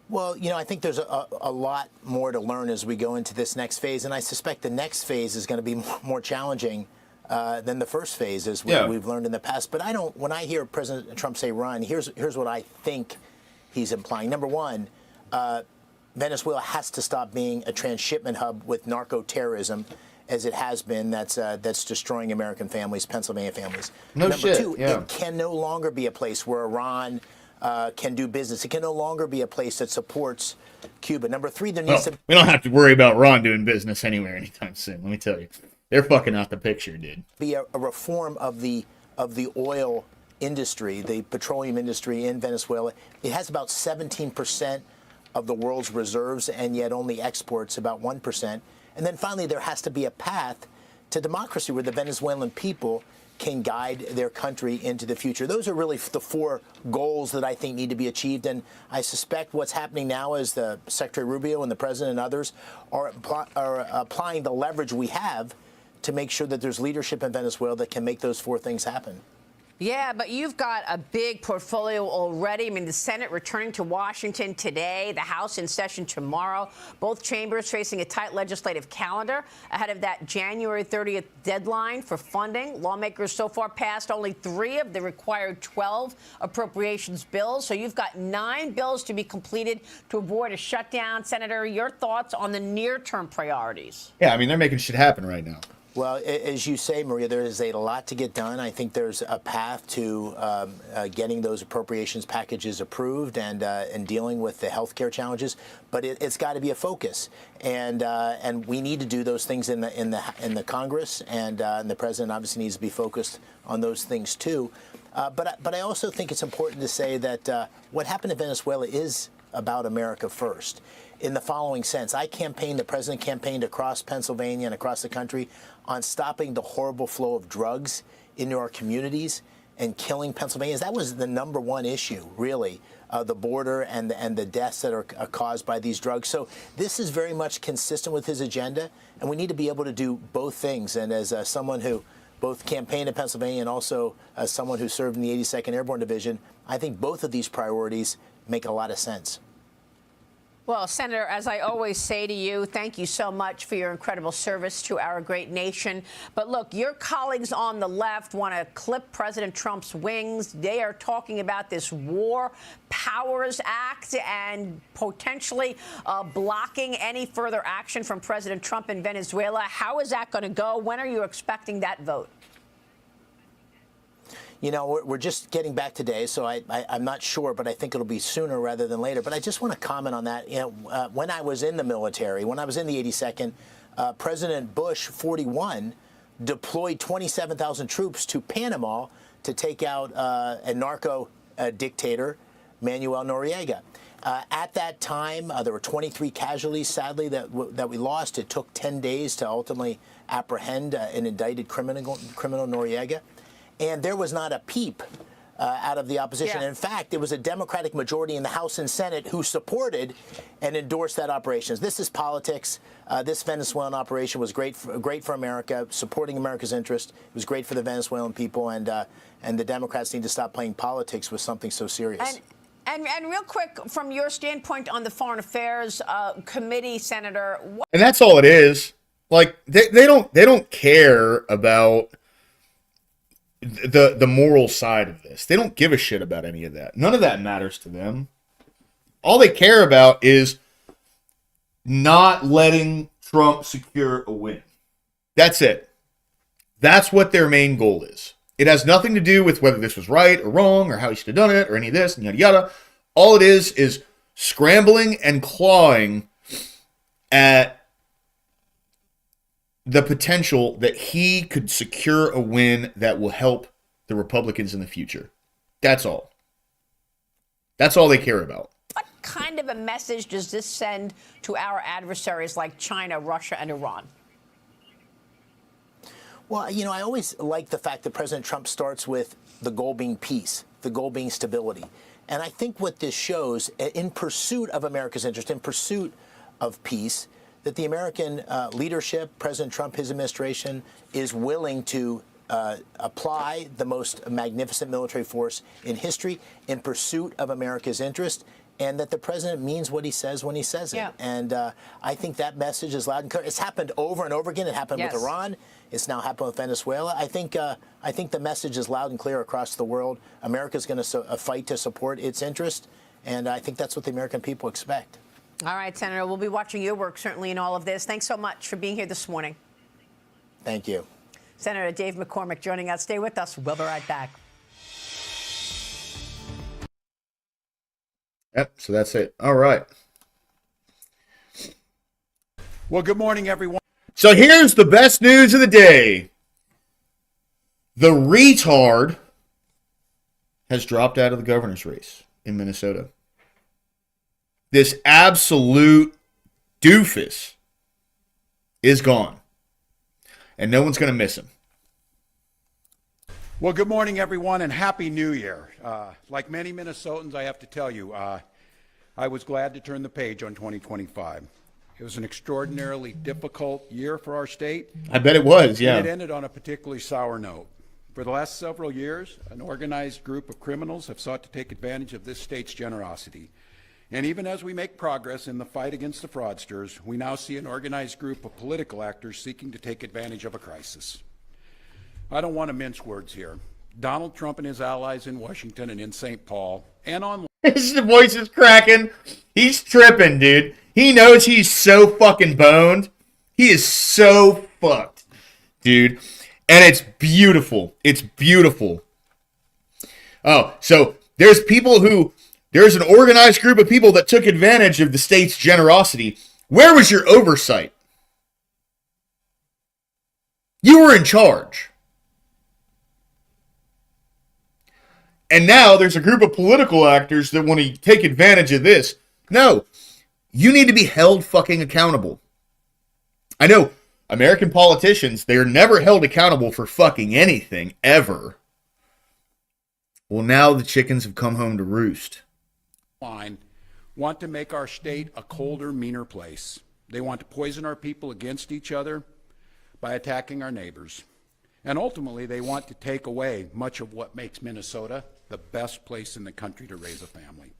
Well, I think there's a lot more to learn as we go into this next phase, and I suspect the next phase is going to be more challenging than the first phase, as we've learned in the past. But when I hear President Trump say run, here's what I think he's implying. Number one, Venezuela has to stop being a transshipment hub with narco-terrorism as it has been, that's destroying American families, Pennsylvania families. No Number shit, two, yeah. it can no longer be a place where Iran can do business. It can no longer be a place that supports Cuba. Number three, there needs Well, to we don't have to worry about Ron doing business anywhere anytime soon. Let me tell you, they're fucking out the picture, dude. be a reform of the oil industry, the petroleum industry in Venezuela. It has about 17% of the world's reserves, and yet only exports about 1%. And then finally, there has to be a path to democracy where the Venezuelan people can guide their country into the future. Those are really the four goals that I think need to be achieved. And I suspect what's happening now is the Secretary Rubio and the President and others are applying the leverage we have to make sure that there's leadership in Venezuela that can make those four things happen. Yeah, but you've got a big portfolio already. I mean, the Senate returning to Washington today, the House in session tomorrow, both chambers facing a tight legislative calendar ahead of that January 30th deadline for funding. Lawmakers so far passed only 3 of the required 12 appropriations bills. So you've got 9 bills to be completed to avoid a shutdown. Senator, your thoughts on the near-term priorities? Yeah, I mean, they're making shit happen right now. Well, as you say, Maria, there is a lot to get done. I think there's a path to getting those appropriations packages approved and dealing with the healthcare challenges. But it's got to be a focus, and we need to do those things in the Congress, and the president obviously needs to be focused on those things too. But I also think it's important to say that what happened in Venezuela is about America first. In the following sense, the president campaigned across Pennsylvania and across the country on stopping the horrible flow of drugs into our communities and killing Pennsylvanians. That was the number one issue, really, the border and the deaths that are caused by these drugs. So this is very much consistent with his agenda, and we need to be able to do both things. And as someone who both campaigned in Pennsylvania and also as someone who served in the 82nd Airborne Division, I think both of these priorities make a lot of sense. Well, Senator, as I always say to you, thank you so much for your incredible service to our great nation. But look, your colleagues on the left want to clip President Trump's wings. They are talking about this War Powers Act and potentially blocking any further action from President Trump in Venezuela. How is that going to go? When are you expecting that vote? You know, we're just getting back today, so I'm not sure, but I think it'll be sooner rather than later. But I just want to comment on that. You know, when I was in the military, when I was in the 82nd, President Bush, 41, deployed 27,000 troops to Panama to take out a narco dictator, Manuel Noriega. At that time, there were 23 casualties, sadly, that we lost. It took 10 days to ultimately apprehend an indicted criminal Noriega. And there was not a peep out of the opposition. Yeah. In fact, there was a Democratic majority in the House and Senate who supported and endorsed that operation. This is politics. This Venezuelan operation was great for America, supporting America's interest. It was great for the Venezuelan people, and the Democrats need to stop playing politics with something so serious. And real quick, from your standpoint on the Foreign Affairs Committee, Senator, and that's all it is. Like they don't care about the moral side of this. They don't give a shit about any of that. None of that matters to them. All they care about is not letting Trump secure a win. That's it. That's what their main goal is. It has nothing to do with whether this was right or wrong or how he should have done it or any of this and yada yada. All it is scrambling and clawing at the potential that he could secure a win that will help the Republicans in the future. That's all. That's all they care about. What kind of a message does this send to our adversaries like China, Russia, and Iran? Well, you know, I always like the fact that President Trump starts with the goal being peace, the goal being stability. And I think what this shows, in pursuit of America's interest, in pursuit of peace, that the American leadership, President Trump, his administration, is willing to apply the most magnificent military force in history in pursuit of America's interest, and that the president means what he says when he says it. Yeah. And I think that message is loud and clear. It's happened over and over again. It happened with Iran. It's now happened with Venezuela. I think the message is loud and clear across the world. America's going to fight to support its interest, and I think that's what the American people expect. All right, Senator, we'll be watching your work, certainly, in all of this. Thanks so much for being here this morning. Thank you. Senator Dave McCormick joining us. Stay with us. We'll be right back. Yep, so that's it. All right. Well, good morning, everyone. So here's the best news of the day. The retard has dropped out of the governor's race in Minnesota. This absolute doofus is gone. And no one's going to miss him. Well, good morning, everyone, and Happy New Year. Like many Minnesotans, I have to tell you, I was glad to turn the page on 2025. It was an extraordinarily difficult year for our state. I bet it was, yeah. And it ended on a particularly sour note. For the last several years, an organized group of criminals have sought to take advantage of this state's generosity. And even as we make progress in the fight against the fraudsters, we now see an organized group of political actors seeking to take advantage of a crisis. I don't want to mince words here. Donald Trump and his allies in Washington and in St. Paul and online. His voice is cracking. He's tripping, dude. He knows he's so fucking boned. He is so fucked, dude. And it's beautiful. It's beautiful. Oh, so there's an organized group of people that took advantage of the state's generosity. Where was your oversight? You were in charge. And now there's a group of political actors that want to take advantage of this. No, you need to be held fucking accountable. I know American politicians, they are never held accountable for fucking anything, ever. Well, now the chickens have come home to roost. Want to make our state a colder, meaner place. They want to poison our people against each other by attacking our neighbors. And ultimately, they want to take away much of what makes Minnesota the best place in the country to raise a family.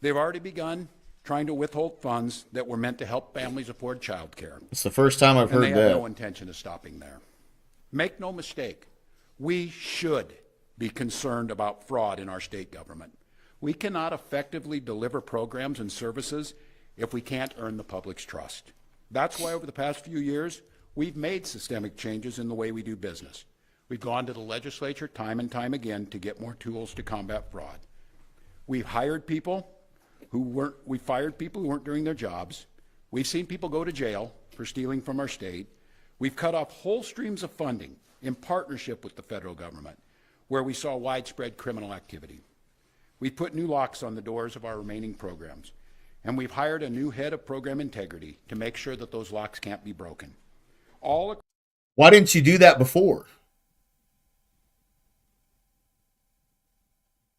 They've already begun trying to withhold funds that were meant to help families afford child care. It's the first time I've heard that. And that. they have no intention of stopping there. Make no mistake, we should be concerned about fraud in our state government. We cannot effectively deliver programs and services if we can't earn the public's trust. That's why over the past few years, we've made systemic changes in the way we do business. We've gone to the legislature time and time again to get more tools to combat fraud. We've hired people we fired people who weren't doing their jobs. We've seen people go to jail for stealing from our state. We've cut off whole streams of funding in partnership with the federal government where we saw widespread criminal activity. We've put new locks on the doors of our remaining programs, and we've hired a new head of program integrity to make sure that those locks can't be broken. Why didn't you do that before?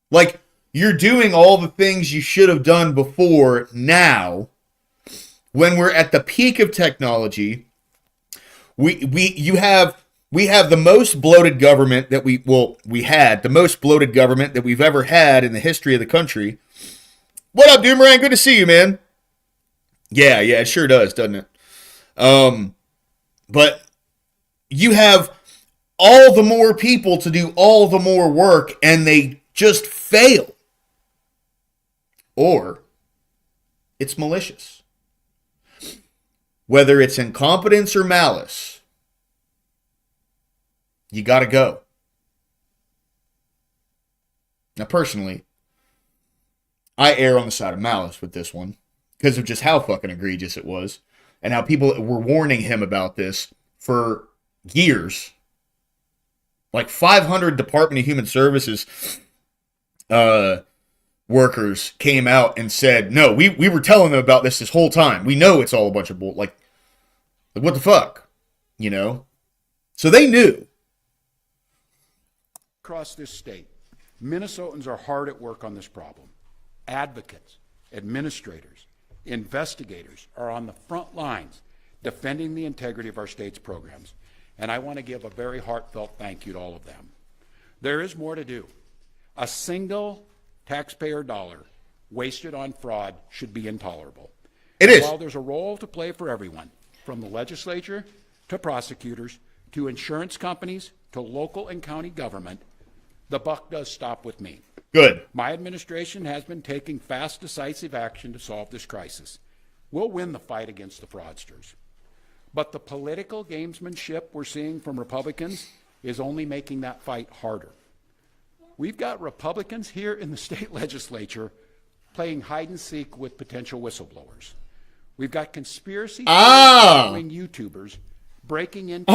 Like, you're doing all the things you should have done before now, when we're at the peak of technology. We have the most bloated government that we had the most bloated government that we've ever had in the history of the country. What up, Doomerang? Good to see you, man. Yeah, it sure does, doesn't it? But you have all the more people to do all the more work, and they just fail. Or it's malicious. Whether it's incompetence or malice, you got to go. Now, personally, I err on the side of malice with this one because of just how fucking egregious it was and how people were warning him about this for years. Like 500 Department of Human Services workers came out and said, no, we were telling them about this whole time. We know it's all a bunch of bull. Like, what the fuck? You know? So they knew. Across this state, Minnesotans are hard at work on this problem. Advocates, administrators, investigators are on the front lines defending the integrity of our state's programs. And I want to give a very heartfelt thank you to all of them. There is more to do. A single taxpayer dollar wasted on fraud should be intolerable. It is. While there's a role to play for everyone, from the legislature to prosecutors to insurance companies to local and county government, the buck does stop with me. Good. My administration has been taking fast, decisive action to solve this crisis. We'll win the fight against the fraudsters. But the political gamesmanship we're seeing from Republicans is only making that fight harder. We've got Republicans here in the state legislature playing hide and seek with potential whistleblowers. We've got conspiracy right-wing YouTubers breaking into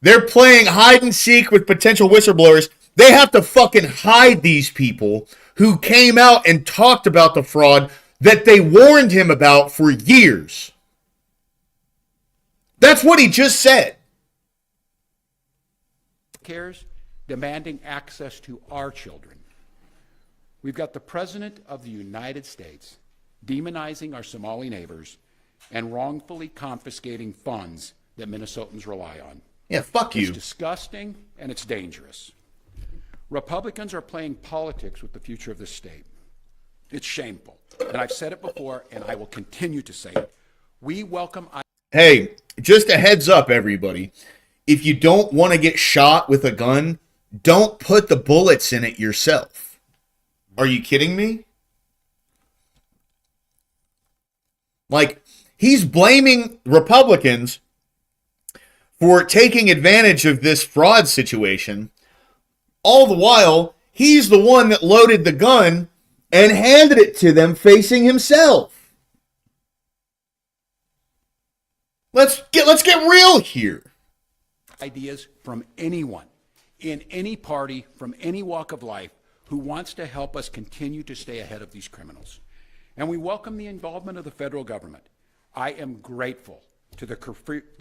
they're playing hide and seek with potential whistleblowers. They have to fucking hide these people who came out and talked about the fraud that they warned him about for years. That's what he just said. Cares demanding access to our children. We've got the President of the United States demonizing our Somali neighbors and wrongfully confiscating funds that Minnesotans rely on. Yeah, fuck you. It's disgusting and it's dangerous. Republicans are playing politics with the future of this state. It's shameful. And I've said it before and I will continue to say it. We welcome... Hey, just a heads up, everybody. If you don't want to get shot with a gun, don't put the bullets in it yourself. Are you kidding me? Like, he's blaming Republicans for taking advantage of this fraud situation. All the while, he's the one that loaded the gun and handed it to them facing himself. Let's get real here. Ideas from anyone in any party from any walk of life who wants to help us continue to stay ahead of these criminals. And we welcome the involvement of the federal government. I am grateful to the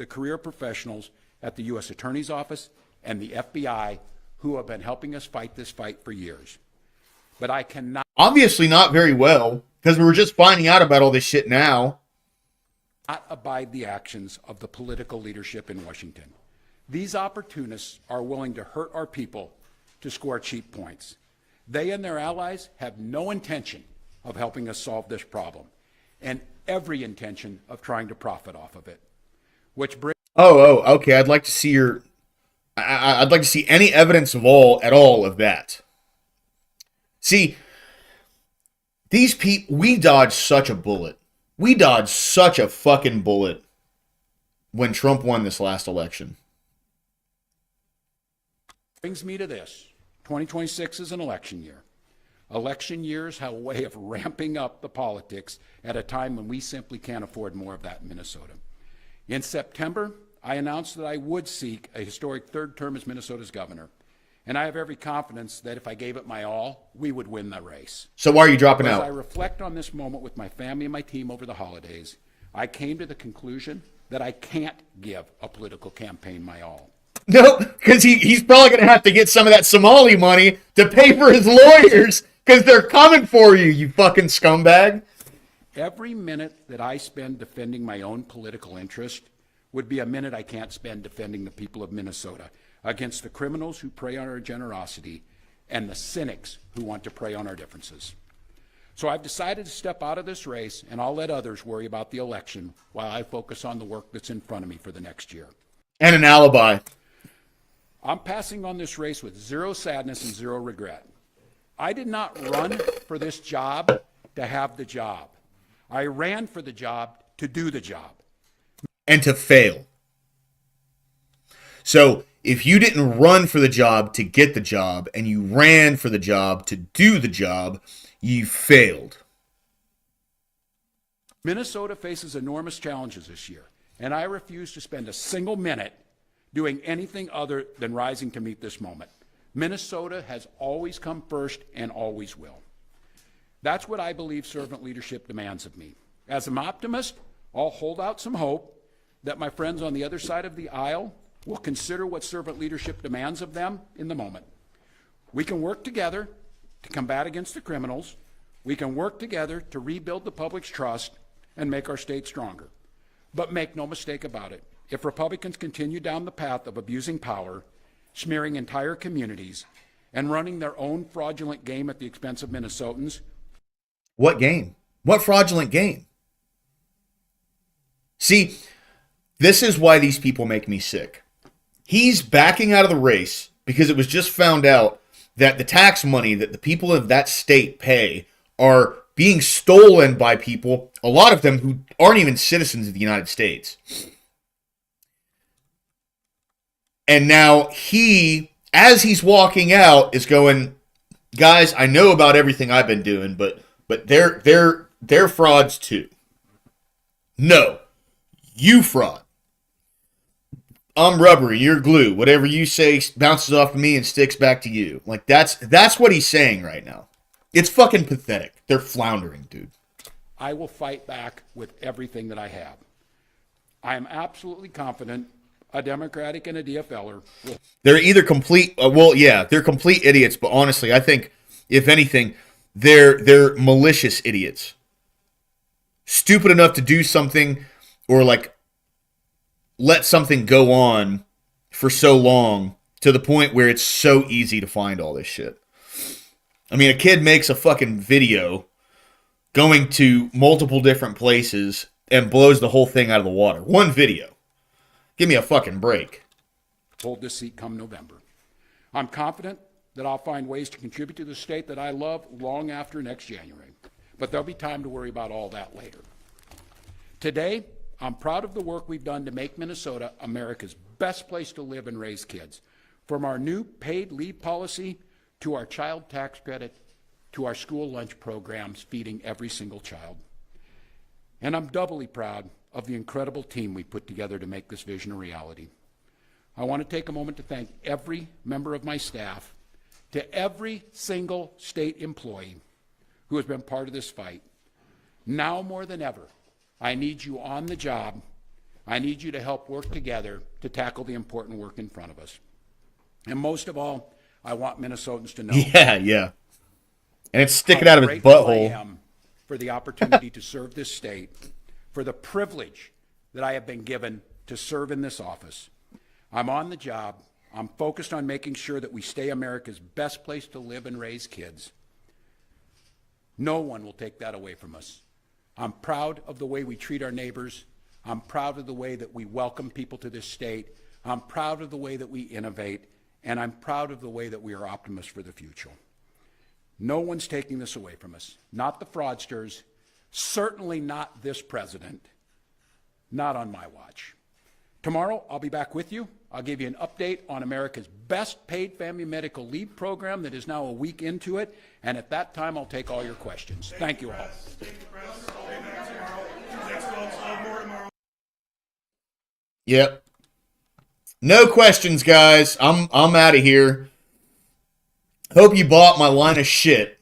career professionals at the U.S. Attorney's Office and the FBI who have been helping us fight this fight for years. But I cannot... Obviously not very well, because we were just finding out about all this shit now. ...not abide the actions of the political leadership in Washington. These opportunists are willing to hurt our people to score cheap points. They and their allies have no intention of helping us solve this problem, and every intention of trying to profit off of it. Which brings... Okay. I'd like to see I'd like to see any evidence at all of that. See, these people, we dodged such a bullet. We dodged such a fucking bullet when Trump won this last election. Brings me to this. 2026 is an election year. Election years have a way of ramping up the politics at a time when we simply can't afford more of that in Minnesota. In September, I announced that I would seek a historic third term as Minnesota's governor. And I have every confidence that if I gave it my all, we would win the race. So why are you dropping out? As I reflect on this moment with my family and my team over the holidays, I came to the conclusion that I can't give a political campaign my all. Nope, because he's probably going to have to get some of that Somali money to pay for his lawyers, because they're coming for you, you fucking scumbag. Every minute that I spend defending my own political interest would be a minute I can't spend defending the people of Minnesota against the criminals who prey on our generosity and the cynics who want to prey on our differences. So I've decided to step out of this race, and I'll let others worry about the election while I focus on the work that's in front of me for the next year. And an alibi. I'm passing on this race with zero sadness and zero regret. I did not run for this job to have the job. I ran for the job to do the job. And to fail. So, if you didn't run for the job to get the job, and you ran for the job to do the job, you failed. Minnesota faces enormous challenges this year, and I refuse to spend a single minute doing anything other than rising to meet this moment. Minnesota has always come first and always will. That's what I believe servant leadership demands of me. As an optimist, I'll hold out some hope that my friends on the other side of the aisle will consider what servant leadership demands of them in the moment. We can work together to combat against the criminals. We can work together to rebuild the public's trust and make our state stronger. But make no mistake about it. If Republicans continue down the path of abusing power, smearing entire communities, and running their own fraudulent game at the expense of Minnesotans. What game? What fraudulent game? See, this is why these people make me sick. He's backing out of the race because it was just found out that the tax money that the people of that state pay are being stolen by people, a lot of them who aren't even citizens of the United States. And now he, as he's walking out, is going, guys, I know about everything I've been doing, but they're frauds too. No, you fraud. I'm rubbery, you're glue. Whatever you say bounces off of me and sticks back to you. Like that's what he's saying right now. It's fucking pathetic. They're floundering, dude. I will fight back with everything that I have. I am absolutely confident a Democratic and a DFLer will. They're either complete, they're complete idiots, but honestly, I think, if anything, they're malicious idiots. Stupid enough to do something or like let something go on for so long to the point where it's so easy to find all this shit. I mean, a kid makes a fucking video going to multiple different places and blows the whole thing out of the water. One video. Give me a fucking break. Hold this seat come November. I'm confident that I'll find ways to contribute to the state that I love long after next January. But there'll be time to worry about all that later. Today, I'm proud of the work we've done to make Minnesota America's best place to live and raise kids. From our new paid leave policy to our child tax credit to our school lunch programs feeding every single child. And I'm doubly proud of the incredible team we put together to make this vision a reality. I want to take a moment to thank every member of my staff, to every single state employee who has been part of this fight. Now more than ever, I need you on the job. I need you to help work together to tackle the important work in front of us. And most of all, I want Minnesotans to know. Yeah. And it's sticking out of his butthole. I am for the opportunity to serve this state, for the privilege that I have been given to serve in this office. I'm on the job. I'm focused on making sure that we stay America's best place to live and raise kids. No one will take that away from us. I'm proud of the way we treat our neighbors. I'm proud of the way that we welcome people to this state. I'm proud of the way that we innovate. And I'm proud of the way that we are optimists for the future. No one's taking this away from us. Not the fraudsters. Certainly not this president. Not on my watch. Tomorrow, I'll be back with you. I'll give you an update on America's best paid family medical leave program that is now a week into it. And at that time, I'll take all your questions. Thank you all. Yep. No questions, guys. I'm out of here. Hope you bought my line of shit.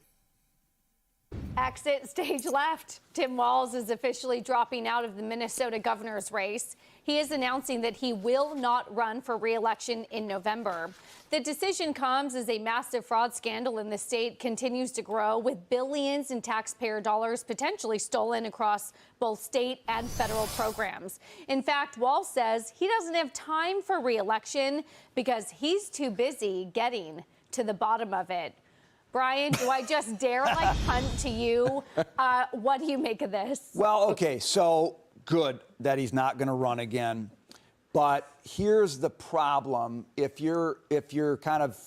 Exit stage left. Tim Walz is officially dropping out of the Minnesota governor's race. He is announcing that he will not run for re-election in November. The decision comes as a massive fraud scandal in the state continues to grow, with billions in taxpayer dollars potentially stolen across both state and federal programs. In fact, Walz says he doesn't have time for re-election because he's too busy getting to the bottom of it. Brian, do I just dare punt to you? What do you make of this? Well, okay, so good that he's not going to run again. But here's the problem: if you're kind of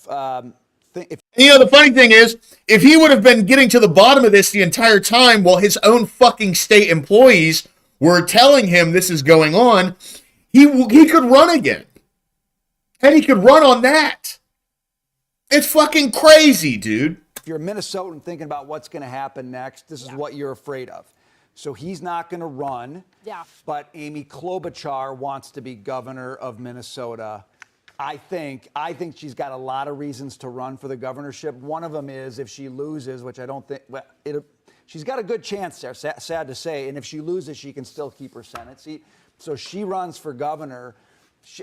the funny thing is, if he would have been getting to the bottom of this the entire time while his own fucking state employees were telling him this is going on, he could run again, and he could run on that. It's fucking crazy, dude. If you're a Minnesotan thinking about what's going to happen next, this is what you're afraid of. So he's not going to run. Yeah. But Amy Klobuchar wants to be governor of Minnesota. I think she's got a lot of reasons to run for the governorship. One of them is if she loses, which I don't think. Well, she's got a good chance there. Sad to say. And if she loses, she can still keep her Senate seat. So she runs for governor.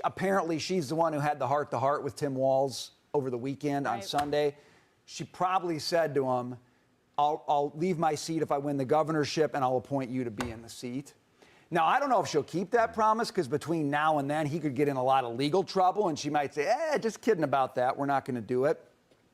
Apparently, she's the one who had the heart-to-heart with Tim Walz over the weekend on Sunday. She probably said to him, I'll leave my seat if I win the governorship, and I'll appoint you to be in the seat. Now, I don't know if she'll keep that promise, because between now and then, he could get in a lot of legal trouble, and she might say, just kidding about that. We're not going to do it.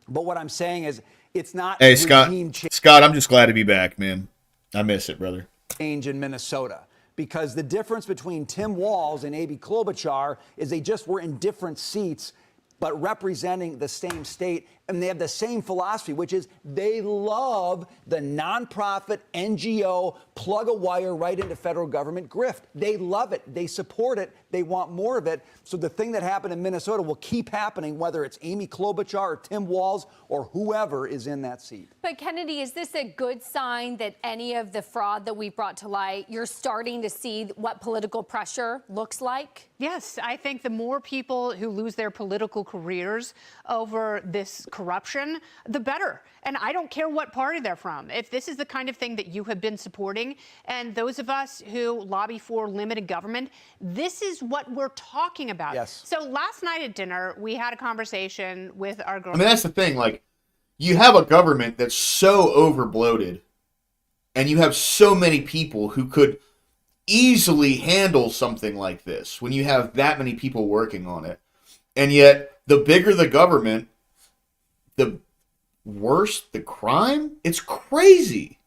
But what I'm saying is, it's not Hey, Scott, I'm just glad to be back, man. I miss it, brother. Change in Minnesota. Because the difference between Tim Walz and Amy Klobuchar is they just were in different seats but representing the same state. And they have the same philosophy, which is they love the nonprofit NGO plug a wire right into federal government grift. They love it. They support it. They want more of it. So the thing that happened in Minnesota will keep happening, whether it's Amy Klobuchar or Tim Walz or whoever is in that seat. But Kennedy, is this a good sign that any of the fraud that we've brought to light, you're starting to see what political pressure looks like? Yes, I think the more people who lose their political careers over this corruption, the better. And I don't care what party they're from. If this is the kind of thing that you have been supporting, and those of us who lobby for limited government, this is what we're talking about. Yes. So last night at dinner, we had a conversation with our girls. I mean, that's the thing. Like, you have a government that's so overbloated, and you have so many people who could easily handle something like this when you have that many people working on it. And yet, the bigger the government, the worse the crime. It's crazy.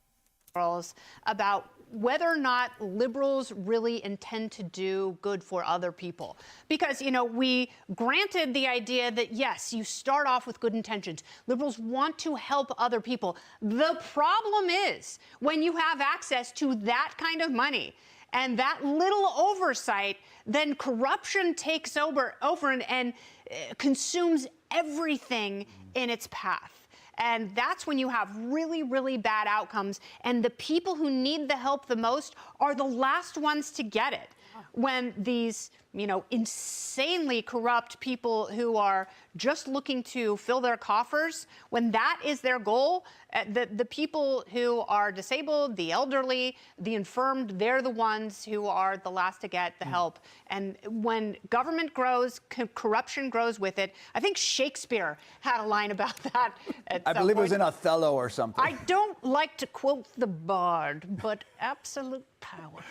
About whether or not liberals really intend to do good for other people. Because, you know, we granted the idea that, yes, you start off with good intentions. Liberals want to help other people. The problem is when you have access to that kind of money and that little oversight, then corruption takes over and consumes everything in its path. And that's when you have really, really bad outcomes. And the people who need the help the most are the last ones to get it. When these, you know, insanely corrupt people who are just looking to fill their coffers, when that is their goal, the people who are disabled, the elderly, the infirmed, they're the ones who are the last to get the help. And when government grows, corruption grows with it. I think Shakespeare had a line about that. I believe it was in Othello or something. I don't like to quote the bard, but absolute power.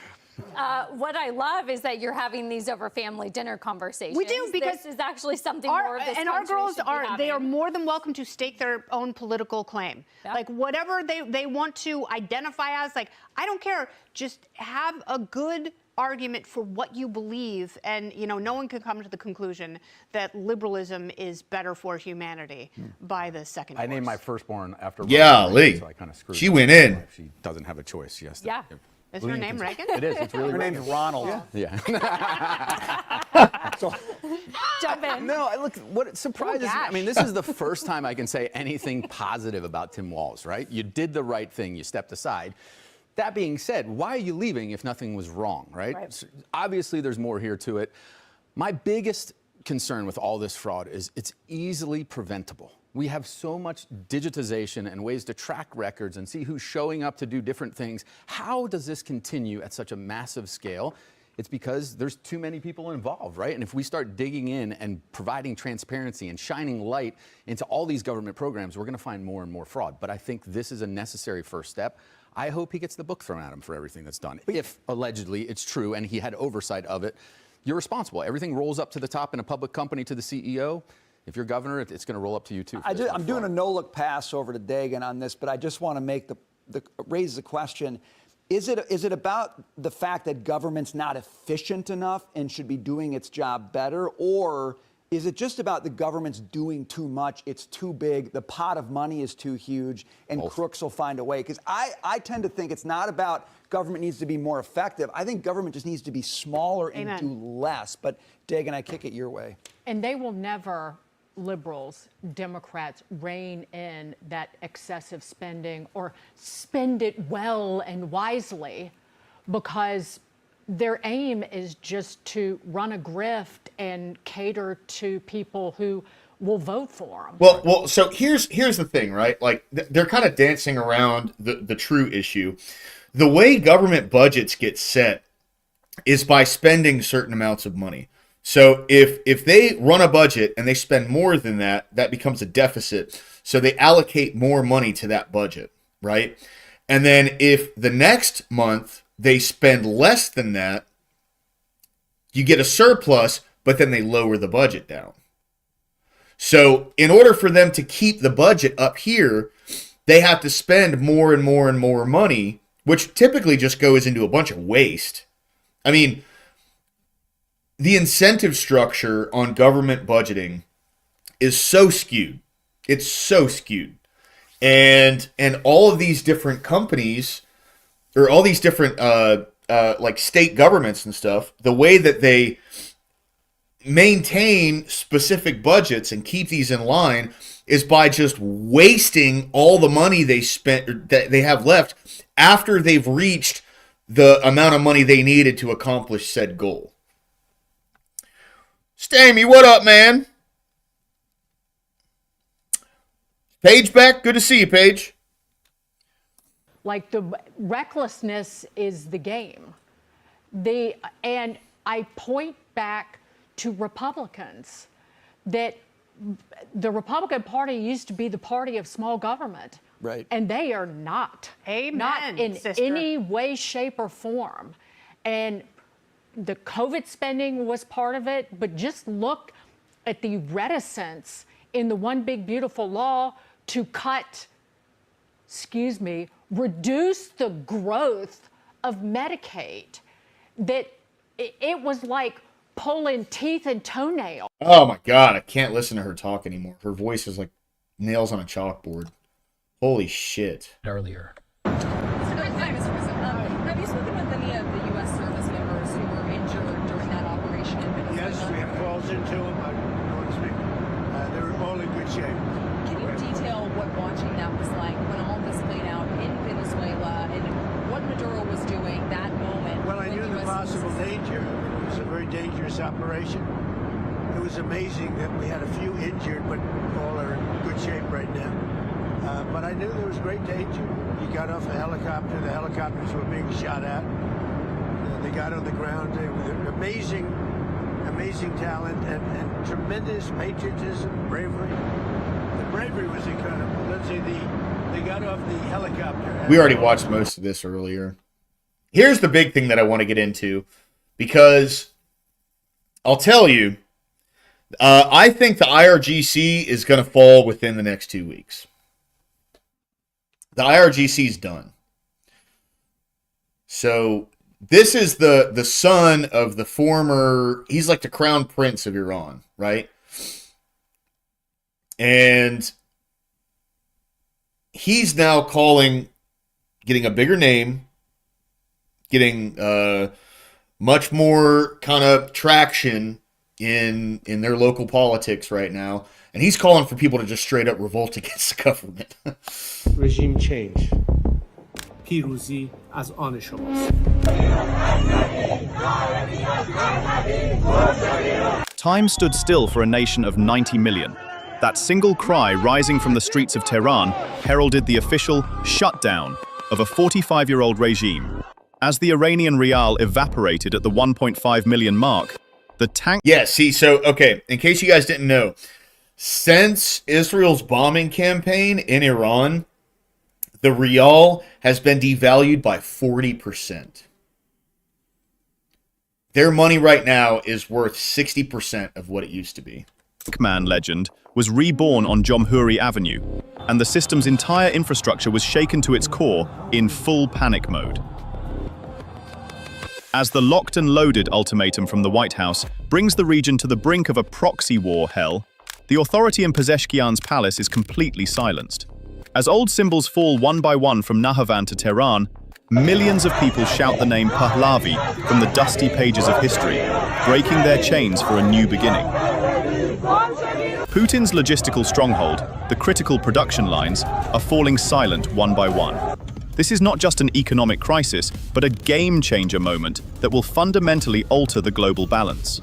What I love is that you're having these over family dinner conversations. We do, because this is actually something more of this and our country girls should be they are having. more than welcome to stake their own political claim. Yep. Like whatever they want to identify as, like, I don't care. Just have a good argument for what you believe, and you know, no one can come to the conclusion that liberalism is better for humanity by the second I course. named my firstborn after Yeah, Ronald Lee. Reagan, so I kind of screwed She up. went in. She doesn't have a choice. She has to. Yeah. Is her name Reagan? It is. It's really Her name's Ronald. Yeah. So, Jump in. No, look, what surprises me, I gosh. mean, this is the first time I can say anything positive about Tim Walz, right? You did the right thing. You stepped aside. That being said, why are you leaving if nothing was wrong, right? So obviously, there's more here to it. My biggest concern with all this fraud is it's easily preventable. We have so much digitization and ways to track records and see who's showing up to do different things. How does this continue at such a massive scale? It's because there's too many people involved, right? And if we start digging in and providing transparency and shining light into all these government programs, we're going to find more and more fraud. But I think this is a necessary first step. I hope he gets the book thrown at him for everything that's done. If allegedly it's true and he had oversight of it, you're responsible. Everything rolls up to the top in a public company to the CEO. If you're governor, it's going to roll up to you too. I'm doing a no-look pass over to Dagan on this, but I just want to make raise the question. Is it about the fact that government's not efficient enough and should be doing its job better, or is it just about the government's doing too much, it's too big, the pot of money is too huge, and crooks will find a way? Because I tend to think it's not about government needs to be more effective. I think government just needs to be smaller and do less. But Dagan, I kick it your way. And they will never, liberals, Democrats, rein in that excessive spending or spend it well and wisely, because their aim is just to run a grift and cater to people who will vote for them. Well, so here's the thing, right? Like they're kind of dancing around the true issue. The way government budgets get set is by spending certain amounts of money. So if they run a budget and they spend more than that, that becomes a deficit. So they allocate more money to that budget, right? And then if the next month they spend less than that, you get a surplus, but then they lower the budget down. So in order for them to keep the budget up here, they have to spend more and more and more money, which typically just goes into a bunch of waste. I mean, the incentive structure on government budgeting is so skewed. It's so skewed. And all of these different companies, or all these different like state governments and stuff, the way that they maintain specific budgets and keep these in line is by just wasting all the money they spent, or that they have left, after they've reached the amount of money they needed to accomplish said goal. Stamey, what up, man? Paige back? Good to see you, Paige. Like, the recklessness is the game. And I point back to Republicans, that the Republican Party used to be the party of small government. Right. And they are not. Amen, Not in sister. any way, shape, or form. And the COVID spending was part of it, but just look at the reticence in the One Big Beautiful Law to reduce the growth of Medicaid. That it was like pulling teeth and toenails. Oh my God, I can't listen to her talk anymore. Her voice is like nails on a chalkboard. Holy shit. Earlier. Have you spoken with any of the U.S. service members who were injured during that operation in Venezuela? Yes, we have calls into them. I don't want to speak. They're all in good shape. Can you detail what watching that was like when all this played out in Venezuela and what Maduro was doing that moment? Well, I knew the possible danger. I mean, it was a very dangerous operation. It was amazing that we had a few injured, but all are in good shape right now. But I knew there was great danger. You got off a helicopter. The helicopters were being shot at. They got on the ground. They were amazing talent and tremendous patriotism, bravery. The bravery was incredible. Let's say they got off the helicopter. We already watched most of this earlier. Here's the big thing that I want to get into, because I'll tell you, I think the IRGC is going to fall within the next 2 weeks. The IRGC is done. So this is the son of the former, he's like the crown prince of Iran, right? And he's now getting a bigger name, getting much more kind of traction in their local politics right now. And he's calling for people to just straight up revolt against the government. رژیم change. پیروزی از آن شماست. Time stood still for a nation of 90 million. That single cry rising from the streets of Tehran heralded the official shutdown of a 45-year-old regime. As the Iranian rial evaporated at the 1.5 million mark, the tank... Yeah, see, so, okay, in case you guys didn't know, since Israel's bombing campaign in Iran, the rial has been devalued by 40%. Their money right now is worth 60% of what it used to be. Man legend was reborn on Jamhuri Avenue, and the system's entire infrastructure was shaken to its core in full panic mode. As the locked and loaded ultimatum from the White House brings the region to the brink of a proxy war hell, the authority in Pezeshkian's palace is completely silenced. As old symbols fall one by one from Nahavan to Tehran, millions of people shout the name Pahlavi from the dusty pages of history, breaking their chains for a new beginning. Putin's logistical stronghold, the critical production lines, are falling silent one by one. This is not just an economic crisis, but a game-changer moment that will fundamentally alter the global balance.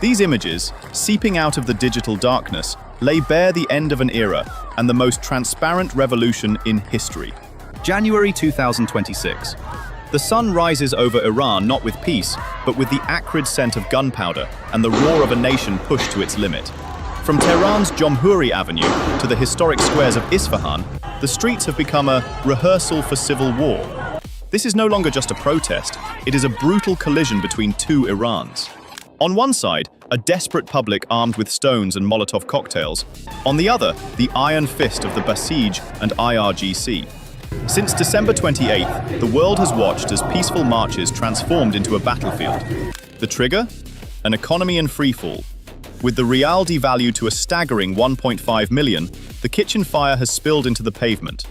These images, seeping out of the digital darkness, lay bare the end of an era and the most transparent revolution in history. January 2026. The sun rises over Iran not with peace, but with the acrid scent of gunpowder and the roar of a nation pushed to its limit. From Tehran's Jamhuri Avenue to the historic squares of Isfahan, the streets have become a rehearsal for civil war. This is no longer just a protest, it is a brutal collision between two Irans. On one side, a desperate public armed with stones and Molotov cocktails. On the other, the iron fist of the Basij and IRGC. Since December 28th, the world has watched as peaceful marches transformed into a battlefield. The trigger? An economy in freefall. With the rial devalued to a staggering 1.5 million, the kitchen fire has spilled into the pavement.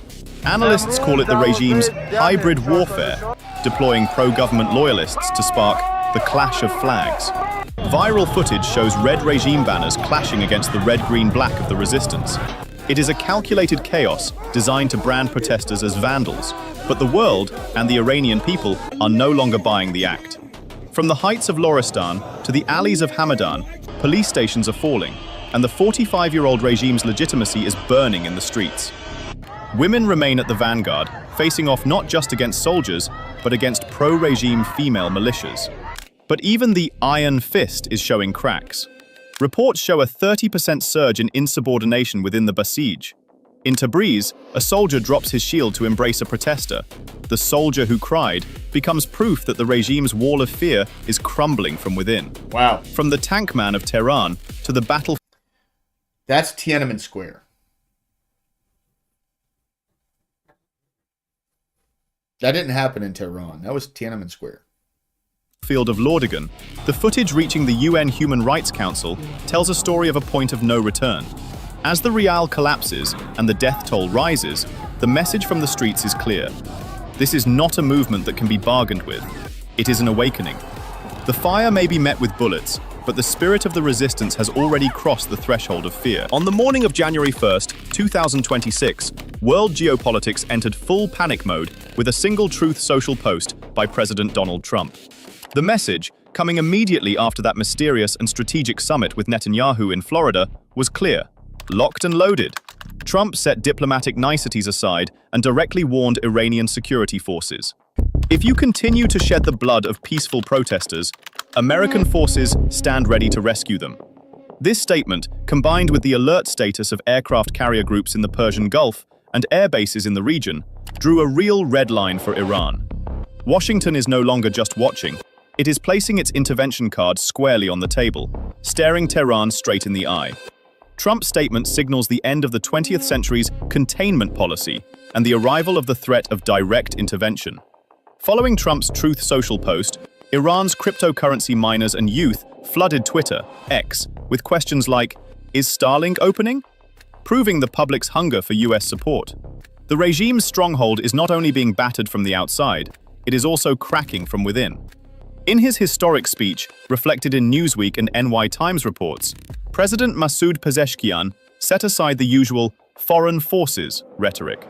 Analysts call it the regime's hybrid warfare, deploying pro-government loyalists to spark the clash of flags. Viral footage shows red regime banners clashing against the red-green-black of the resistance. It is a calculated chaos designed to brand protesters as vandals, but the world and the Iranian people are no longer buying the act. From the heights of Loristan to the alleys of Hamadan, police stations are falling, and the 45-year-old regime's legitimacy is burning in the streets. Women remain at the vanguard, facing off not just against soldiers, but against pro-regime female militias. But even the iron fist is showing cracks. Reports show a 30% surge in insubordination within the Basij. In Tabriz, a soldier drops his shield to embrace a protester. The soldier who cried becomes proof that the regime's wall of fear is crumbling from within. Wow. From the tank man of Tehran to the battle... That's Tiananmen Square. That didn't happen in Tehran. That was Tiananmen Square. Field of Lordigan, the footage reaching the UN Human Rights Council tells a story of a point of no return. As the rial collapses and the death toll rises, the message from the streets is clear. This is not a movement that can be bargained with. It is an awakening. The fire may be met with bullets, but the spirit of the resistance has already crossed the threshold of fear. On the morning of January 1st, 2026, world geopolitics entered full panic mode with a single Truth Social post by President Donald Trump. The message, coming immediately after that mysterious and strategic summit with Netanyahu in Florida, was clear. Locked and loaded. Trump set diplomatic niceties aside and directly warned Iranian security forces. If you continue to shed the blood of peaceful protesters, American forces stand ready to rescue them. This statement, combined with the alert status of aircraft carrier groups in the Persian Gulf and air bases in the region, drew a real red line for Iran. Washington is no longer just watching. It is placing its intervention card squarely on the table, staring Tehran straight in the eye. Trump's statement signals the end of the 20th century's containment policy and the arrival of the threat of direct intervention. Following Trump's Truth Social post, Iran's cryptocurrency miners and youth flooded Twitter, X, with questions like, "Is Starlink opening?" proving the public's hunger for US support. The regime's stronghold is not only being battered from the outside, it is also cracking from within. In his historic speech, reflected in Newsweek and NY Times reports, President Masoud Pezeshkian set aside the usual foreign forces rhetoric.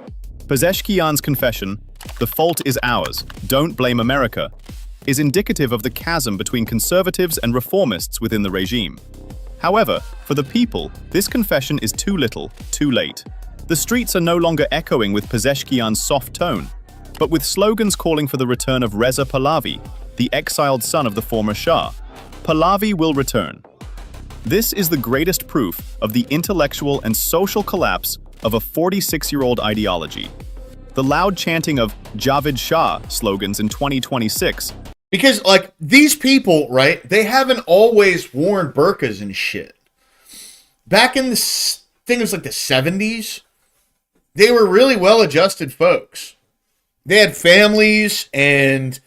Pezeshkian's confession, "The fault is ours, don't blame America," is indicative of the chasm between conservatives and reformists within the regime. However, for the people, this confession is too little, too late. The streets are no longer echoing with Pezeshkian's soft tone, but with slogans calling for the return of Reza Pahlavi, the exiled son of the former Shah. Pahlavi will return. This is the greatest proof of the intellectual and social collapse of a 46-year-old ideology. The loud chanting of Javid Shah slogans in 2026. Because, like, these people, right, they haven't always worn burqas and shit. Back in the, I think it was like the 70s, they were really well-adjusted folks. They had families and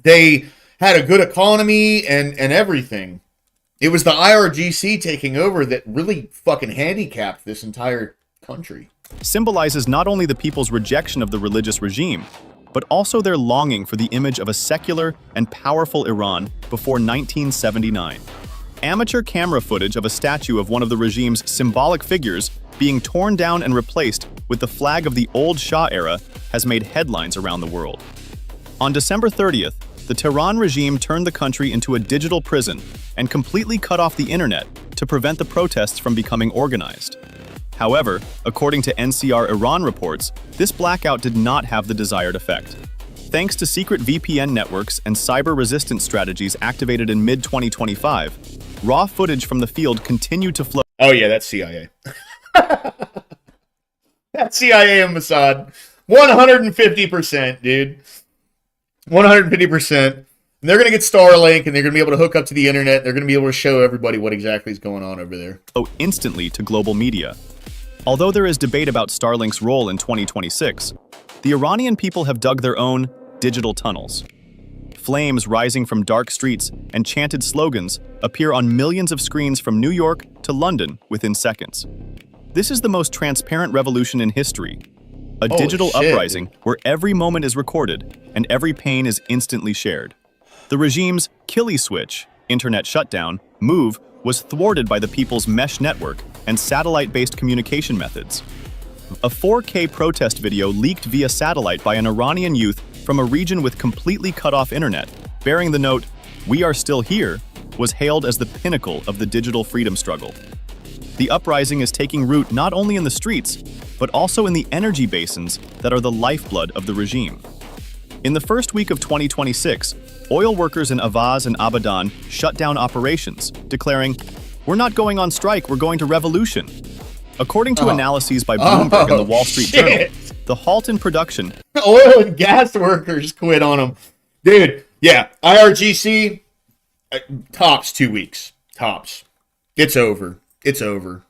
they had a good economy and everything. It was the IRGC taking over that really fucking handicapped this entire country. Symbolizes not only the people's rejection of the religious regime, but also their longing for the image of a secular and powerful Iran before 1979. Amateur camera footage of a statue of one of the regime's symbolic figures being torn down and replaced with the flag of the old Shah era has made headlines around the world. On December 30th, the Tehran regime turned the country into a digital prison and completely cut off the internet to prevent the protests from becoming organized. However, according to NCR Iran reports, this blackout did not have the desired effect. Thanks to secret VPN networks and cyber-resistance strategies activated in mid-2025, raw footage from the field continued to flow. Oh yeah, that's CIA. That's CIA and Mossad. 150%, dude. 150%. And they're going to get Starlink, and they're going to be able to hook up to the internet. They're going to be able to show everybody what exactly is going on over there. Instantly to global media. Although there is debate about Starlink's role in 2026, the Iranian people have dug their own digital tunnels. flames rising from dark streets, and chanted slogans appear on millions of screens from New York to London within seconds. This is the most transparent revolution in history. A digital uprising where every moment is recorded and every pain is instantly shared. The regime's killie switch, internet shutdown, move was thwarted by the people's mesh network and satellite-based communication methods. A 4K protest video leaked via satellite by an Iranian youth from a region with completely cut-off internet, bearing the note, "We are still here," was hailed as the pinnacle of the digital freedom struggle. The uprising is taking root not only in the streets, but also in the energy basins that are the lifeblood of the regime. In the first week of 2026, oil workers in Avaz and Abadan shut down operations, declaring, "We're not going on strike, we're going to revolution." According to analyses by Bloomberg and the Wall Street Journal, the halt in production... Oil and gas workers quit on them. Dude, yeah, IRGC, tops 2 weeks. Tops. It's over. It's over.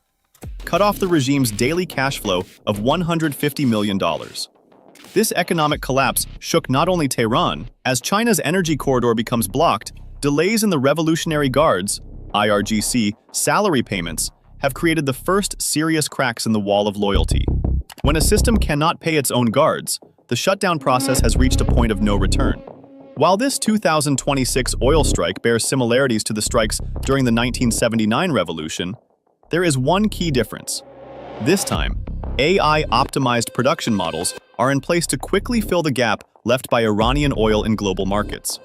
Cut off the regime's daily cash flow of $150 million. This economic collapse shook not only Tehran, as China's energy corridor becomes blocked, delays in the Revolutionary Guard's, IRGC, salary payments have created the first serious cracks in the wall of loyalty. When a system cannot pay its own guards, the shutdown process has reached a point of no return. While this 2026 oil strike bears similarities to the strikes during the 1979 revolution, there is one key difference. This time, AI-optimized production models are in place to quickly fill the gap left by Iranian oil in global markets.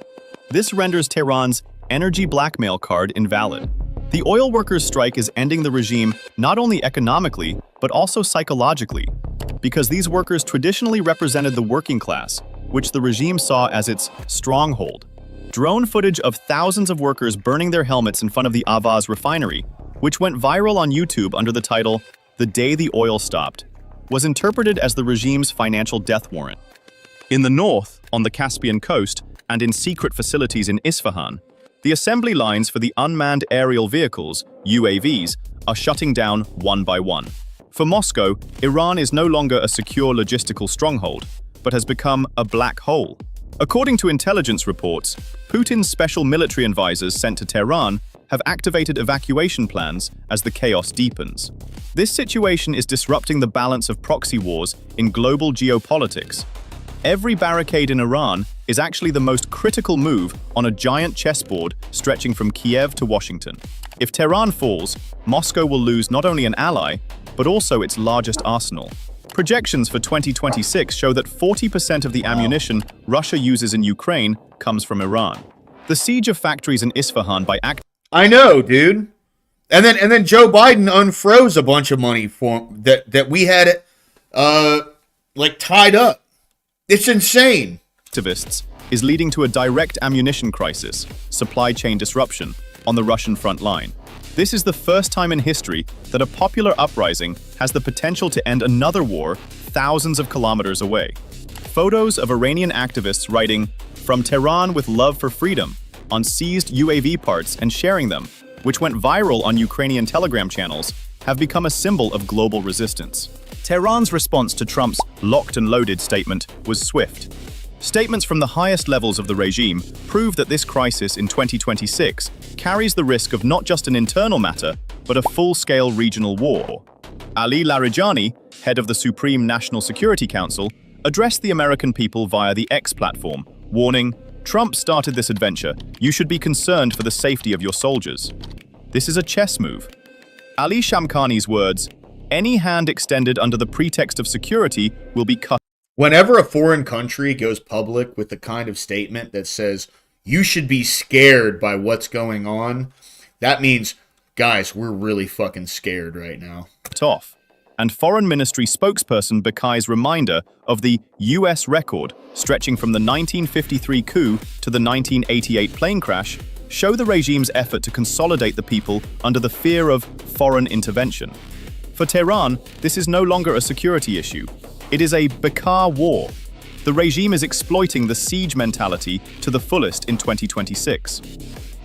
This renders Tehran's energy blackmail card invalid. The oil workers' strike is ending the regime not only economically, but also psychologically, because these workers traditionally represented the working class, which the regime saw as its stronghold. Drone footage of thousands of workers burning their helmets in front of the Avaz refinery, which went viral on YouTube under the title, "The Day the Oil Stopped," was interpreted as the regime's financial death warrant. In the north, on the Caspian coast, and in secret facilities in Isfahan, the assembly lines for the unmanned aerial vehicles, UAVs, are shutting down one by one. For Moscow, Iran is no longer a secure logistical stronghold, but has become a black hole. According to intelligence reports, Putin's special military advisors sent to Tehran have activated evacuation plans as the chaos deepens. This situation is disrupting the balance of proxy wars in global geopolitics. Every barricade in Iran is actually the most critical move on a giant chessboard stretching from Kiev to Washington. If Tehran falls, Moscow will lose not only an ally, but also its largest arsenal. Projections for 2026 show that 40% of the ammunition Russia uses in Ukraine comes from Iran. The siege of factories in Isfahan by I know, dude. And then Joe Biden unfroze a bunch of money for that we had tied up. It's insane. Activists is leading to a direct ammunition crisis, supply chain disruption, on the Russian front line. This is the first time in history that a popular uprising has the potential to end another war thousands of kilometers away. Photos of Iranian activists writing, "From Tehran with love for freedom," on seized UAV parts and sharing them, which went viral on Ukrainian Telegram channels, have become a symbol of global resistance. Tehran's response to Trump's locked and loaded statement was swift. Statements from the highest levels of the regime prove that this crisis in 2026 carries the risk of not just an internal matter, but a full-scale regional war. Ali Larijani, head of the Supreme National Security Council, addressed the American people via the X platform, warning, "Trump started this adventure. You should be concerned for the safety of your soldiers." This is a chess move. Ali Shamkhani's words, "Any hand extended under the pretext of security will be cut." Whenever a foreign country goes public with the kind of statement that says, you should be scared by what's going on, that means, guys, we're really fucking scared right now. Off. And Foreign Ministry spokesperson Bakai's reminder of the US record stretching from the 1953 coup to the 1988 plane crash show the regime's effort to consolidate the people under the fear of foreign intervention. For Tehran, this is no longer a security issue. It is a Bakar war. The regime is exploiting the siege mentality to the fullest in 2026.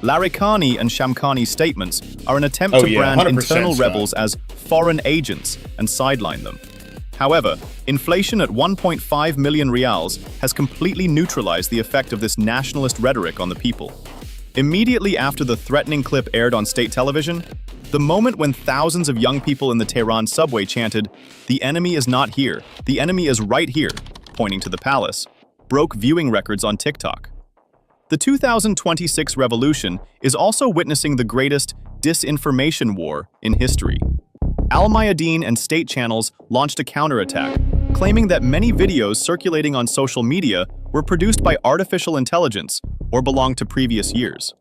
Larijani and Shamkhani's statements are an attempt to brand 100% internal Scott. rebels as foreign agents and sideline them. However, inflation at 1.5 million reals has completely neutralized the effect of this nationalist rhetoric on the people. Immediately after the threatening clip aired on state television, the moment when thousands of young people in the Tehran subway chanted, "The enemy is not here, the enemy is right here," pointing to the palace, broke viewing records on TikTok. The 2026 revolution is also witnessing the greatest disinformation war in history. Al Mayadeen and state channels launched a counterattack, claiming that many videos circulating on social media were produced by artificial intelligence or belonged to previous years.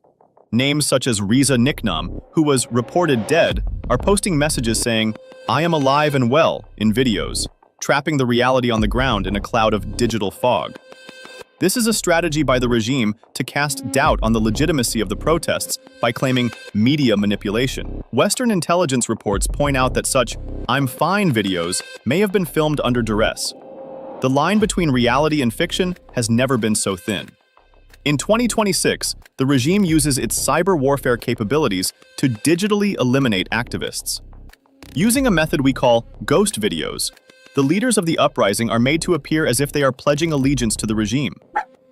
Names such as Riza Niknam, who was reported dead, are posting messages saying, "I am alive and well," in videos, trapping the reality on the ground in a cloud of digital fog. This is a strategy by the regime to cast doubt on the legitimacy of the protests by claiming media manipulation. Western intelligence reports point out that such "I'm fine" videos may have been filmed under duress. The line between reality and fiction has never been so thin. In 2026, the regime uses its cyber warfare capabilities to digitally eliminate activists. Using a method we call ghost videos, the leaders of the uprising are made to appear as if they are pledging allegiance to the regime.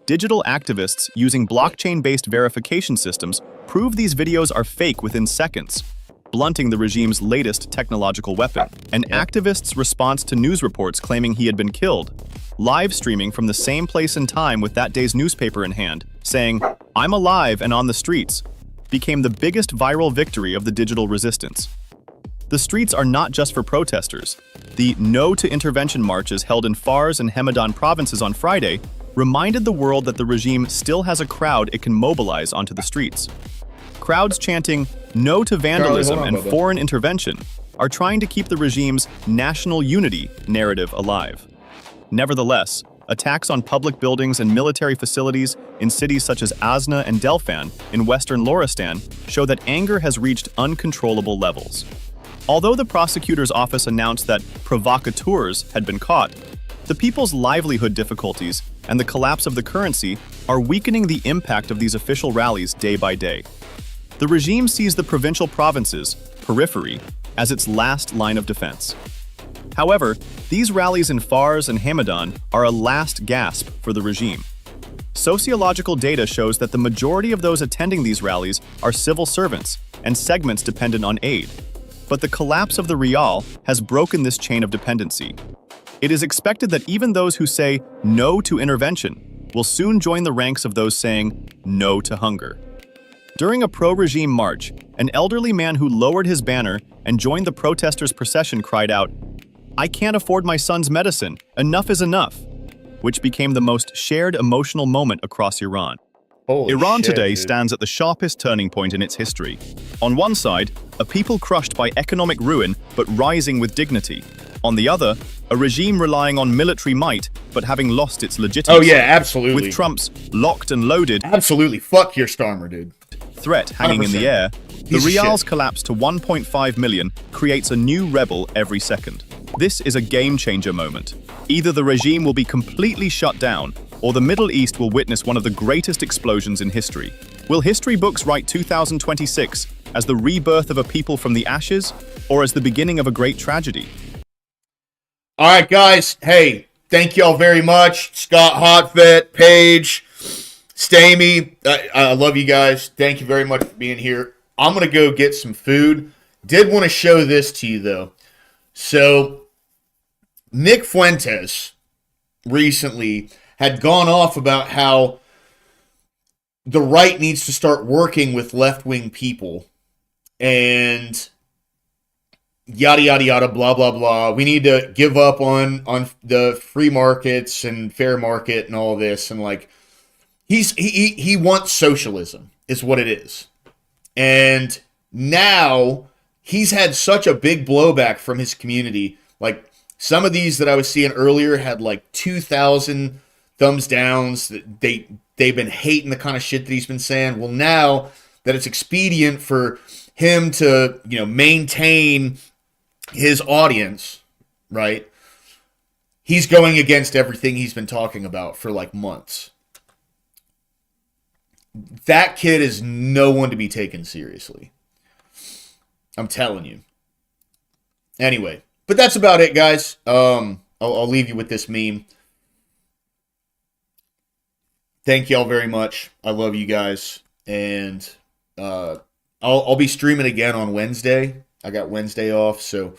Digital activists using blockchain-based verification systems prove these videos are fake within seconds, blunting the regime's latest technological weapon. An activist's response to news reports claiming he had been killed, live streaming from the same place and time with that day's newspaper in hand, saying, "I'm alive and on the streets," became the biggest viral victory of the digital resistance. The streets are not just for protesters. The No to Intervention marches held in Fars and Hemadan provinces on Friday reminded the world that the regime still has a crowd it can mobilize onto the streets. Crowds chanting "No to vandalism and foreign intervention" are trying to keep the regime's national unity narrative alive. Nevertheless, attacks on public buildings and military facilities in cities such as Azna and Delfan in western Loristan show that anger has reached uncontrollable levels. Although the prosecutor's office announced that provocateurs had been caught, the people's livelihood difficulties and the collapse of the currency are weakening the impact of these official rallies day by day. The regime sees the provincial provinces, periphery, as its last line of defense. However, these rallies in Fars and Hamadan are a last gasp for the regime. Sociological data shows that the majority of those attending these rallies are civil servants and segments dependent on aid. But the collapse of the rial has broken this chain of dependency. It is expected that even those who say no to intervention will soon join the ranks of those saying no to hunger. During a pro-regime march, an elderly man who lowered his banner and joined the protesters' procession cried out, "I can't afford my son's medicine, enough is enough," which became the most shared emotional moment across Iran. Iran today stands at the sharpest turning point in its history. On one side, a people crushed by economic ruin but rising with dignity. On the other, a regime relying on military might but having lost its legitimacy. Oh yeah, absolutely. With Trump's locked and loaded Absolutely. Fuck your Starmer, dude. threat hanging in the 100%. air, the Piece of rial's shit. collapse to 1.5 million creates a new rebel every second. This is a game-changer moment. Either the regime will be completely shut down, or the Middle East will witness one of the greatest explosions in history. Will history books write 2026 as the rebirth of a people from the ashes, or as the beginning of a great tragedy? All right, guys. Hey, thank y'all very much. Scott Hotvet, Paige, Stamey. I love you guys. Thank you very much for being here. I'm going to go get some food. Did want to show this to you, though. So, Nick Fuentes recently had gone off about how the right needs to start working with left-wing people and yada, yada, yada, blah, blah, blah. We need to give up on the free markets and fair market and all this. And, like, he wants socialism is what it is. And now he's had such a big blowback from his community. Like, some of these that I was seeing earlier had, like, 2,000 thumbs downs. They've been hating the kind of shit that he's been saying. Well, now that it's expedient for him to, maintain his audience, right? He's going against everything he's been talking about for like months. That kid is no one to be taken seriously. I'm telling you. Anyway, but that's about it, guys. I'll leave you with this meme. Thank y'all very much. I love you guys, and I'll be streaming again on Wednesday. I got Wednesday off, so